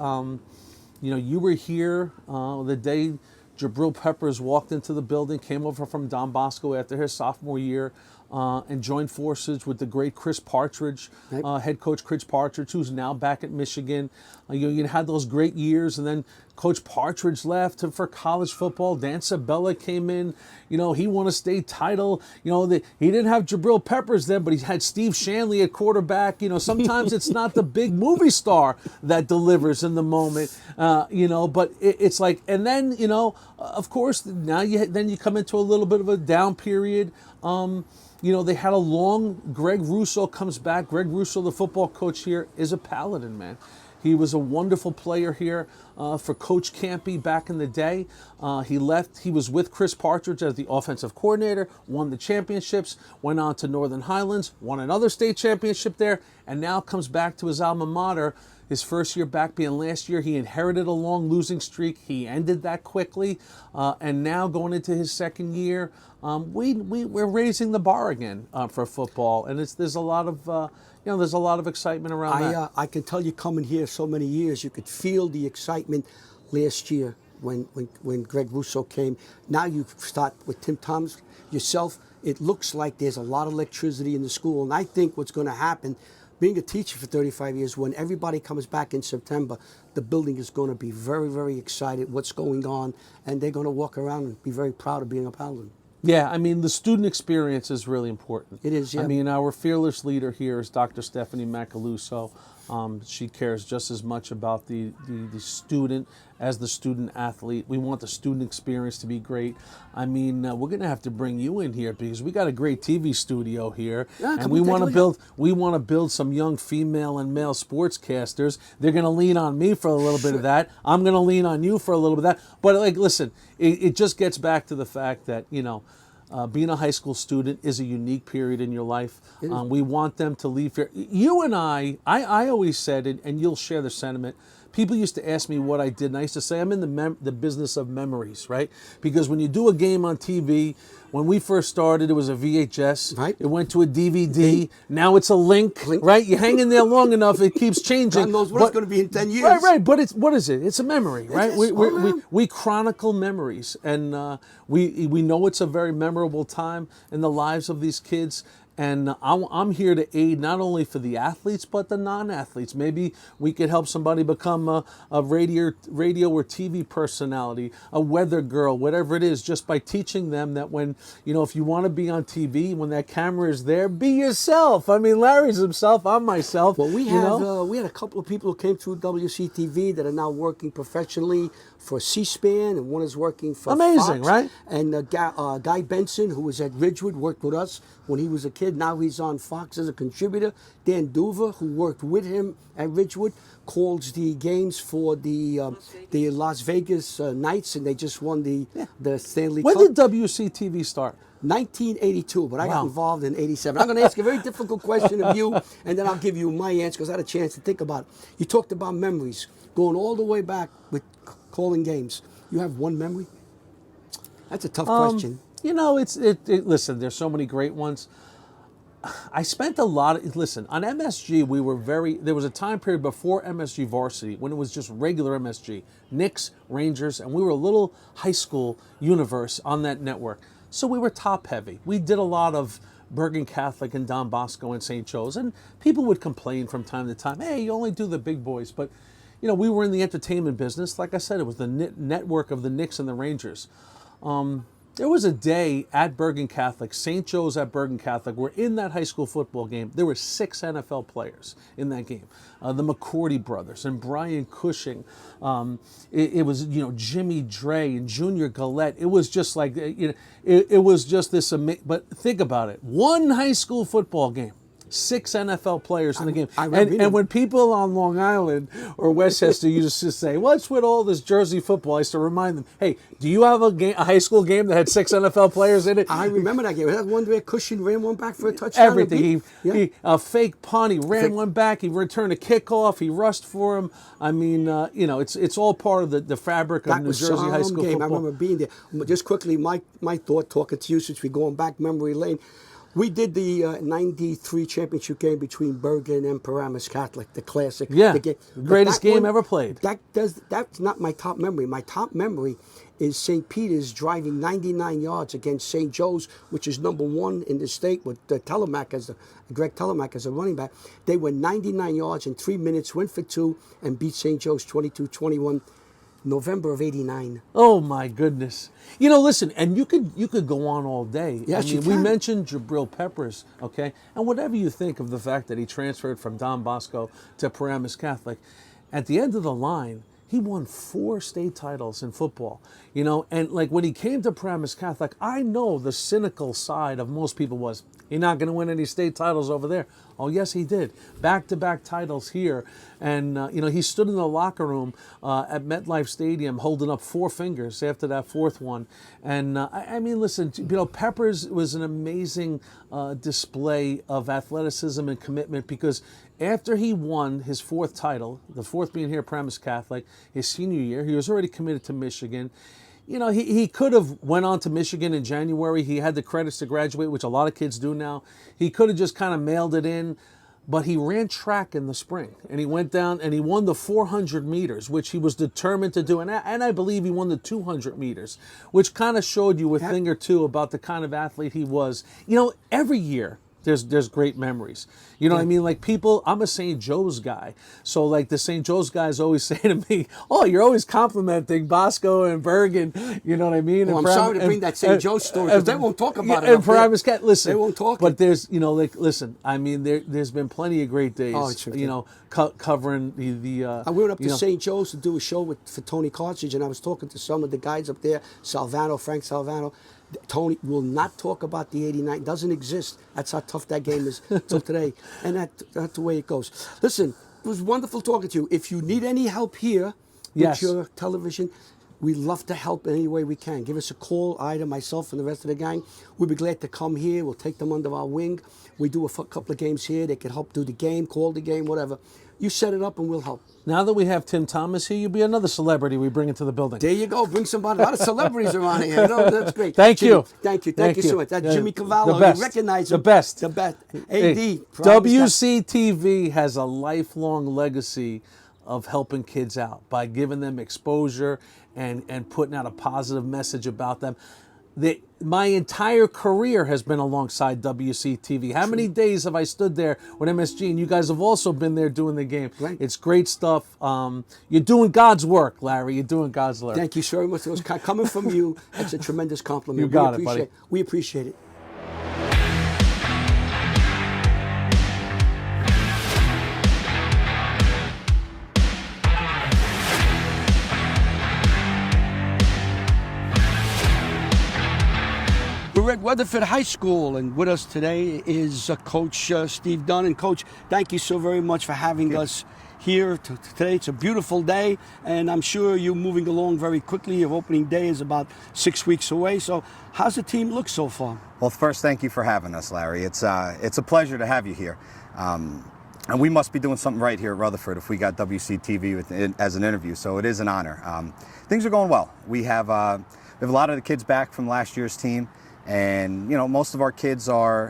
you were here the day Jabril Peppers walked into the building, came over from Don Bosco after his sophomore year, and joined forces with the great Chris Partridge, head coach Chris Partridge, who's now back at Michigan. You had those great years, and then Coach Partridge left for college football. Dan Sabella came in. He won a state title. He didn't have Jabril Peppers then, but he had Steve Shanley at quarterback. Sometimes it's not the big movie star that delivers in the moment, but it's like, and then, of course, now you come into a little bit of a down period. They had a long, Greg Russo comes back. Greg Russo, the football coach here, is a paladin, man. He was a wonderful player here for Coach Campy back in the day. He left. He was with Chris Partridge as the offensive coordinator, won the championships, went on to Northern Highlands, won another state championship there, and now comes back to his alma mater. His first year back being last year, he inherited a long losing streak. He ended that quickly, and now going into his second year, we're raising the bar again for football, and there's a lot of there's a lot of excitement around that. I can tell you, coming here so many years, you could feel the excitement last year when Greg Russo came. Now you start with Tim Thomas yourself. It looks like there's a lot of electricity in the school, and I think what's going to happen, being a teacher for 35 years, when everybody comes back in September, the building is going to be very, very excited what's going on, and they're going to walk around and be very proud of being a Paladin. Yeah, I mean, the student experience is really important. It is, yeah. I mean, our fearless leader here is Dr. Stephanie Macaluso. She cares just as much about the student as the student athlete. We want the student experience to be great. I mean, we're going to have to bring you in here because we got a great TV studio here, and we want to build some young female and male sportscasters. They're going to lean on me for a little bit of that. I'm going to lean on you for a little bit of that. But listen, it just gets back to the fact that being a high school student is a unique period in your life. We want them to leave here. You and I always said, and you'll share the sentiment, people used to ask me what I did, and I used to say I'm in the business of memories, right? Because when you do a game on TV, when we first started, it was a VHS. Right. It went to a DVD. Now it's a link, right? You hang in there long enough, it keeps changing. God knows what it's going to be in 10 years. Right. But what is it? It's a memory, right? We chronicle memories, and we know it's a very memorable time in the lives of these kids. And I'm here to aid not only for the athletes, but the non-athletes. Maybe we could help somebody become a radio or TV personality, a weather girl, whatever it is, just by teaching them that when, if you want to be on TV, when that camera is there, be yourself. I mean, Larry's himself, I'm myself. Well, we had a couple of people who came through WCTV that are now working professionally for C-SPAN, and one is working for Amazing, Fox. right? And Guy Benson, who was at Ridgewood, worked with us when he was a kid. Now he's on Fox as a contributor. Dan Duva, who worked with him at Ridgewood, calls the games for the Las Vegas Knights, and they just won the Stanley Cup. When did WCTV start? 1982, but I got involved in 87. I'm going to ask a very difficult question of you, and then I'll give you my answer because I had a chance to think about it. You talked about memories, going all the way back with calling games. You have one memory? That's a tough question. You know, listen, there's so many great ones. I spent a lot of, listen, on MSG, there was a time period before MSG varsity when it was just regular MSG, Knicks, Rangers, and we were a little high school universe on that network. So we were top heavy. We did a lot of Bergen Catholic and Don Bosco and St. Joe's, and people would complain from time to time, hey, you only do the big boys. But, you know, we were in the entertainment business. Like I said, it was the network of the Knicks and the Rangers. There was a day at Bergen Catholic, St. Joe's at Bergen Catholic, we're in that high school football game. There were 6 NFL players in that game. The McCourty brothers and Brian Cushing. It was, you know, Jimmy Dre and Junior Gillette. It was just like, you know, it was just this amazing, but think about it. One high school football game. 6 NFL players in the game. And when people on Long Island or Westchester used to say, what's with all this Jersey football? I used to remind them, hey, do you have a high school game that had 6 NFL players in it? I remember that game. That one where Cushing ran one back for a touchdown. Everything. He a fake punt. He ran one back. He returned a kickoff. He rushed for him. I mean, you know, it's all part of the fabric of New Jersey high school game. football. I remember being there. Just quickly, my thought, talking to you since we're going back memory lane. We did the 93 championship game between Bergen and Paramus Catholic, the classic. Yeah, the greatest game ever played. That's not my top memory. My top memory is St. Peter's driving 99 yards against St. Joe's, which is number 1 in the state with Greg Telemack as a running back. They were 99 yards in 3 minutes, went for 2, and beat St. Joe's 22-21. November of '89. Oh my goodness! You know, listen, and you could go on all day. Yes, I mean, you we can. mentioned Jabril Peppers, okay, and whatever you think of the fact that he transferred from Don Bosco to Paramus Catholic, at the end of the line, he won 4 state titles in football. You know, and like when he came to Paramus Catholic, I know the cynical side of most people was, he's not going to win any state titles over there. Oh, yes, he did. Back-to-back titles here. And, you know, he stood in the locker room at MetLife Stadium holding up 4 fingers after that 4th one. And, I mean, listen, you know, Peppers was an amazing display of athleticism and commitment because after he won his 4th title, the 4th being here at Paramus Catholic, his senior year, he was already committed to Michigan. You know, he could have went on to Michigan in January. He had the credits to graduate, which a lot of kids do now. He could have just kind of mailed it in, but he ran track in the spring. And he went down and he won the 400 meters, which he was determined to do. And I believe he won the 200 meters, which kind of showed you a thing or two about the kind of athlete he was. You know, every year, there's great memories. You know what I mean? Like people, I'm a St. Joe's guy. So like the St. Joe's guys always say to me, oh, you're always complimenting Bosco and Bergen. You know what I mean? Well, I'm sorry to bring that St. Joe's story because they won't talk about it. And Paramus Cat, listen. They won't talk. But there's, you know, like, listen, I mean, there's been plenty of great days, you know, covering the I went up to St. Joe's to do a show for Tony Cartridge, and I was talking to some of the guys up there, Frank Salvano. Tony will not talk about the 89. Doesn't exist. That's how tough that game is till today. And that's the way it goes. Listen, it was wonderful talking to you. If you need any help here with your television, we love to help in any way we can. Give us a call, Ida, myself, and the rest of the gang. We'll be glad to come here. We'll take them under our wing. We do a couple of games here. They can help do the game, call the game, whatever. You set it up and we'll help. Now that we have Tim Thomas here, you'll be another celebrity we bring into the building. There you go. Bring somebody. A lot of celebrities around here. No, that's great. Thank you. Thank you so much. That's Jimmy Cavallo. The best. You recognize him. The best. The best. Hey, WCTV has a lifelong legacy of helping kids out by giving them exposure and putting out a positive message about them. My entire career has been alongside WCTV. How many days have I stood there with MSG, and you guys have also been there doing the game? Right. It's great stuff. You're doing God's work, Larry. You're doing God's work. Thank you so much. It was coming from you. That's a tremendous compliment. You got it, buddy. We appreciate it. We're at Rutherford High School, and with us today is Coach Steve Dunn. And Coach, thank you so very much for having us here today. It's a beautiful day, and I'm sure you're moving along very quickly. Your opening day is about 6 weeks away. So how's the team look so far? Well, first, thank you for having us, Larry. It's a pleasure to have you here. And we must be doing something right here at Rutherford if we got WCTV as an interview, so it is an honor. Things are going well. We have a lot of the kids back from last year's team, and most of our kids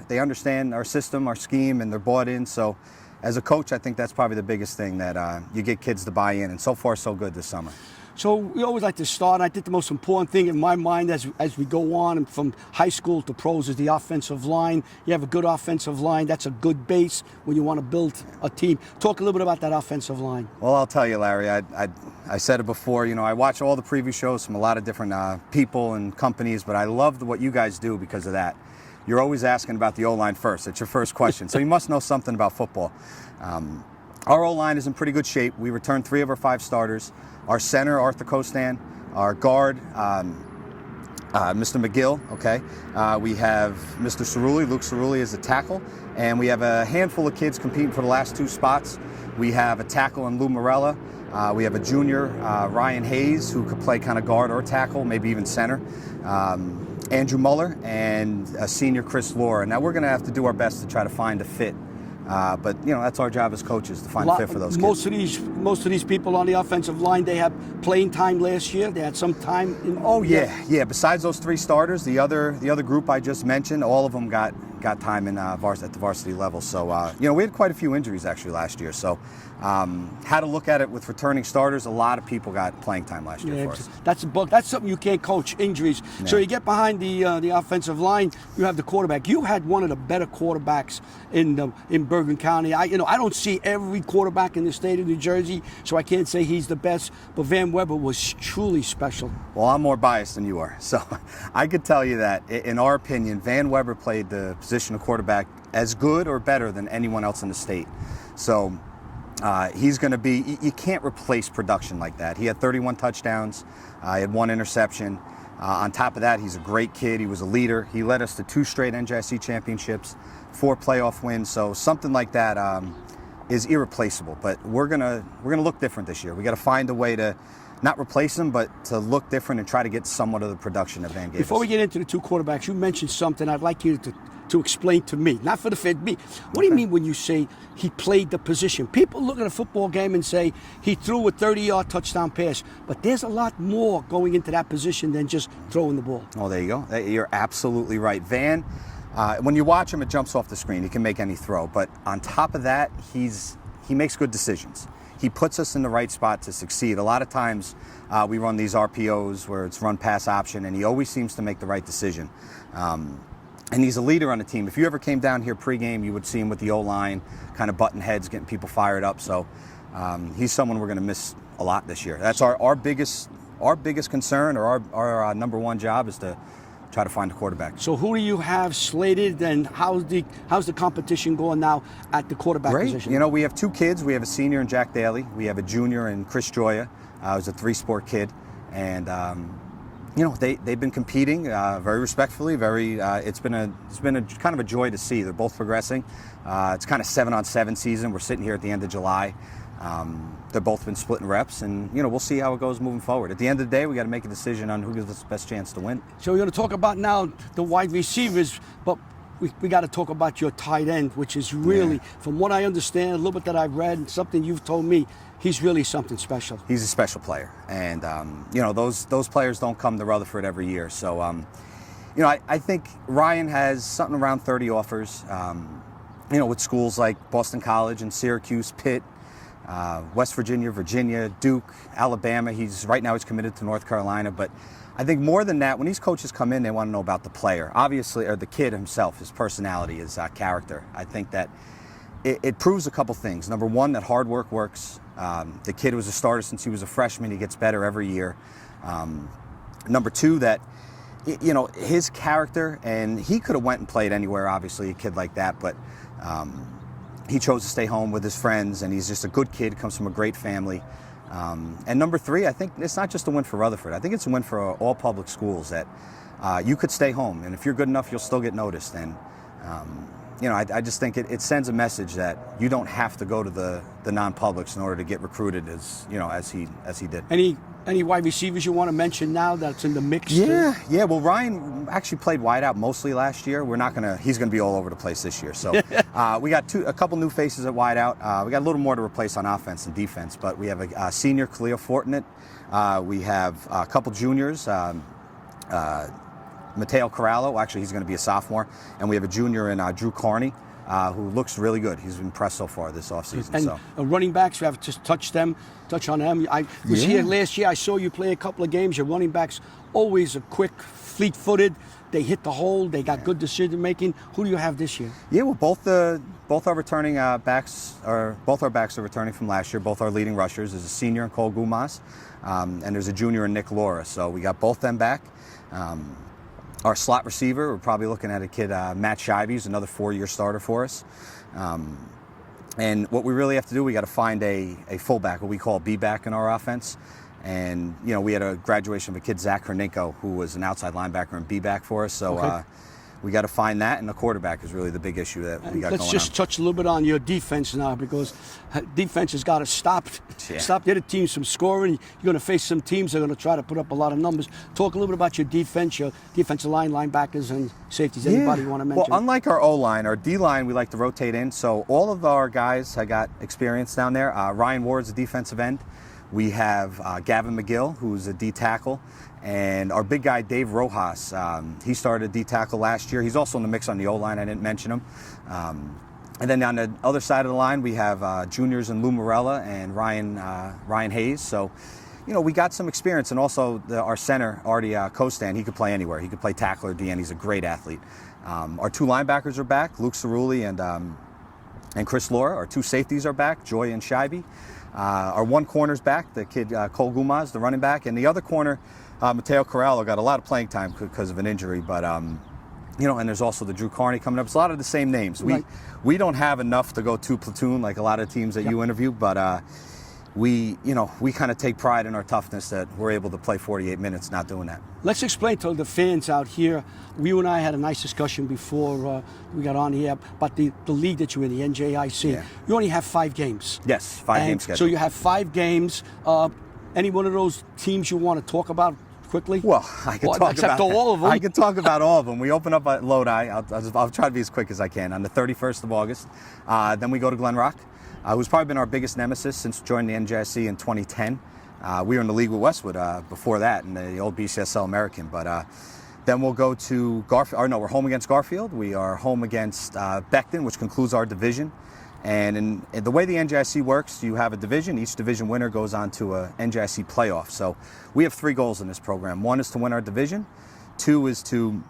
they understand our system, our scheme, and they're bought in. So as a coach, I think that's probably the biggest thing, that you get kids to buy in, and so far so good this summer. So we always like to start. I think the most important thing in my mind as we go on and from high school to pros is the offensive line. You have a good offensive line. That's a good base when you want to build a team. Talk a little bit about that offensive line. Well, I'll tell you, Larry, I said it before, I watch all the preview shows from a lot of different people and companies, but I love what you guys do because of that. You're always asking about the O-line first. It's your first question. So you must know something about football. Our O-line is in pretty good shape. We returned 3 of our 5 starters. Our center, Arthur Costan, our guard, Mr. McGill, okay. We have Mr. Cerulli, Luke Cerulli is a tackle, and we have a handful of kids competing for the last 2 spots. We have a tackle in Lou Morella. We have a junior, Ryan Hayes, who could play kind of guard or tackle, maybe even center. Andrew Muller, and a senior, Chris Laura. Now we're going to have to do our best to try to find a fit. But that's our job as coaches, to find a fit for those kids. Most of these people on the offensive line, they had playing time last year. They had some time. Yeah. Besides those 3 starters, the other group I just mentioned, all of them got time in at the varsity level. So we had quite a few injuries actually last year. So how to look at it with returning starters, a lot of people got playing time last year for us. That's something you can't coach, injuries. Yeah. So you get behind the offensive line, you have the quarterback. You had one of the better quarterbacks in Bergen County. I don't see every quarterback in the state of New Jersey, so I can't say he's the best, but Van Weber was truly special. Well, I'm more biased than you are, so I could tell you that, in our opinion, Van Weber played the position of quarterback as good or better than anyone else in the state. So he's going to be, you can't replace production like that. He had 31 touchdowns, he had 1 interception. On top of that, he's a great kid. He was a leader. He led us to 2 straight NJIC championships, 4 playoff wins. So something like that is irreplaceable. But we're gonna look different this year. We got to find a way to not replace him, but to look different and try to get somewhat of the production that Van gave us. Before we get into the 2 quarterbacks, you mentioned something I'd like you to explain to me, not for the fit me. What do you mean when you say he played the position? People look at a football game and say he threw a 30-yard touchdown pass, but there's a lot more going into that position than just throwing the ball. Oh, there you go. You're absolutely right. Van, when you watch him, it jumps off the screen. He can make any throw, but on top of that, he makes good decisions. He puts us in the right spot to succeed. A lot of times we run these RPOs where it's run pass option, and he always seems to make the right decision. And he's a leader on the team. If you ever came down here pregame, you would see him with the O-line, kind of butting heads, getting people fired up. So he's someone we're going to miss a lot this year. That's our biggest concern, or our number 1 job is to try to find a quarterback. So who do you have slated, and how's the competition going now at the quarterback position? We have 2 kids. We have a senior in Jack Daly. We have a junior in Chris Joya, who's a 3-sport kid, and they've been competing very respectfully. It's been a kind of a joy to see. They're both progressing. It's kind of 7-on-7 season. We're sitting here at the end of July. They've both been splitting reps, and we'll see how it goes moving forward. At the end of the day, we got to make a decision on who gives us the best chance to win. So we're going to talk about now the wide receivers, but we got to talk about your tight end, which is really, from what I understand, a little bit that I've read, something you've told me, he's really something special. He's a special player, and those players don't come to Rutherford every year. So I think Ryan has something around 30 offers. With schools like Boston College and Syracuse, Pitt, West Virginia, Virginia, Duke, Alabama. Right now he's committed to North Carolina, but I think more than that, when these coaches come in, they want to know about the player, obviously, or the kid himself, his personality, his character. I think that it proves a couple things. Number 1, that hard work works. The kid was a starter since he was a freshman. He gets better every year. Number 2, that his character, and he could have went and played anywhere, obviously, a kid like that, but he chose to stay home with his friends, and he's just a good kid, comes from a great family. And number 3, I think it's not just a win for Rutherford. I think it's a win for all public schools, that you could stay home, and if you're good enough, you'll still get noticed. And I just think it sends a message that you don't have to go to the non-publics in order to get recruited as he did. Any wide receivers you want to mention now that's in the mix? Yeah. Well, Ryan actually played wide out mostly last year. He's gonna be all over the place this year. So we got a couple new faces at wide out. We got a little more to replace on offense and defense, but we have a senior, Khalil Fortinet. We have a couple juniors. Mateo Corralo, actually he's going to be a sophomore, and we have a junior in Drew Carney, who looks really good. He's been impressed so far this offseason. And running backs, we have to touch on them. I was here last year. I saw you play a couple of games. Your running backs always are quick, fleet-footed. They hit the hole. They got good decision making. Who do you have this year? Yeah, well, both our returning backs are returning from last year. Both our leading rushers. There's a senior in Cole Gumas, and there's a junior in Nick Laura. So we got both them back. Our slot receiver, we're probably looking at a kid, Matt Scheibe, who's another 4-year starter for us. And what we really have to do, we got to find a fullback, what we call a B-back in our offense. And, we had a graduation of a kid, Zach Hernenko, who was an outside linebacker and B-back for us. So we got to find that, and the quarterback is really the big issue that we got going on. Let's just touch a little bit on your defense now, because defense has got to stop the other teams from scoring. You're going to face some teams that are going to try to put up a lot of numbers. Talk a little bit about your defense, your defensive line, linebackers, and safeties. Anybody you want to mention? Well, unlike our O-line, our D-line, we like to rotate in. So all of our guys have got experience down there. Ryan Ward's a defensive end. We have Gavin McGill, who's a D tackle, and our big guy, Dave Rojas. He started D tackle last year. He's also in the mix on the O-line. I didn't mention him. And then on the other side of the line, we have juniors in Lou Morella and Ryan Hayes. So, we got some experience, and also our center, Artie Kostan, he could play anywhere. He could play tackle or DN. He's a great athlete. Our 2 linebackers are back, Luke Cerulli and Chris Laura. Our 2 safeties are back, Joy and Scheibe. Our 1 corner's back, the kid Cole Gumas, the running back, and the other corner, Mateo Corralo, got a lot of playing time because of an injury, but and there's also the Drew Carney coming up. It's a lot of the same names. We don't have enough to go 2 platoon like a lot of teams that you interview, but we kind of take pride in our toughness that we're able to play 48 minutes not doing that. Let's explain to the fans out here. You and I had a nice discussion before we got on here about the league that you're in, the NJIC. Yeah. You only have 5 games. Yes, 5 games scheduled. So you have 5 games. Any one of those teams you want to talk about quickly? Well, I can talk about all of them. I can talk about all of them. We open up at Lodi. I'll try to be as quick as I can. On the 31st of August. Then we go to Glen Rock, who's probably been our biggest nemesis since joining the NJIC in 2010. We were in the league with Westwood before that in the old BCSL American. But then we'll go to Garfield. We're home against Garfield. We are home against Beckton, which concludes our division. And in the way the NJIC works, you have a division. Each division winner goes on to a NJIC playoff. So we have 3 goals in this program. 1 is to win our division. 2 is to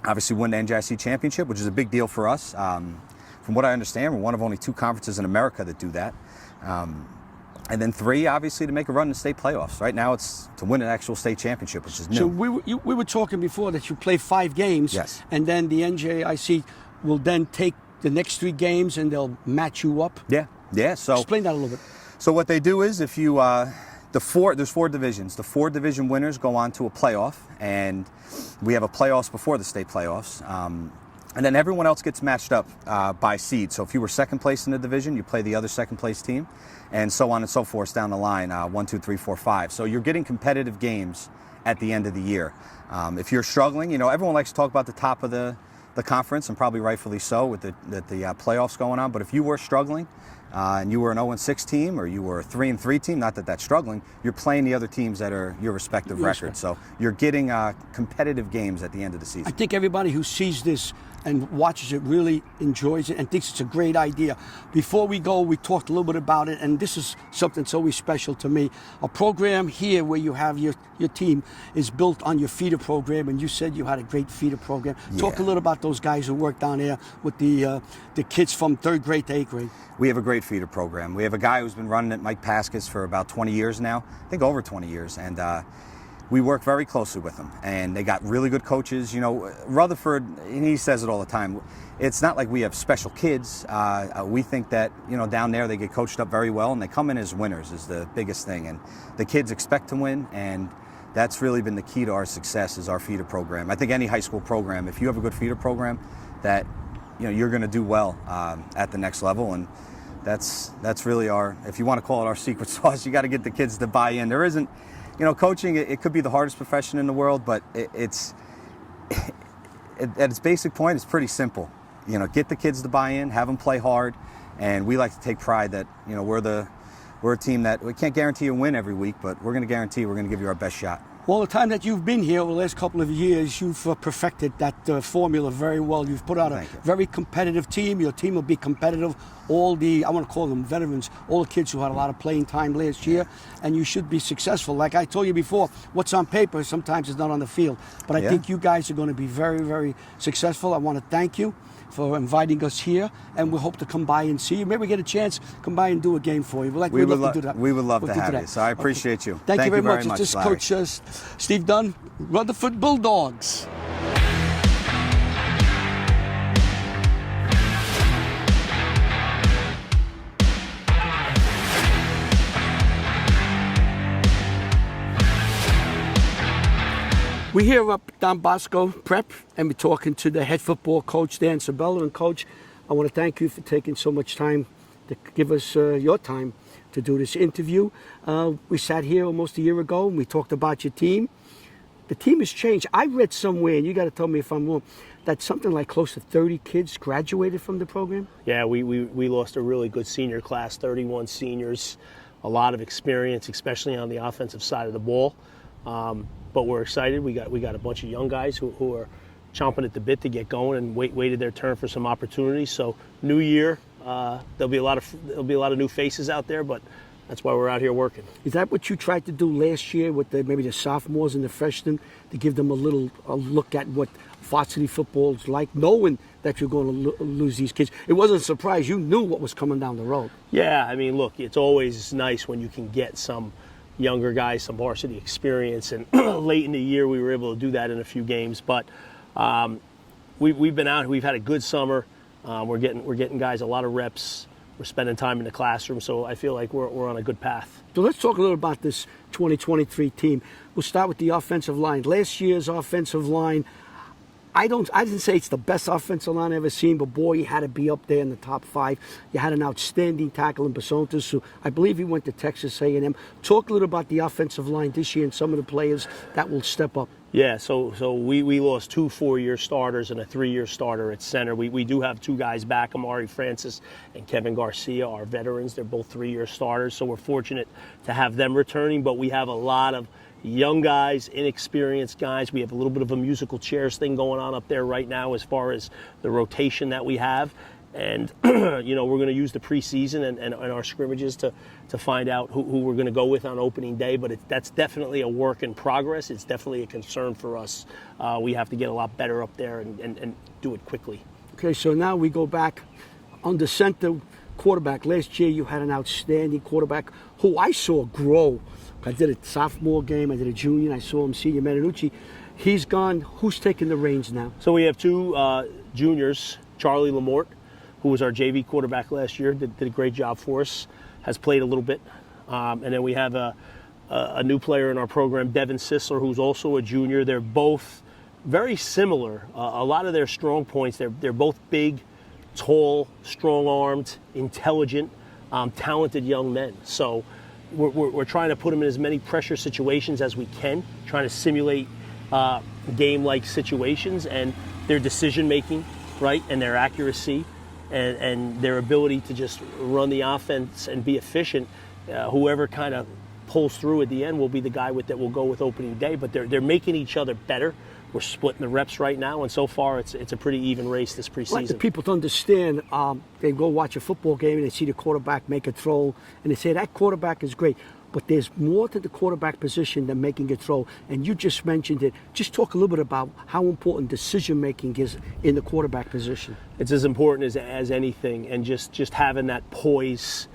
obviously win the NJIC championship, which is a big deal for us. From what I understand, we're one of only 2 conferences in America that do that. And then 3, obviously, to make a run in the state playoffs. Right now, it's to win an actual state championship, which is new. So we were talking before that you play 5 games, yes, and then the NJIC will then take the next 3 games and they'll match you up. Yeah. So explain that a little bit. So what they do is, if you there's 4 divisions. The 4 division winners go on to a playoff, and we have a playoffs before the state playoffs. And then everyone else gets matched up by seed. So if you were second place in the division, you play the other second place team, and so on and so forth down the line, 1, 2, 3, 4, 5. So you're getting competitive games at the end of the year. If you're struggling, everyone likes to talk about the top of the conference, and probably rightfully so with the playoffs going on. But if you were struggling and you were an 0-6 team, or you were a 3-3 team, not that that's struggling, you're playing the other teams that are your respective records. So you're getting competitive games at the end of the season. I think everybody who sees this and watches it really enjoys it and thinks it's a great idea. Before we go, we talked a little bit about it, and this is something that's always special to me. A program here where you have your team is built on your feeder program, and you said you had a great feeder program. Yeah. Talk a little about those guys who work down there with the kids from 3rd grade to 8th grade. We have a great feeder program. We have a guy who's been running it, Mike Pascack, for about 20 years now. I think over 20 years. And we work very closely with them, and they got really good coaches. Rutherford, and he says it all the time, it's not like we have special kids. We think that, down there they get coached up very well, and they come in as winners is the biggest thing. And the kids expect to win, and that's really been the key to our success is our feeder program. I think any high school program, if you have a good feeder program that, you're going to do well at the next level. And that's really our, if you want to call it our secret sauce, you got to get the kids to buy in. There isn't, coaching, it could be the hardest profession in the world, but at its basic point, it's pretty simple. Get the kids to buy in, have them play hard, and we like to take pride that, we're a team that we can't guarantee a win every week, but we're going to guarantee we're going to give you our best shot. Well, the time that you've been here over the last couple of years, you've perfected that formula very well. You've put out a very competitive team. Your team will be competitive. All the, I want to call them veterans, all the kids who had a lot of playing time last year, and you should be successful. Like I told you before, what's on paper sometimes is not on the field. But I think you guys are going to be very, very successful. I want to thank you for inviting us here, and we hope to come by and see you. Maybe we get a chance to come by and do a game for you. We would love to do that. We would love to have you, so I appreciate you. Thank you very much. This is Coach Steve Dunn, Rutherford Bulldogs. We're here up down Bosco Prep, and we're talking to the head football coach, Dan Sabella. And Coach, I want to thank you for taking so much time to give us your time to do this interview. We sat here almost a year ago, and we talked about your team. The team has changed. I read somewhere, and you got to tell me if I'm wrong, that something like close to 30 kids graduated from the program? Yeah, we lost a really good senior class, 31 seniors, a lot of experience, especially on the offensive side of the ball. But we're excited. We got a bunch of young guys who are chomping at the bit to get going and waited their turn for some opportunities. So new year, there'll be a lot of new faces out there, but that's why we're out here working. Is that what you tried to do last year with maybe the sophomores and the freshmen, to give them a look at what varsity football is like, knowing that you're going to lose these kids? It wasn't a surprise. You knew what was coming down the road. Yeah, I mean, look, it's always nice when you can get some younger guys, some varsity experience, and late in the year we were able to do that in a few games. But we've been out. We've had a good summer. We're getting guys a lot of reps. We're spending time in the classroom, so I feel like we're on a good path. So let's talk a little about this 2023 team. We'll start with the offensive line. Last year's offensive line, I didn't say it's the best offensive line I've ever seen, but boy, you had to be up there in the top 5. You had an outstanding tackle in Basontas, who I believe he went to Texas A&M. Talk a little about the offensive line this year and some of the players that will step up. Yeah, so we lost 2 4-year starters and a 3-year starter at center. We do have 2 guys back, Amari Francis and Kevin Garcia, our veterans. They're both 3-year starters, so we're fortunate to have them returning, but we have a lot of young guys, inexperienced guys. We have a little bit of a musical chairs thing going on up there right now as far as the rotation that we have. And, we're going to use the preseason and our scrimmages to find out who we're going to go with on opening day. But that's definitely a work in progress. It's definitely a concern for us. We have to get a lot better up there and do it quickly. Okay, so now we go back on the center quarterback. Last year you had an outstanding quarterback who I saw grow. I did a sophomore game, I did a junior, I saw him senior, Marinucci. He's gone. Who's taking the reins now? So we have 2 juniors, Charlie Lamort, who was our JV quarterback last year, did a great job for us, has played a little bit. And then we have a new player in our program, Devin Sisler, who's also a junior. They're both very similar. A lot of their strong points, they're both big, tall, strong-armed, intelligent, talented young men. So we're trying to put them in as many pressure situations as we can, trying to simulate game-like situations, and their decision-making, right, and their accuracy and their ability to just run the offense and be efficient. Whoever kind of pulls through at the end will be the guy that will go with opening day, but they're making each other better. We're splitting the reps right now, and so far it's a pretty even race this preseason. I'd like the people to understand, they go watch a football game and they see the quarterback make a throw, and they say that quarterback is great. But there's more to the quarterback position than making a throw, and you just mentioned it. Just talk a little bit about how important decision-making is in the quarterback position. It's as important as anything, and just having that poise,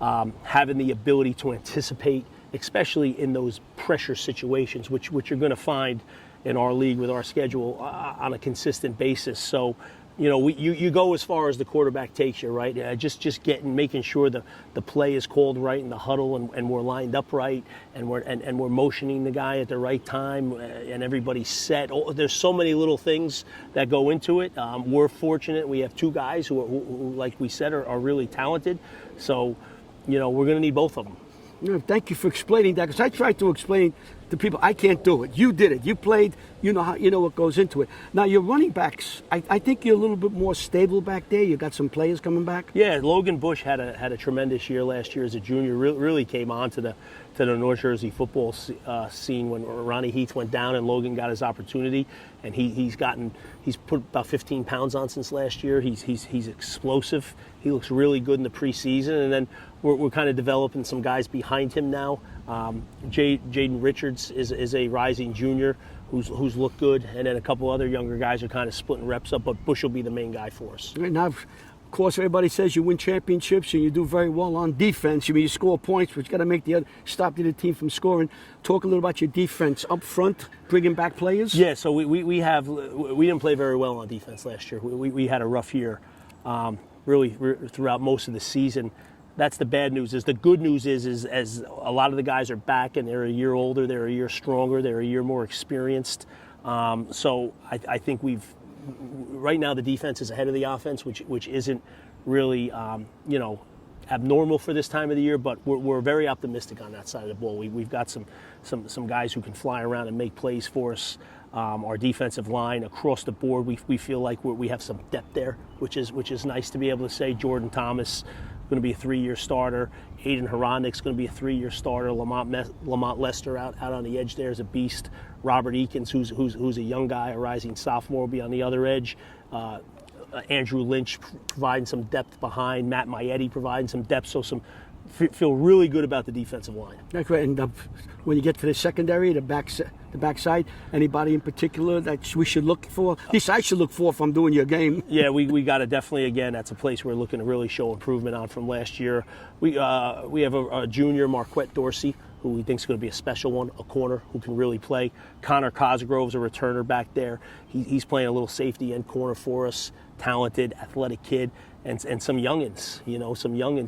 having the ability to anticipate, especially in those pressure situations, which you're going to find in our league with our schedule on a consistent basis. So you go as far as the quarterback takes you, right? Just making sure the play is called right in the huddle, and we're lined up right, and we're motioning the guy at the right time, and everybody's set. There's so many little things that go into it. We're fortunate; we have two guys who like we said, are really talented. So, we're going to need both of them. Thank you for explaining that, because I tried to explain to people I can't do it. You did it. You played. You know what goes into it. Now your running backs, I think you're a little bit more stable back there. You got some players coming back. Yeah, Logan Bush had a tremendous year last year as a junior. Really came on to the North Jersey football scene when Ronnie Heath went down and Logan got his opportunity, and he's put about 15 pounds on since last year. He's explosive. He looks really good in the preseason, and then we're kind of developing some guys behind him now. Jaden Richards is a rising junior who's looked good, and then a couple other younger guys are kind of splitting reps up, but Bush will be the main guy for us. Right now, of course, everybody says you win championships and you do very well on defense. You score points, but you got to make stop the other team from scoring. Talk a little about your defense up front, bringing back players. Yeah, so we didn't play very well on defense last year. We had a rough year, really throughout most of the season. That's the bad news. The good news is as a lot of the guys are back and they're a year older, they're a year stronger, they're a year more experienced. So I think right now the defense is ahead of the offense, which isn't really abnormal for this time of the year, but we're very optimistic on that side of the ball. We've got some guys who can fly around and make plays for us. Our defensive line across the board, we feel like we have some depth there, which is nice to be able to say. Jordan Thomas going to be a 3-year starter. Aiden Hronik's going to be a 3-year starter. Lamont Lester out on the edge there is a beast. Robert Eakins, who's a young guy, a rising sophomore, will be on the other edge. Andrew Lynch providing some depth behind. Matt Maietti providing some depth. So feel really good about the defensive line. That's right. And when you get to the secondary, the backside, anybody in particular that we should look for? At least I should look for if I'm doing your game. Yeah, we got to definitely, again, that's a place we're looking to really show improvement on from last year. We have a junior, Marquette Dorsey, who we think is going to be a special one, a corner who can really play. Connor Cosgrove's a returner back there. He's playing a little safety end corner for us. Talented, athletic kid. And some youngins.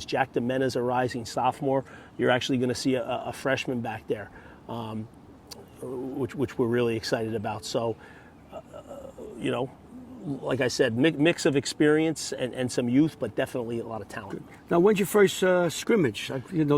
Jack DeMena's a rising sophomore. You're actually going to see a freshman back there, which we're really excited about. So, like I said, mix of experience and some youth, but definitely a lot of talent. Now, when's your first scrimmage?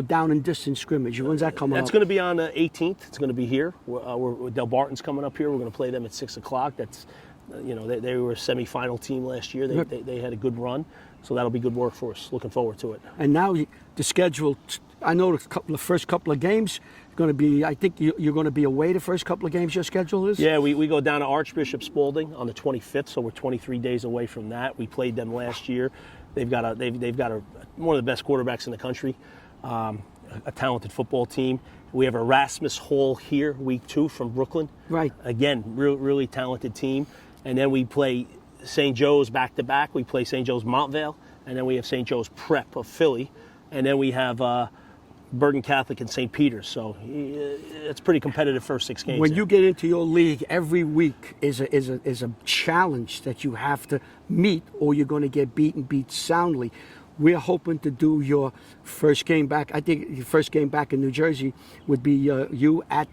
Down and distance scrimmage. When's that coming up? That's going to be on the 18th. It's going to be here. Del Barton's coming up here. We're going to play them at 6 o'clock. That's, they were a semifinal team last year. They had a good run. So that'll be good work for us. Looking forward to it. And now the schedule, I know the first couple of games going to be, I think you're going to be away the first couple of games your schedule is? Yeah, we go down to Archbishop Spalding on the 25th, so we're 23 days away from that. We played them last year. They've got one of the best quarterbacks in the country, a talented football team. We have Erasmus Hall here, week 2 from Brooklyn. Right. Again, really talented team. And then we play St. Joe's back-to-back. We play St. Joe's Montvale, and then we have St. Joe's Prep of Philly, and then we have Bergen Catholic and St. Peter's. So it's pretty competitive first 6 games. When you get into your league, every week is a challenge that you have to meet, or you're going to get beat soundly. We're hoping to do your first game back. I think your first game back in New Jersey would be you at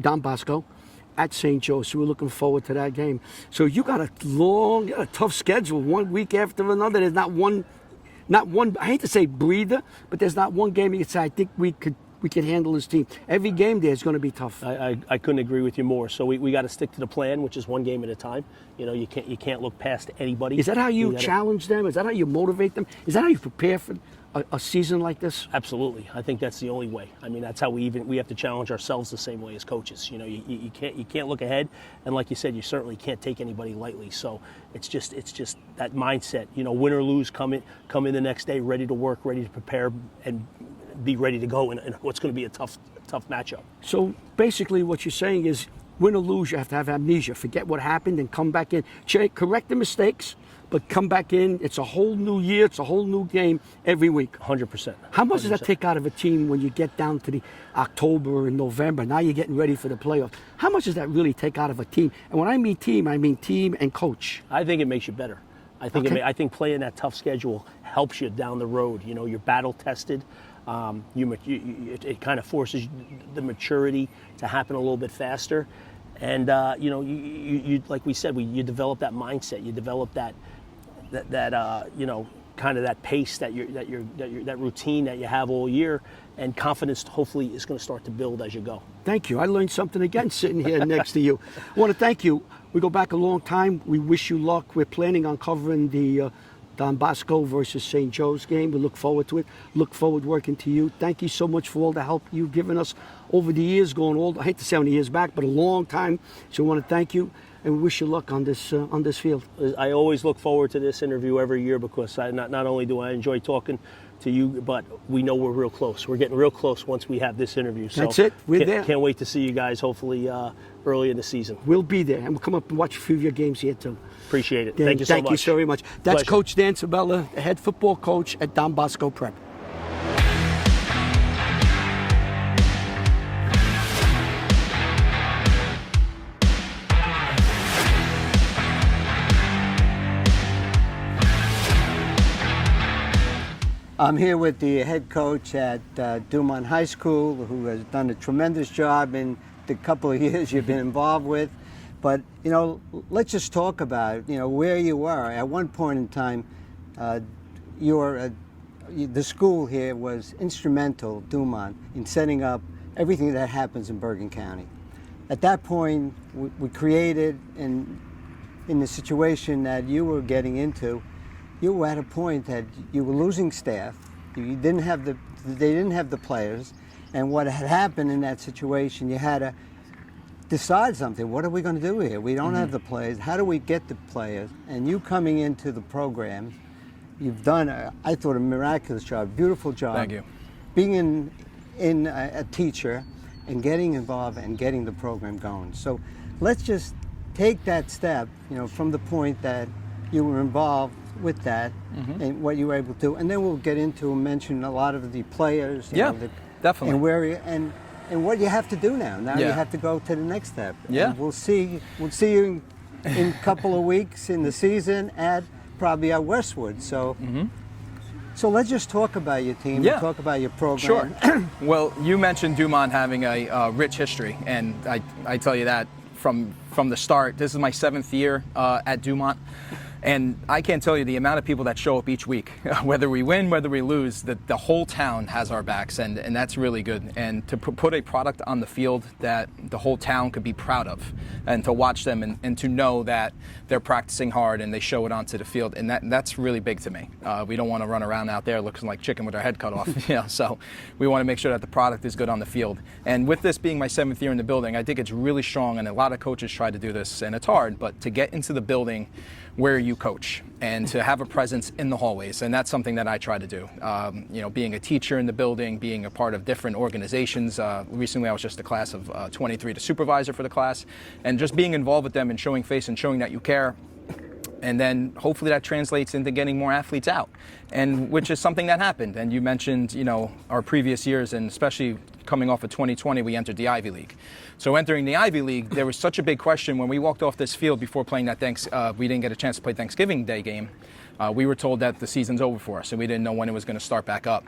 Don Bosco at St. Joe, so we're looking forward to that game. So you got a tough schedule, one week after another. There's not one, I hate to say breather, but there's not one game you can say, I think we could handle this team. Every game there is going to be tough. I couldn't agree with you more. So we got to stick to the plan, which is one game at a time. You can't look past anybody. Is that how you challenge them? Is that how you motivate them? Is that how you prepare for a season like this? Absolutely. I think that's the only way. I mean, that's how we have to challenge ourselves the same way as coaches. You can't look ahead, and like you said, you certainly can't take anybody lightly. So it's just that mindset. Win or lose, come in the next day ready to work, ready to prepare, and be ready to go in what's going to be a tough matchup. So basically, what you're saying is, win or lose, you have to have amnesia. Forget what happened and come back in. Correct the mistakes, but come back in. It's a whole new year. It's a whole new game every week. 100%. How much does that take out of a team when you get down to the October and November? Now you're getting ready for the playoffs. How much does that really take out of a team? And when I mean team and coach. I think it makes you better. I think I think playing that tough schedule helps you down the road. You know, you're battle tested. It kind of forces the maturity to happen a little bit faster, and you know, you like we said, you develop that mindset. You develop that you know, kind of that pace that routine that you have all year, and confidence hopefully is going to start to build as you go. Thank you. I learned something again sitting here next to you. I want to thank you. We go back a long time. We wish you luck. We're planning on covering the Don Bosco versus St. Joe's game. We look forward to it. Look forward working to you. Thank you so much for all the help you've given us over the years, I hate to say how many years back, but a long time. So we want to thank you, and we wish you luck on this field. I always look forward to this interview every year because not only do I enjoy talking to you, but we know we're real close. We're getting real close once we have this interview. So that's it. We're there. Can't wait to see you guys hopefully early in the season. We'll be there, and we'll come up and watch a few of your games here too. Appreciate it. Dan, thank you so much. Thank you so very much. That's Pleasure. Coach Dan Sabella, the head football coach at Don Bosco Prep. I'm here with the head coach at Dumont High School, who has done a tremendous job in the couple of years you've been involved with. But, you know, let's just talk about, you know, where you were. At one point in time, the school here was instrumental, Dumont, in setting up everything that happens in Bergen County. At that point, we created, in the situation that you were getting into, you were at a point that you were losing staff. They didn't have the players, and what had happened in that situation, you had to decide something. What are we going to do here? We don't have the players. How do we get the players? And you coming into the program, you've done, I thought, a miraculous job, beautiful job. Thank you. Being a teacher and getting involved and getting the program going. So let's just take that step, you know, from the point that you were involved with that and what you were able to do, and then we'll get into and mention a lot of the players. You know, definitely. And where and what you have to do now. Now you have to go to the next step. Yeah. And we'll see you in a couple of weeks in the season at probably at Westwood. So. So let's just talk about your team. Yeah. Talk about your program. Sure. Well, you mentioned Dumont having a rich history, and I tell you that from the start. This is my 7th year at Dumont. And I can't tell you the amount of people that show up each week, whether we win, whether we lose, that the whole town has our backs, and that's really good. And to put a product on the field that the whole town could be proud of, and to watch them and to know that they're practicing hard and they show it onto the field, and that's really big to me. We don't want to run around out there looking like chicken with our head cut off, you know, so we want to make sure that the product is good on the field. And with this being my 7th year in the building, I think it's really strong, and a lot of coaches try to do this, and it's hard, but to get into the building where you coach and to have a presence in the hallways, and that's something that I try to do. You know, being a teacher in the building, being a part of different organizations. Recently I was just a class of 23, the supervisor for the class, and just being involved with them and showing face and showing that you care. And then hopefully that translates into getting more athletes out, and which is something that happened. And you mentioned, you know, our previous years, and especially coming off of 2020, we entered the Ivy League. So entering the Ivy League, there was such a big question when we walked off this field before playing that we didn't get a chance to play Thanksgiving Day game. We were told that the season's over for us, and we didn't know when it was going to start back up.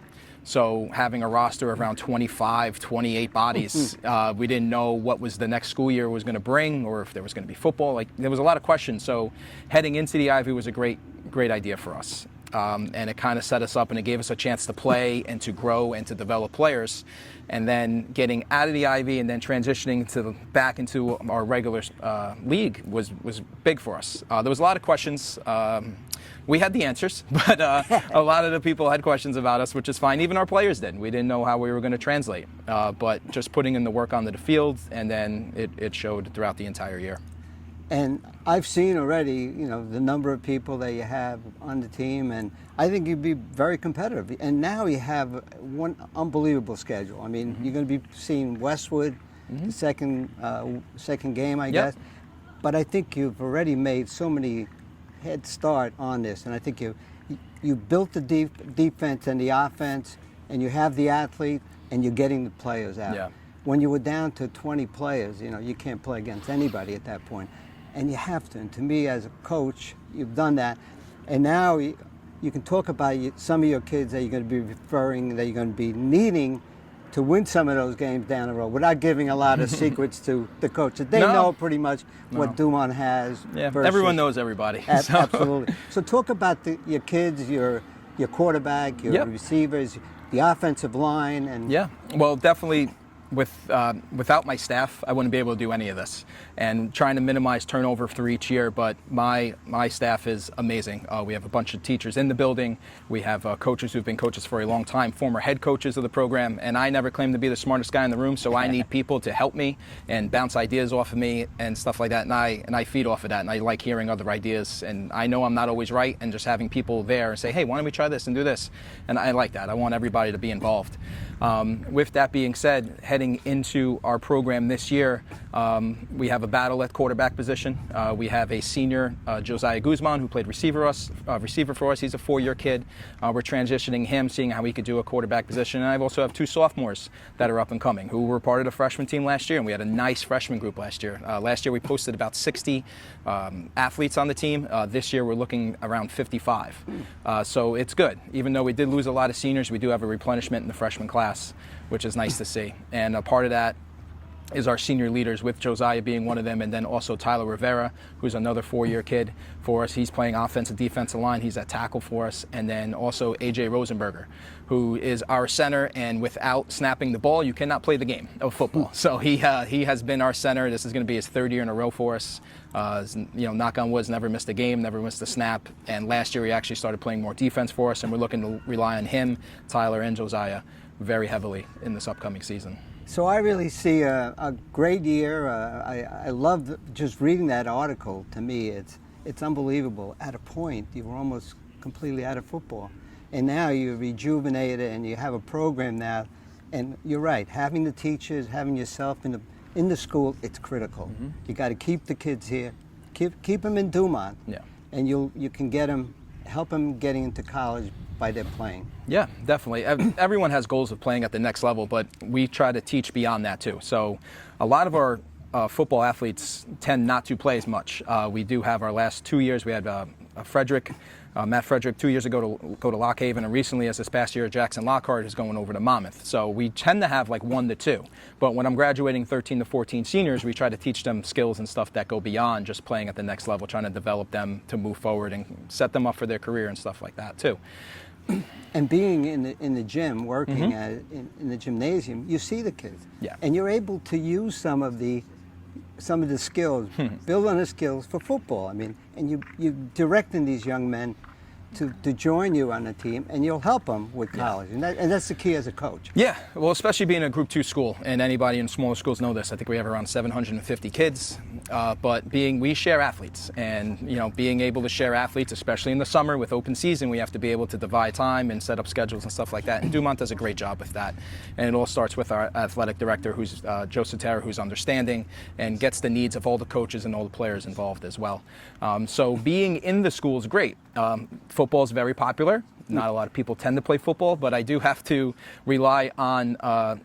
So having a roster of around 25, 28 bodies, we didn't know what was the next school year was going to bring, or if there was going to be football. Like, there was a lot of questions. So heading into the Ivy was a great idea for us. And it kind of set us up, and it gave us a chance to play and to grow and to develop players. And then getting out of the Ivy and then transitioning back into our regular league was big for us. There was a lot of questions. We had the answers, but a lot of the people had questions about us, which is fine. Even our players did. We didn't know how we were going to translate. But just putting in the work onto the field, and then it showed throughout the entire year. And I've seen already, you know, the number of people that you have on the team, and I think you'd be very competitive. And now you have one unbelievable schedule. I mean, you're going to be seeing Westwood, the second game, I guess. But I think you've already made so many head start on this, and I think you built the defense and the offense, and you have the athlete, and you're getting the players out. Yeah. When you were down to 20 players, you know, you can't play against anybody at that point. And you have to. And to me, as a coach, you've done that. And now you can talk about some of your kids that you're going to be referring, that you're going to be needing to win some of those games down the road without giving a lot of secrets to the coaches. They know pretty much what Dumont has. Yeah, everyone knows everybody. So. Absolutely. So talk about your kids, your quarterback, your receivers, the offensive line. And yeah, well, definitely without my staff, I wouldn't be able to do any of this. And trying to minimize turnover through each year, but my staff is amazing. We have a bunch of teachers in the building. We have coaches who've been coaches for a long time, former head coaches of the program, and I never claim to be the smartest guy in the room, so I need people to help me and bounce ideas off of me and stuff like that, and I feed off of that, and I like hearing other ideas, and I know I'm not always right, and just having people there and say, hey, why don't we try this and do this? And I like that. I want everybody to be involved. With that being said, heading into our program this year, we have a battle at quarterback position. We have a senior, Josiah Guzman, who played receiver for us. He's a 4-year kid. We're transitioning him, seeing how he could do a quarterback position. And I also have 2 sophomores that are up and coming, who were part of the freshman team last year, and we had a nice freshman group last year. Last year we posted about 60 athletes on the team. This year we're looking around 55. So it's good. Even though we did lose a lot of seniors, we do have a replenishment in the freshman class, which is nice to see. And a part of that is our senior leaders, with Josiah being one of them, and then also Tyler Rivera, who's another 4-year kid for us. He's playing offensive defensive line. He's at tackle for us. And then also AJ Rosenberger, who is our center, and without snapping the ball, you cannot play the game of football. So he has been our center. This is going to be his 3rd year in a row for us. Knock on wood, never missed a game, never missed a snap. And last year he actually started playing more defense for us, and we're looking to rely on him, Tyler, and Josiah very heavily in this upcoming season. So I really see a great year. I love just reading that article. To me, it's unbelievable. At a point, you were almost completely out of football, and now you're rejuvenated and you have a program now. And you're right, having the teachers, having yourself in the school, it's critical. Mm-hmm. You got to keep the kids here, keep them in Dumont, and you can help them getting into college by their playing. Yeah, definitely. Everyone has goals of playing at the next level, but we try to teach beyond that too. So a lot of our football athletes tend not to play as much. We do have our last 2 years, we had Matt Frederick 2 years ago to go to Lock Haven, and recently, as this past year, Jackson Lockhart is going over to Monmouth. So we tend to have like 1 to 2. But when I'm graduating 13 to 14 seniors, we try to teach them skills and stuff that go beyond just playing at the next level, trying to develop them to move forward and set them up for their career and stuff like that too. And being in the gym, working in the gymnasium, you see the kids, and you're able to use some of the skills, build on the skills for football. I mean, and you're directing these young men to join you on the team, and you'll help them with college, and that's the key as a coach. Yeah, well, especially being a Group 2 school, and anybody in smaller schools know this. I think we have around 750 kids, but we share athletes, and being able to share athletes, especially in the summer with open season, we have to be able to divide time and set up schedules and stuff like that. And Dumont does a great job with that, and it all starts with our athletic director, who's Joe Sotera, who's understanding and gets the needs of all the coaches and all the players involved as well. So being in the school is great. Football is very popular. Not a lot of people tend to play football, but I do have to rely on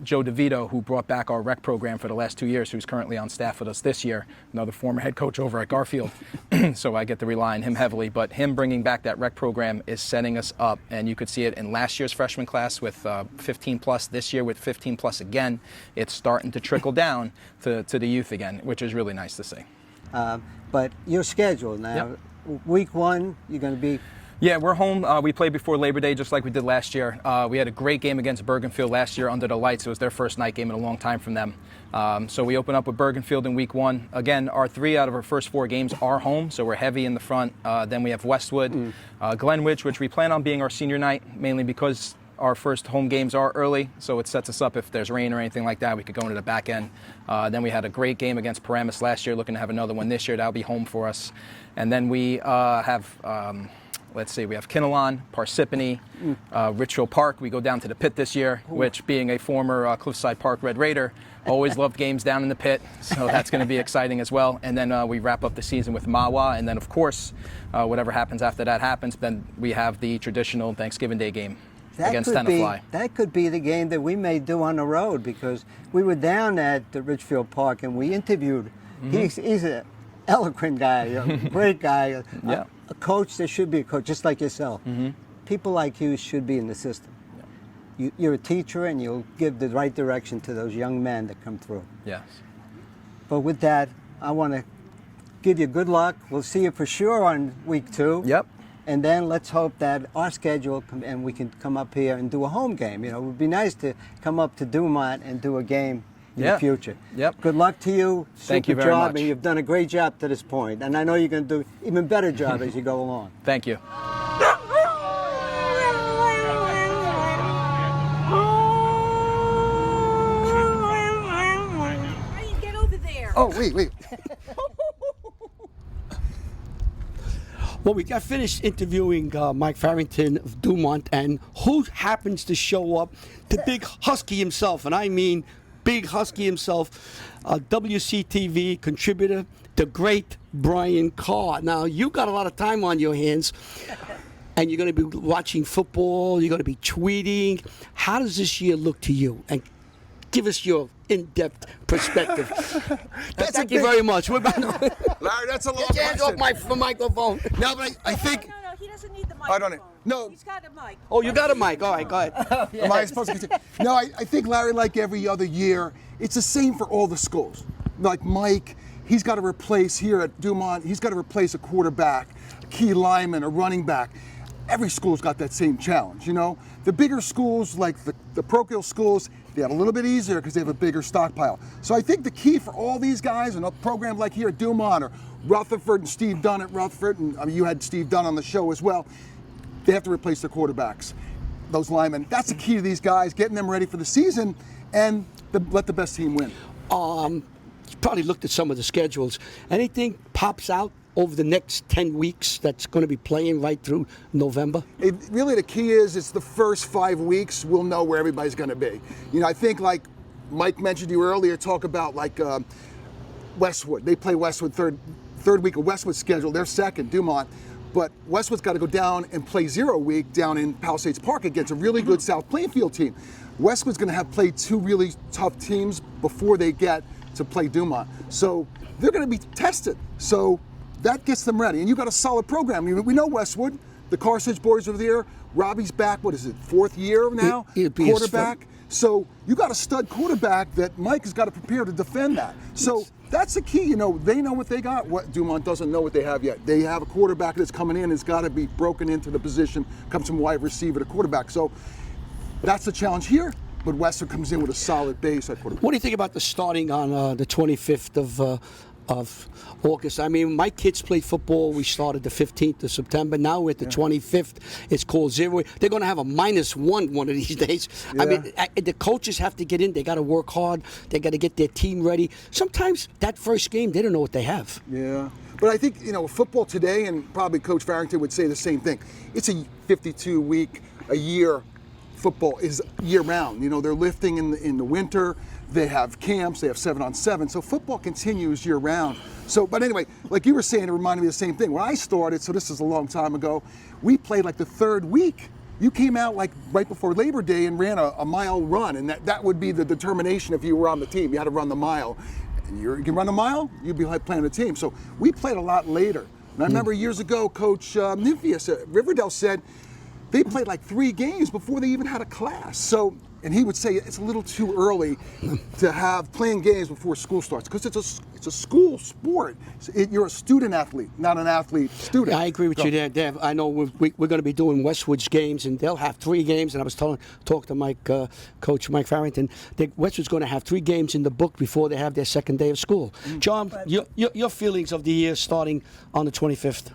Joe DeVito, who brought back our rec program for the last 2 years, who's currently on staff with us this year, another former head coach over at Garfield. So I get to rely on him heavily, but him bringing back that rec program is setting us up, and you could see it in last year's freshman class with 15 plus, this year with 15 plus again. It's starting to trickle down to the youth again, which is really nice to see. But your schedule now, week 1, you're going to be... Yeah, we're home. We played before Labor Day, just like we did last year. We had a great game against Bergenfield last year under the lights. It was their first night game in a long time from them. So we open up with Bergenfield in week 1. Again, our 3 out of our first 4 games are home, so we're heavy in the front. Then we have Westwood, Glenridge, which we plan on being our senior night, mainly because our first home games are early, so it sets us up if there's rain or anything like that. We could go into the back end. Then we had a great game against Paramus last year, looking to have another one this year. That'll be home for us. And then we have... we have Kinnelon, Parsippany, Ridgefield Park. We go down to the pit this year, which, being a former Cliffside Park Red Raider, always loved games down in the pit, so that's going to be exciting as well. And then we wrap up the season with Mahwah, and then, of course, whatever happens after that happens, then we have the traditional Thanksgiving Day game against Tenafly. That could be the game that we may do on the road, because we were down at the Ridgefield Park and we interviewed. He's an eloquent guy, a great guy. a coach, there should be a coach, just like yourself. People like you should be in the system. You're a teacher, and you'll give the right direction to those young men that come through. Yes. But with that, I want to give you good luck. We'll see you for sure on week 2. Yep. And then let's hope that our schedule, and we can come up here and do a home game. You know, it would be nice to come up to Dumont and do a game in the future. Yep. Good luck to you. Thank you Super very job, much. and you've done a great job to this point. And I know you're going to do even better job as you go along. Thank you. Get over there. Oh, wait. Well, we got finished interviewing Mike Farrington of Dumont, and who happens to show up? The big Husky himself, and I mean big Husky himself, WCTV contributor, the great Brian Carr. Now, you got a lot of time on your hands, and you're going to be watching football, you're going to be tweeting. How does this year look to you? And give us your in-depth perspective. Thank you very much. Larry, that's a long Get your hands off question. my microphone. No, but I think... No, he doesn't need the I microphone. don't know. No. He's got a mic. Oh, you got a mic. All right, go ahead. Am I supposed to continue? No, I think, Larry, like every other year, it's the same for all the schools. Like Mike, he's got to replace here at Dumont, he's got to replace a quarterback, a key lineman, a running back. Every school's got that same challenge, you know? The bigger schools, like the parochial schools, they have a little bit easier because they have a bigger stockpile. So I think the key for all these guys and a program like here at Dumont or Rutherford and Steve Dunn at Rutherford, and I mean, you had Steve Dunn on the show as well, they have to replace their quarterbacks, those linemen. That's the key to these guys, getting them ready for the season and let the best team win. You probably looked at some of the schedules. Anything pops out over the next 10 weeks that's going to be playing right through November? Really, the key is it's the first 5 weeks we'll know where everybody's going to be. You know, I think like Mike mentioned to you earlier, talk about like Westwood. They play Westwood third week of Westwood's schedule. They're second, Dumont. But Westwood's got to go down and play 0 week down in Palisades Park against a really good South Plainfield team. Westwood's going to have played 2 really tough teams before they get to play Dumont. So they're going to be tested. So that gets them ready. And you've got a solid program. We know Westwood. The Carthage boys are there. Robbie's back, what is it, 4th year now? Quarterback. So you got a stud quarterback that Mike has got to prepare to defend that. So that's the key. You know, they know what they got. What Dumont doesn't know what they have yet. They have a quarterback that's coming in. It's got to be broken into the position. Comes from wide receiver to quarterback. So that's the challenge here. But Westwood comes in with a solid base at quarterback. What do you think about the starting on the 25th of August? I mean, my kids played football. We started the 15th of September. Now we're at the 25th. It's called 0. They're going to have a -1 one of these days. I mean, the coaches have to get in. They got to work hard. They got to get their team ready. Sometimes that first game, they don't know what they have. Yeah. But I think, you know, football today, and probably Coach Farrington would say the same thing, it's a 52-week, a year. Football is year-round. You know, they're lifting in the winter. They have camps. They have 7-on-7. So football continues year-round. So, but anyway, like you were saying, it reminded me of the same thing. When I started, so this is a long time ago, we played like the 3rd week. You came out like right before Labor Day and ran a mile run, and that would be the determination if you were on the team. You had to run the mile. And you can run a mile, you'd be like playing a team. So we played a lot later. And I remember years ago, Coach Nymphius at Riverdale said, they played like 3 games before they even had a class. So, and he would say it's a little too early to have playing games before school starts because it's a school sport. You're a student athlete, not an athlete student. I agree with you there, Dev. I know we're going to be doing Westwood's games, and they'll have 3 games. And I was talking to Coach Mike Farrington. Westwood's going to have 3 games in the book before they have their second day of school. John, your feelings of the year starting on the 25th?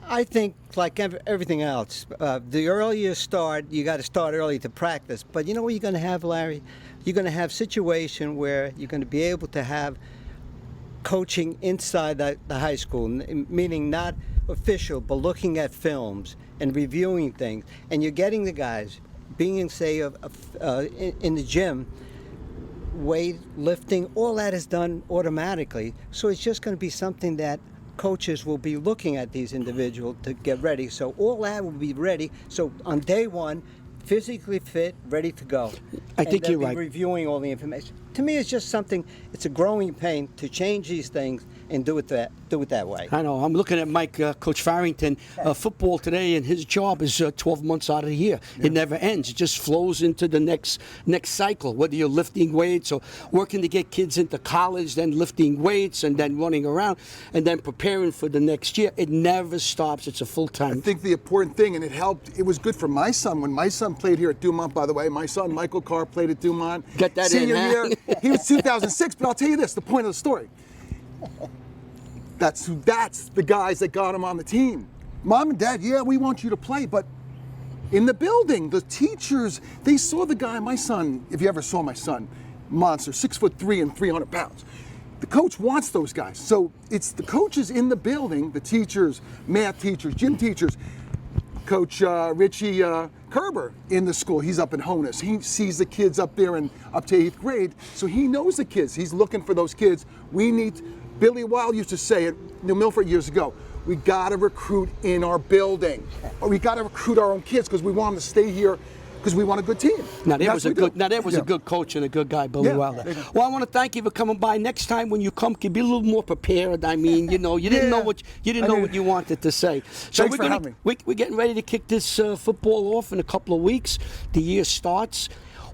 I think, like everything else, the earlier you start, you got to start early to practice. But you know what you're going to have, Larry? You're going to have situation where you're going to be able to have coaching inside the high school, meaning not official, but looking at films and reviewing things. And you're getting the guys being, say, in the gym, weight lifting, all that is done automatically. So it's just going to be something that coaches will be looking at these individuals to get ready. So all that will be ready. So on day 1, physically fit, ready to go. I think and you're be right. Reviewing all the information. To me, it's just something. It's a growing pain to change these things and do it that way. I know. I'm looking at Mike, Coach Farrington. Football today, and his job is 12 months out of the year. It never ends. It just flows into the next cycle. Whether you're lifting weights or working to get kids into college, then lifting weights, and then running around, and then preparing for the next year. It never stops. It's a full time. I think the important thing, and it helped. It was good for my son when my son played here at Dumont. By the way, my son Michael Carr played at Dumont. Get that senior in, huh? year. He was 2006. But I'll tell you this: the point of the story. That's the guys that got him on the team. Mom and Dad, yeah, we want you to play, but in the building, the teachers, they saw the guy, my son, if you ever saw my son, monster, 6'3" and 300 pounds. The coach wants those guys. So it's the coaches in the building, the teachers, math teachers, gym teachers. Coach Richie Kerber in the school, he's up in Honus. He sees the kids up there and up to 8th grade, so he knows the kids. He's looking for those kids. Billy Wild used to say at New Milford years ago, we got to recruit in our building. Or we got to recruit our own kids because we want them to stay here because we want a good team. Now that was a good coach and a good guy, Billy Wilder. Well, I want to thank you for coming by. Next time when you come, can be a little more prepared. I mean, you didn't know what you wanted to say. So we're getting ready to kick this football off in a couple of weeks. The year starts.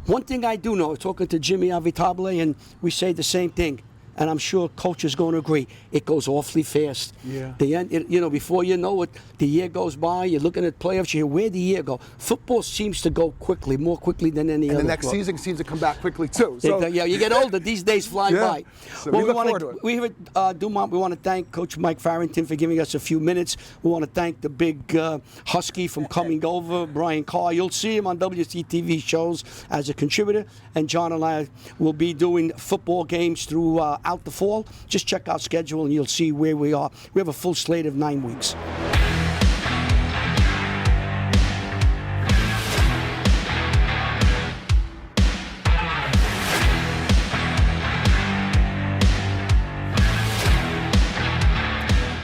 One thing I do know, talking to Jimmy Avitable, and we say the same thing. And I'm sure coach is going to agree. It goes awfully fast. Yeah. The end, before you know it, the year goes by. You're looking at playoffs. You hear where the year go. Football seems to go quickly, more quickly than any other. And the next season seems to come back quickly too. So you get older. These days fly by. So we look forward to it. We here at Dumont, we want to thank Coach Mike Farrington for giving us a few minutes. We want to thank the big Husky from coming over, Brian Carr. You'll see him on WCTV shows as a contributor. And John and I will be doing football games throughout the fall. Just check our schedule and you'll see where we are. We have a full slate of 9 weeks.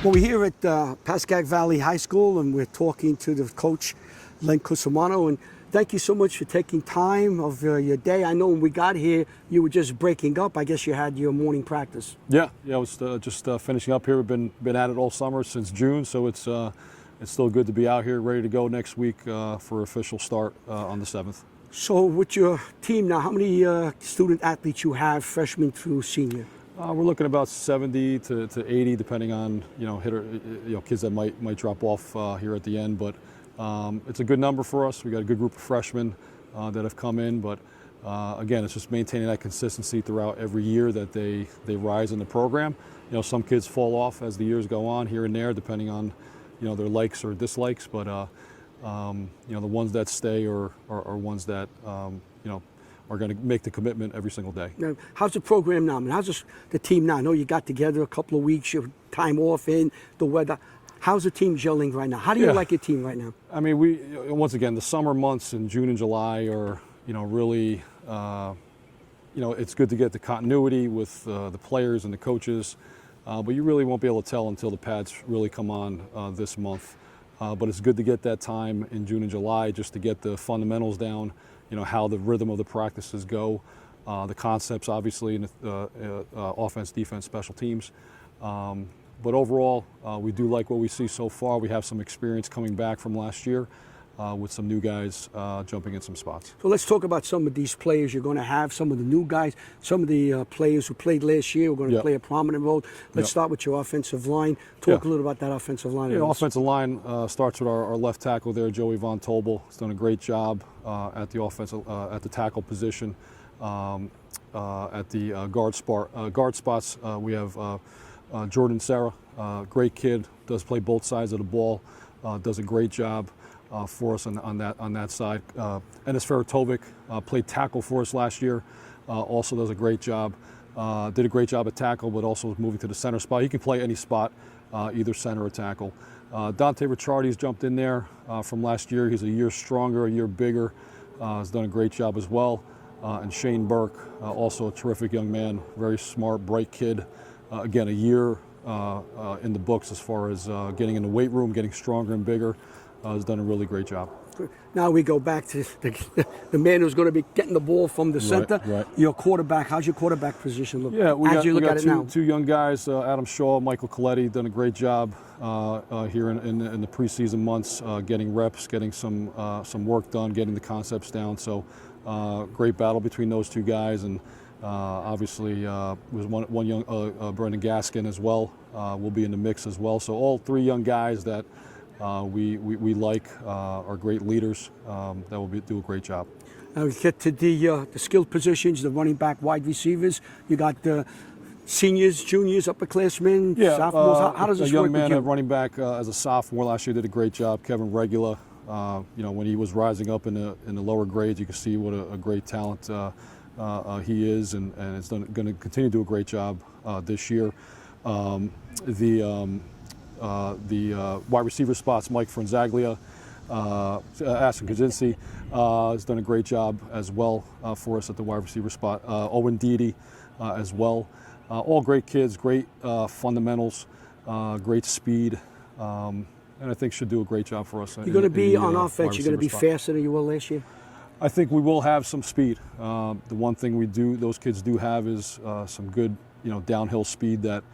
Well, we're here at Pascack Valley High School and we're talking to the coach, Len Cusumano, and thank you so much for taking time of your day. I know when we got here, you were just breaking up. I guess you had your morning practice. Yeah, I was just finishing up here. We've been at it all summer since June, so it's still good to be out here, ready to go next week for official start on the 7th. So with your team now, how many student athletes you have, freshman through senior? We're looking about 70 to 80, depending on kids that might drop off here at the end, but. It's a good number for us. We got a good group of freshmen that have come in, but again, it's just maintaining that consistency throughout every year that they rise in the program. Some kids fall off as the years go on here and there, depending on their likes or dislikes. But the ones that stay are ones that are going to make the commitment every single day. Now, how's the program now? I mean, how's the team now? I know you got together a couple of weeks, your time off in the weather. How's the team gelling right now? How do you like your team right now? I mean, once again, the summer months in June and July are, really, it's good to get the continuity with the players and the coaches, but you really won't be able to tell until the pads really come on this month. But it's good to get that time in June and July just to get the fundamentals down, how the rhythm of the practices go, the concepts, obviously, in offense, defense, special teams. But overall, we do like what we see so far. We have some experience coming back from last year with some new guys jumping in some spots. So let's talk about some of these players you're going to have, some of the new guys, some of the players who played last year are going to play a prominent role. Let's start with your offensive line. Talk a little about that offensive line. Offensive line starts with our left tackle there, Joey Von Tobel. He's done a great job at the tackle position. At the guard spots, we have Jordan Serra, great kid, does play both sides of the ball, does a great job for us on that side. Enes Feratovic played tackle for us last year, also does a great job. Did a great job at tackle, but also is moving to the center spot. He can play any spot, either center or tackle. Dante Ricciardi's jumped in there from last year. He's a year stronger, a year bigger. Has done a great job as well. And Shane Burke, also a terrific young man, very smart, bright kid. Again, a year in the books as far as getting in the weight room, getting stronger and bigger. Has done a really great job. Now we go back to the man who's going to be getting the ball from the center. Right. Your quarterback. How's your quarterback position look? Yeah, we As you look got at it now. two young guys, Adam Shaw, Michael Coletti, done a great job here in the preseason months, getting reps, getting some work done, getting the concepts down. So great battle between those two guys, and obviously was one young Brendan Gaskin as well will be in the mix as well. So all three young guys that we like are great leaders that will do a great job. Now we get to the skilled positions, the running back, wide receivers. You got the seniors, juniors, upperclassmen, sophomores. How does this work? A young with man you? at running back as a sophomore last year did a great job. Kevin Regula, when he was rising up in the lower grades, you can see what a great talent he is, and is going to continue to do a great job this year. The wide receiver spots, Mike Franzaglia, Aston Kaczynski has done a great job as well for us at the wide receiver spot. Owen Deedy as well. All great kids, great fundamentals, great speed, and I think should do a great job for us. You're going to be on offense. You're going to be faster than you were last year. I think we will have some speed. The one thing those kids do have is some good, downhill speed that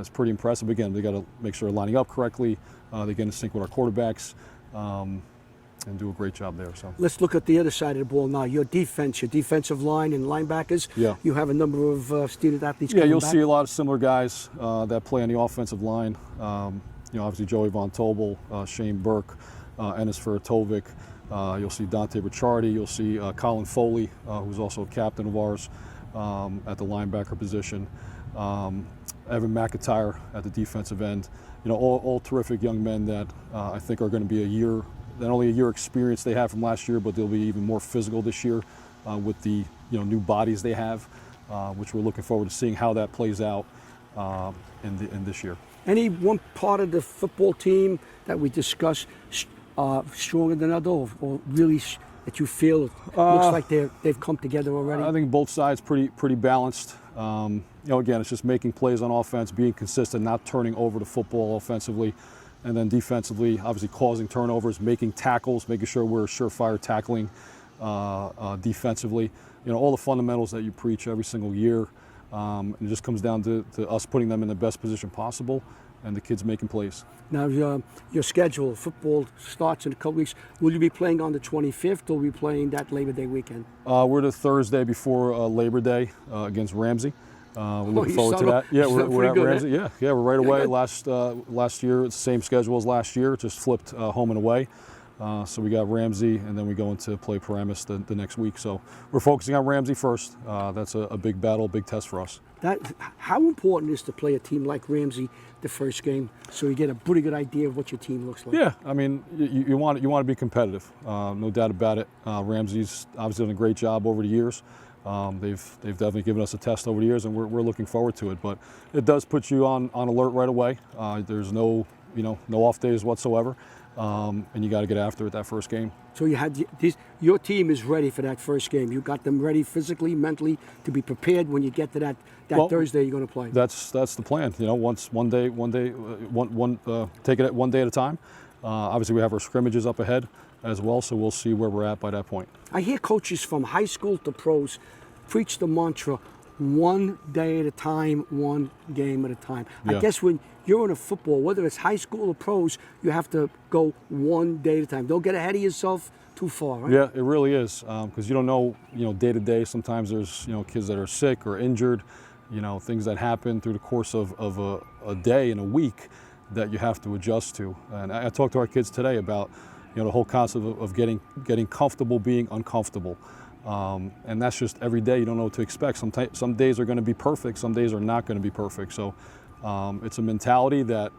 is pretty impressive. Again, they got to make sure they're lining up correctly. They get in sync with our quarterbacks, and do a great job there. So let's look at the other side of the ball now. Your defense, your defensive line and linebackers. Yeah. You have a number of student athletes. Yeah, you'll back. see a lot of similar guys that play on the offensive line. Obviously Joey Von Tobel, Shane Burke, Enes Feratovic. You'll see Dante Ricciardi. You'll see Colin Foley, who's also a captain of ours at the linebacker position. Evan McIntyre at the defensive end. All terrific young men that I think are going to be not only a year experience they have from last year, but they'll be even more physical this year with the new bodies they have, which we're looking forward to seeing how that plays out in this year. Any one part of the football team that we discussed stronger than other, or really that you feel looks like they've come together already? I think both sides pretty balanced. Again, it's just making plays on offense, being consistent, not turning over the football offensively, and then defensively, obviously causing turnovers, making tackles, making sure we're surefire tackling defensively. All the fundamentals that you preach every single year. It just comes down to us putting them in the best position possible, and the kids making plays. Now, your schedule, football starts in a couple weeks. Will you be playing on the 25th, or will you be playing that Labor Day weekend? We're the Thursday before Labor Day against Ramsey. We're looking forward to that. Yeah, we're at Ramsey. Eh? Yeah, we're right away. Last year, it's the same schedule as last year, just flipped home and away. So we got Ramsey, and then we go into play Paramus the next week. So we're focusing on Ramsey first. That's a big battle, big test for us. How important is to play a team like Ramsey the first game, so you get a pretty good idea of what your team looks like? Yeah, I mean, you want to be competitive, no doubt about it. Ramsey's obviously done a great job over the years. They've definitely given us a test over the years, and we're looking forward to it. But it does put you on alert right away. There's no off days whatsoever. And you got to get after it that first game. So your team is ready for that first game. You got them ready physically, mentally to be prepared when you get to that Thursday you're going to play. That's the plan. One day, take it one day at a time. Obviously, we have our scrimmages up ahead as well, so we'll see where we're at by that point. I hear coaches from high school to pros preach the mantra, one day at a time, one game at a time. Yeah. I guess when you're in a football, whether it's high school or pros, you have to go one day at a time. Don't get ahead of yourself too far, right? Yeah, it really is, because you don't know, day to day. Sometimes there's, kids that are sick or injured, things that happen through the course of a day and a week that you have to adjust to. And I talked to our kids today about, the whole concept of getting comfortable being uncomfortable. And that's just every day. You don't know what to expect. Some days are going to be perfect. Some days are not going to be perfect. So it's a mentality that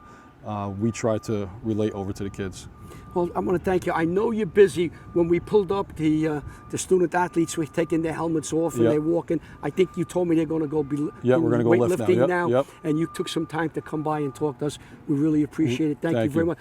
we try to relate over to the kids. Well, I want to thank you. I know you're busy. When we pulled up, the student athletes were taking their helmets off and they're walking. I think you told me they're going to go we're going to go weightlifting now. now. And you took some time to come by and talk to us. We really appreciate it. Thank you very much.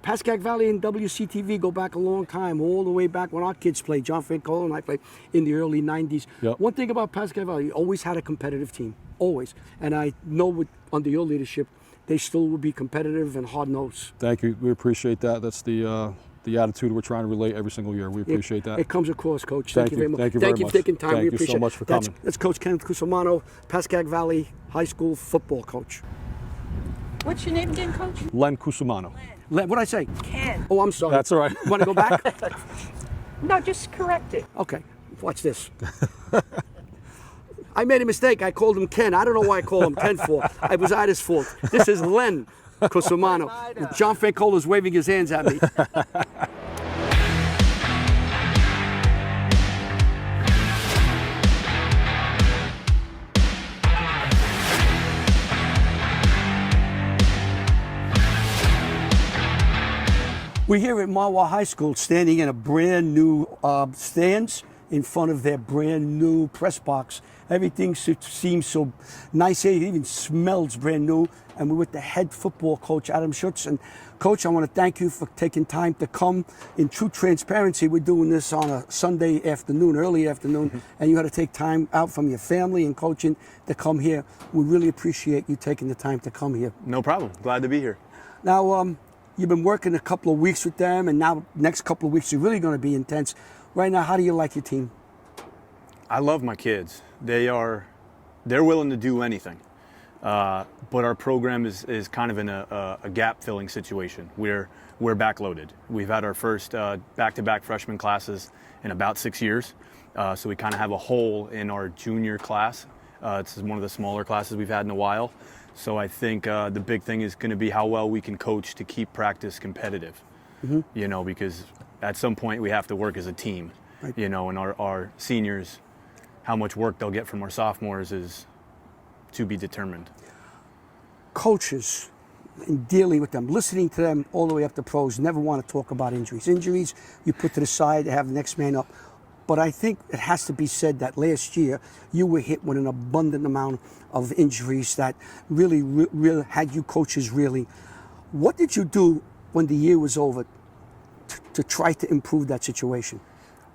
Pascack Valley and WCTV go back a long time, all the way back when our kids played. John Francola and I played in the early 90s. Yep. One thing about Pascack Valley, you always had a competitive team, always. And I know under your leadership, they still will be competitive and hard-nosed. Thank you. We appreciate that. That's the the attitude we're trying to relate every single year. We appreciate that. It comes across, Coach. Thank you very much. Thank you very much. Thank you for taking time. Thank We you appreciate so much for coming. That's Coach Ken Cusumano, Pascack Valley High School football coach. What's your name again, Coach? Len Cusumano. What did I say? Ken. Oh, I'm sorry. That's all right. You want to go back? No, just correct it. Okay. Watch this. I made a mistake. I called him Ken. I don't know why I called him Ken for. It was Ida's fault. This is Len Cusumano. John Francola's waving his hands at me. We're here at Mahwah High School, standing in a brand new stands in front of their brand new press box. Everything seems so nice here. It even smells brand new. And we're with the head football coach, Adam Szuch. And Coach, I want to thank you for taking time to come. In true transparency, we're doing this on a Sunday afternoon, early afternoon, and you had to take time out from your family and coaching to come here. We really appreciate you taking the time to come here. No problem. Glad to be here. Now, you've been working a couple of weeks with them, and now next couple of weeks are really going to be intense. Right now, how do you like your team? I love my kids. They're willing to do anything. But our program is kind of in a gap-filling situation. We're backloaded. We've had our first back-to-back freshman classes in about 6 years. So we kind of have a hole in our junior class. It's one of the smaller classes we've had in a while. So I think the big thing is going to be how well we can coach to keep practice competitive. You know, because at some point we have to work as a team. Right. You know, and our seniors, how much work they'll get from our sophomores is to be determined. Coaches, in dealing with them, listening to them all the way up to pros, never want to talk about injuries. Injuries, you put to the side to have the next man up. But I think it has to be said that last year you were hit with an abundant amount of injuries that really had you coaches reeling. What did you do when the year was over to try to improve that situation?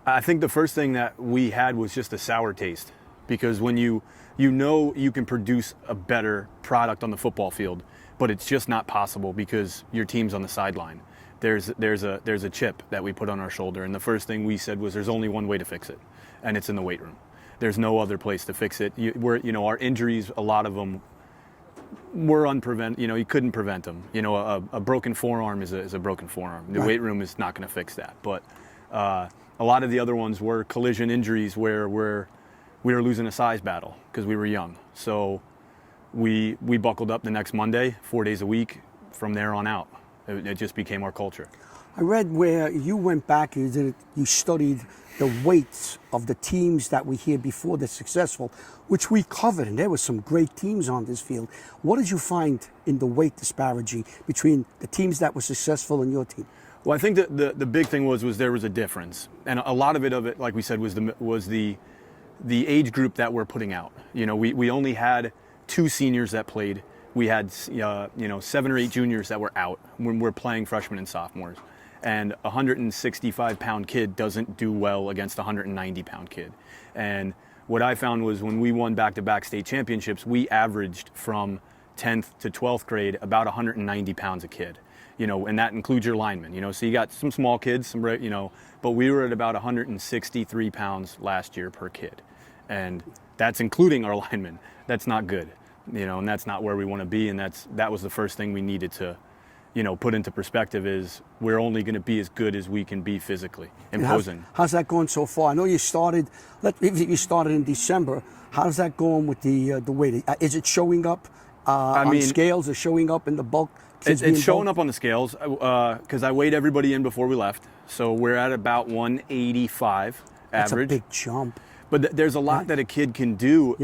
I think the first thing that we had was just a sour taste, because when you know you can produce a better product on the football field, but it's just not possible because your team's on the sideline. There's a chip that we put on our shoulder, and the first thing we said was there's only one way to fix it, and it's in the weight room. There's no other place to fix it. Our injuries, a lot of them were unpreventable. You couldn't prevent them. A broken forearm is a broken forearm. The weight room is not going to fix that. But a lot of the other ones were collision injuries where we were losing a size battle because we were young. So we buckled up the next Monday, 4 days a week. From there on out, it just became our culture. I read where you went back, you studied the weights of the teams that were here before they're successful, which we covered, and there were some great teams on this field. What did you find in the weight disparity between the teams that were successful and your team? Well, I think that the big thing was there was a difference, and a lot of it, like we said, was the age group that we're putting out. We only had 2 seniors that played. We had 7 or 8 juniors that were out when we're playing freshmen and sophomores. And a 165-pound kid doesn't do well against a 190-pound kid. And what I found was when we won back-to-back state championships, we averaged from 10th to 12th grade about 190 pounds a kid. And that includes your linemen. So you got some small kids, but we were at about 163 pounds last year per kid. And that's including our linemen. That's not good. And that's not where we want to be, and that was the first thing we needed to, put into perspective is we're only going to be as good as we can be physically, imposing. How's that going so far? I know you started in December. How's that going with the weight? Is it showing up on scales? Is it showing up in the bulk? It's showing up on the scales because I weighed everybody in before we left, so we're at about 185 average. That's a big jump. But there's a lot that a kid can do,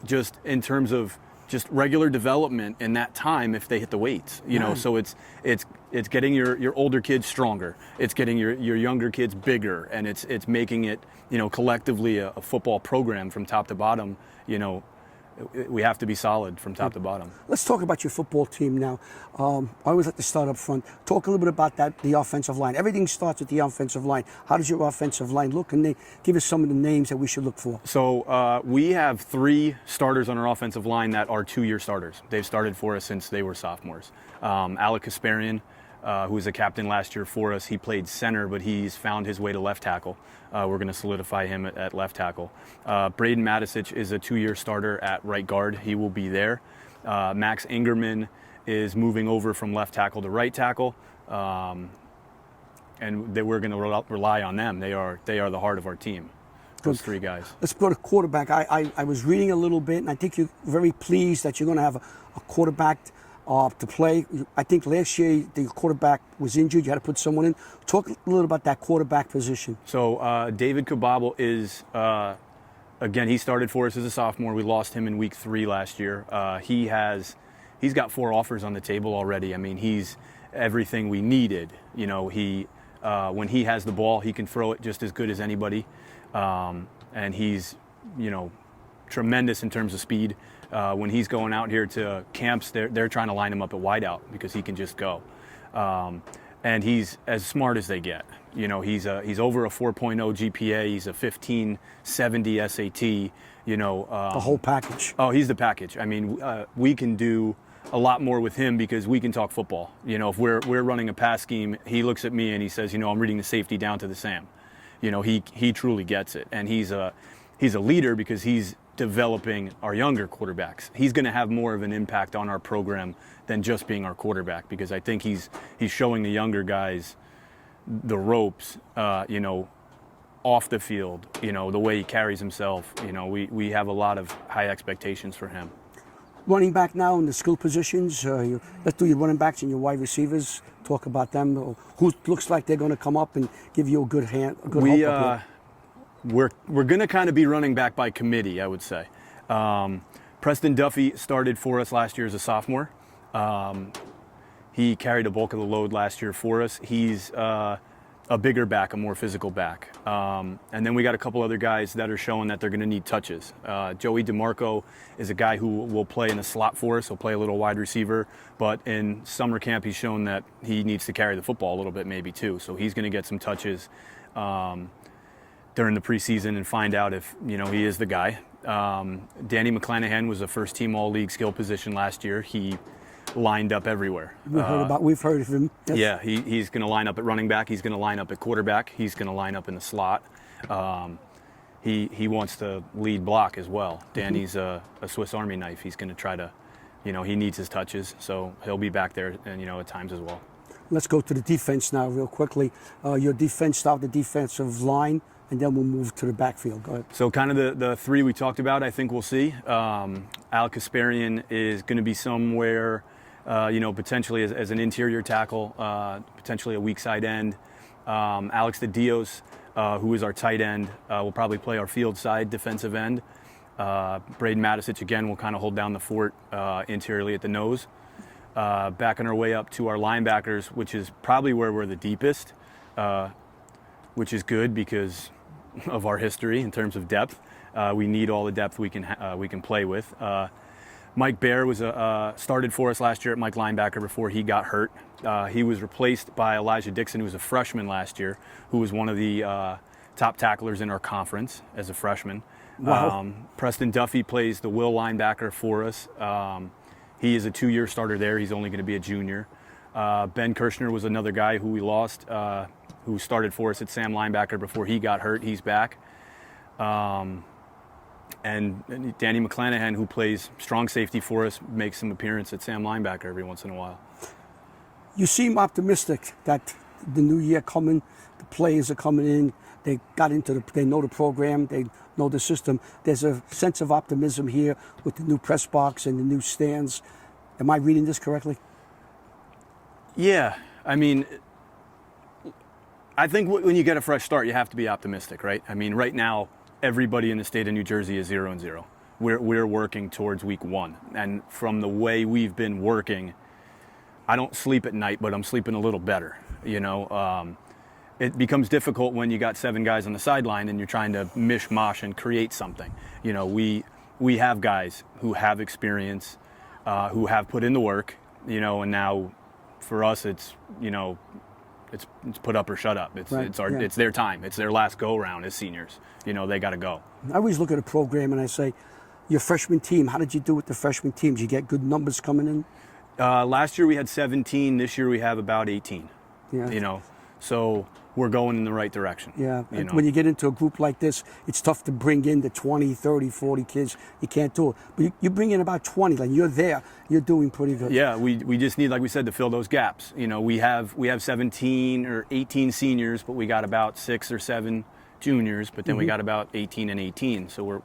just in terms of just regular development in that time if they hit the weights, so it's getting your older kids stronger, it's getting your younger kids bigger, and it's making it, collectively a football program from top to bottom. We have to be solid from top to bottom. Let's talk about your football team now. I always like to start up front. Talk a little bit about the offensive line. Everything starts with the offensive line. How does your offensive line look? And give us some of the names that we should look for. So we have 3 starters on our offensive line that are 2-year starters. They've started for us since they were sophomores. Alec Kasparian, who was a captain last year for us. He played center, but he's found his way to left tackle. We're going to solidify him at left tackle. Braden Matisic is a 2-year starter at right guard. He will be there. Max Ingerman is moving over from left tackle to right tackle. And we're going to rely on them. They are the heart of our team. Those 3 guys. Let's go to quarterback. I was reading a little bit, and I think you're very pleased that you're going to have a quarterback to play. I think last year the quarterback was injured. You had to put someone in. Talk a little about that quarterback position. So David Cavallo is, again, he started for us as a sophomore. We lost him in week 3 last year. He's got 4 offers on the table already. I mean, he's everything we needed. You know, when he has the ball, he can throw it just as good as anybody. And he's, you know, tremendous in terms of speed. When he's going out here to camps, they're trying to line him up at wideout because he can just go. And he's as smart as they get. You know, he's over a 4.0 GPA. He's a 1570 SAT. You know, the whole package. Oh, he's the package. I mean, we can do a lot more with him because we can talk football. You know, if we're running a pass scheme, he looks at me and he says, you know, I'm reading the safety down to the Sam. You know, he truly gets it, and he's a leader because he's developing our younger quarterbacks. He's going to have more of an impact on our program than just being our quarterback, because I think he's showing the younger guys the ropes, you know, off the field, you know, the way he carries himself. You know, we have a lot of high expectations for him. Running back now in the skill positions. Let's do your running backs and your wide receivers. Talk about them. Who looks like they're going to come up and give you a good hand? We're going to kind of be running back by committee, I would say. Preston Duffy started for us last year as a sophomore. He carried a bulk of the load last year for us. He's a bigger back, a more physical back. And then we got a couple other guys that are showing that they're going to need touches. Joey DeMarco is a guy who will play in the slot for us. He'll play a little wide receiver, but in summer camp he's shown that he needs to carry the football a little bit maybe too. So he's going to get some touches during the preseason and find out if, you know, he is the guy. Danny McClanahan was a first-team All-League skill position last year. He lined up everywhere. We've heard of him. Yes. Yeah, he's going to line up at running back. He's going to line up at quarterback. He's going to line up in the slot. He wants to lead block as well. Danny's a Swiss Army knife. He's going to try to, you know, he needs his touches, so he'll be back there, and, you know, at times as well. Let's go to the defense now real quickly. Your defense, start the defensive line, and then we'll move to the backfield. Go ahead. So kind of the 3 we talked about, I think we'll see. Al Kasparian is going to be somewhere, you know, potentially as an interior tackle, potentially a weak side end. Alex De Dios, who is our tight end, will probably play our field side defensive end. Braden Matisic, again, will kind of hold down the fort interiorly at the nose. Backing our way up to our linebackers, which is probably where we're the deepest, which is good because of our history in terms of depth. We need all the depth we can play with. Mike Baeira was started for us last year at Mike linebacker before he got hurt. He was replaced by Elijah Dixon, who was a freshman last year, who was one of the top tacklers in our conference as a freshman. Wow. Preston Duffy plays the will linebacker for us. He is a 2-year starter there. He's only going to be a junior. Ben Kirshner was another guy who we lost, who started for us at Sam linebacker before he got hurt. He's back. And Danny McClanahan, who plays strong safety for us, makes some appearance at Sam linebacker every once in a while. You seem optimistic that the new year coming, the players are coming in, they know the program, they know the system. There's a sense of optimism here with the new press box and the new stands. Am I reading this correctly? Yeah, I mean, I think when you get a fresh start, you have to be optimistic, right? I mean, right now, everybody in the state of New Jersey is 0-0. We're working towards week 1. And from the way we've been working, I don't sleep at night, but I'm sleeping a little better. You know, it becomes difficult when you got 7 guys on the sideline and you're trying to mishmash and create something. You know, we have guys who have experience, who have put in the work, you know, and now for us it's, you know, it's put up or shut up. It's their time. It's their last go round as seniors. You know, they got to go. I always look at a program and I say, your freshman team, how did you do with the freshman team? Did you get good numbers coming in? Last year we had 17. This year we have about 18. Yeah. You know, so we're going in the right direction. Yeah, You know? when you get into a group like this, it's tough to bring in the 20, 30, 40 kids. You can't do it. But you bring in about 20, like you're there, you're doing pretty good. Yeah, we just need, like we said, to fill those gaps. You know, we have 17 or 18 seniors, but we got about 6 or 7 juniors, but then we got about 18 and 18. So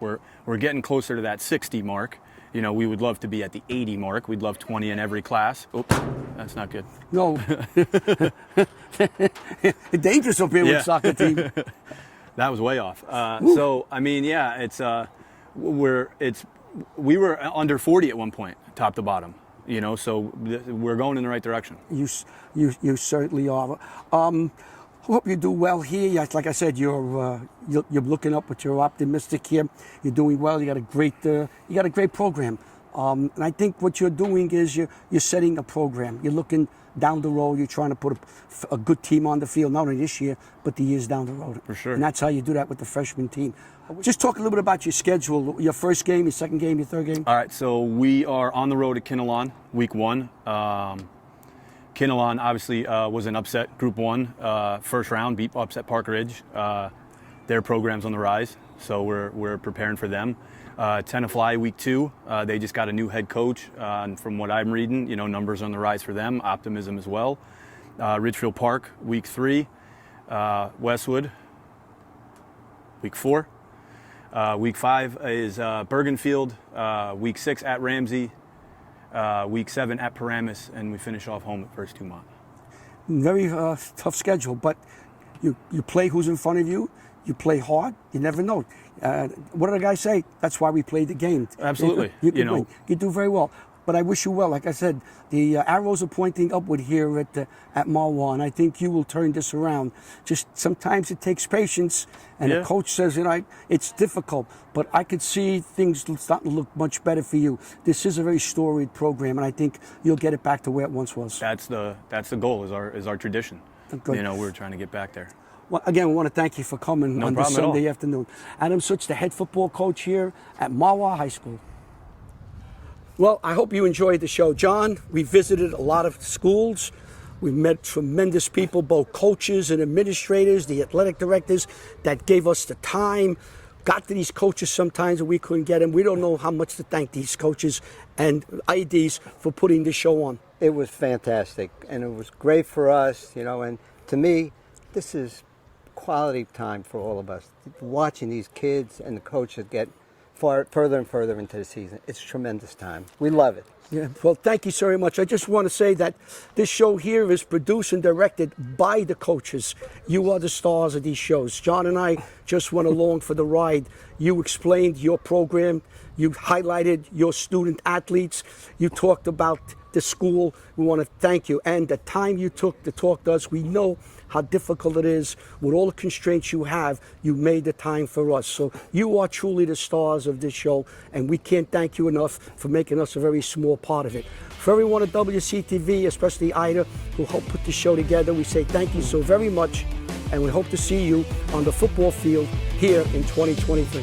we're getting closer to that 60 mark. You know, we would love to be at the 80 mark. We'd love 20 in every class. Oops, that's not good. No. Dangerous up here with the soccer team. That was way off. So, I mean, yeah, we were under 40 at one point, top to bottom. You know, so we're going in the right direction. You certainly are. Hope you do well here. Like I said, you're looking up, but you're optimistic here. You're doing well. You got a great program. And I think what you're doing is you're setting a program. You're looking down the road. You're trying to put a good team on the field, not only this year, but the years down the road. For sure. And that's how you do that with the freshman team. Just talk a little bit about your schedule. Your first game, your second game, your third game. All right. So we are on the road at Kinnelon, week 1. Kinnelon obviously was an upset, Group 1, first round, beat upset Park Ridge. Their program's on the rise, so we're preparing for them. Tenafly, week 2, they just got a new head coach. And from what I'm reading, you know, numbers on the rise for them, optimism as well. Ridgefield Park, week 3. Westwood, week 4. Week 5 is Bergen Field. Week 6 at Ramsey. Week 7 at Paramus, and we finish off home at First Dumont. Very tough schedule, but you play who's in front of you. You play hard. You never know. What did the guy say? That's why we played the game. Absolutely. You know, you do very well. But I wish you well. Like I said, the arrows are pointing upward here at Mahwah, and I think you will turn this around. Just sometimes it takes patience, and the coach says, you know, it's difficult, but I could see things starting to look much better for you. This is a very storied program, and I think you'll get it back to where it once was. That's the goal, is our tradition. Good. You know, we're trying to get back there. Well, again, we want to thank you for coming on this Sunday afternoon. Adam Szuch, the head football coach here at Mahwah High School. Well, I hope you enjoyed the show. John, we visited a lot of schools. We met tremendous people, both coaches and administrators, the athletic directors that gave us the time, got to these coaches sometimes and we couldn't get them. We don't know how much to thank these coaches and IDs for putting this show on. It was fantastic, and it was great for us, you know, and to me, this is quality time for all of us. Watching these kids and the coaches get further and further into the season. It's tremendous time. We love it. Yeah, well, thank you so very much. I just want to say that this show here is produced and directed by the coaches. You are the stars of these shows. John and I just went along for the ride. You explained your program. You highlighted your student athletes. You talked about the school. We want to thank you. And the time you took to talk to us, we know how difficult it is. With all the constraints you have, you made the time for us. So you are truly the stars of this show, and we can't thank you enough for making us a very small part of it. For everyone at WCTV, especially Ida, who helped put the show together, we say thank you so very much, and we hope to see you on the football field here in 2023.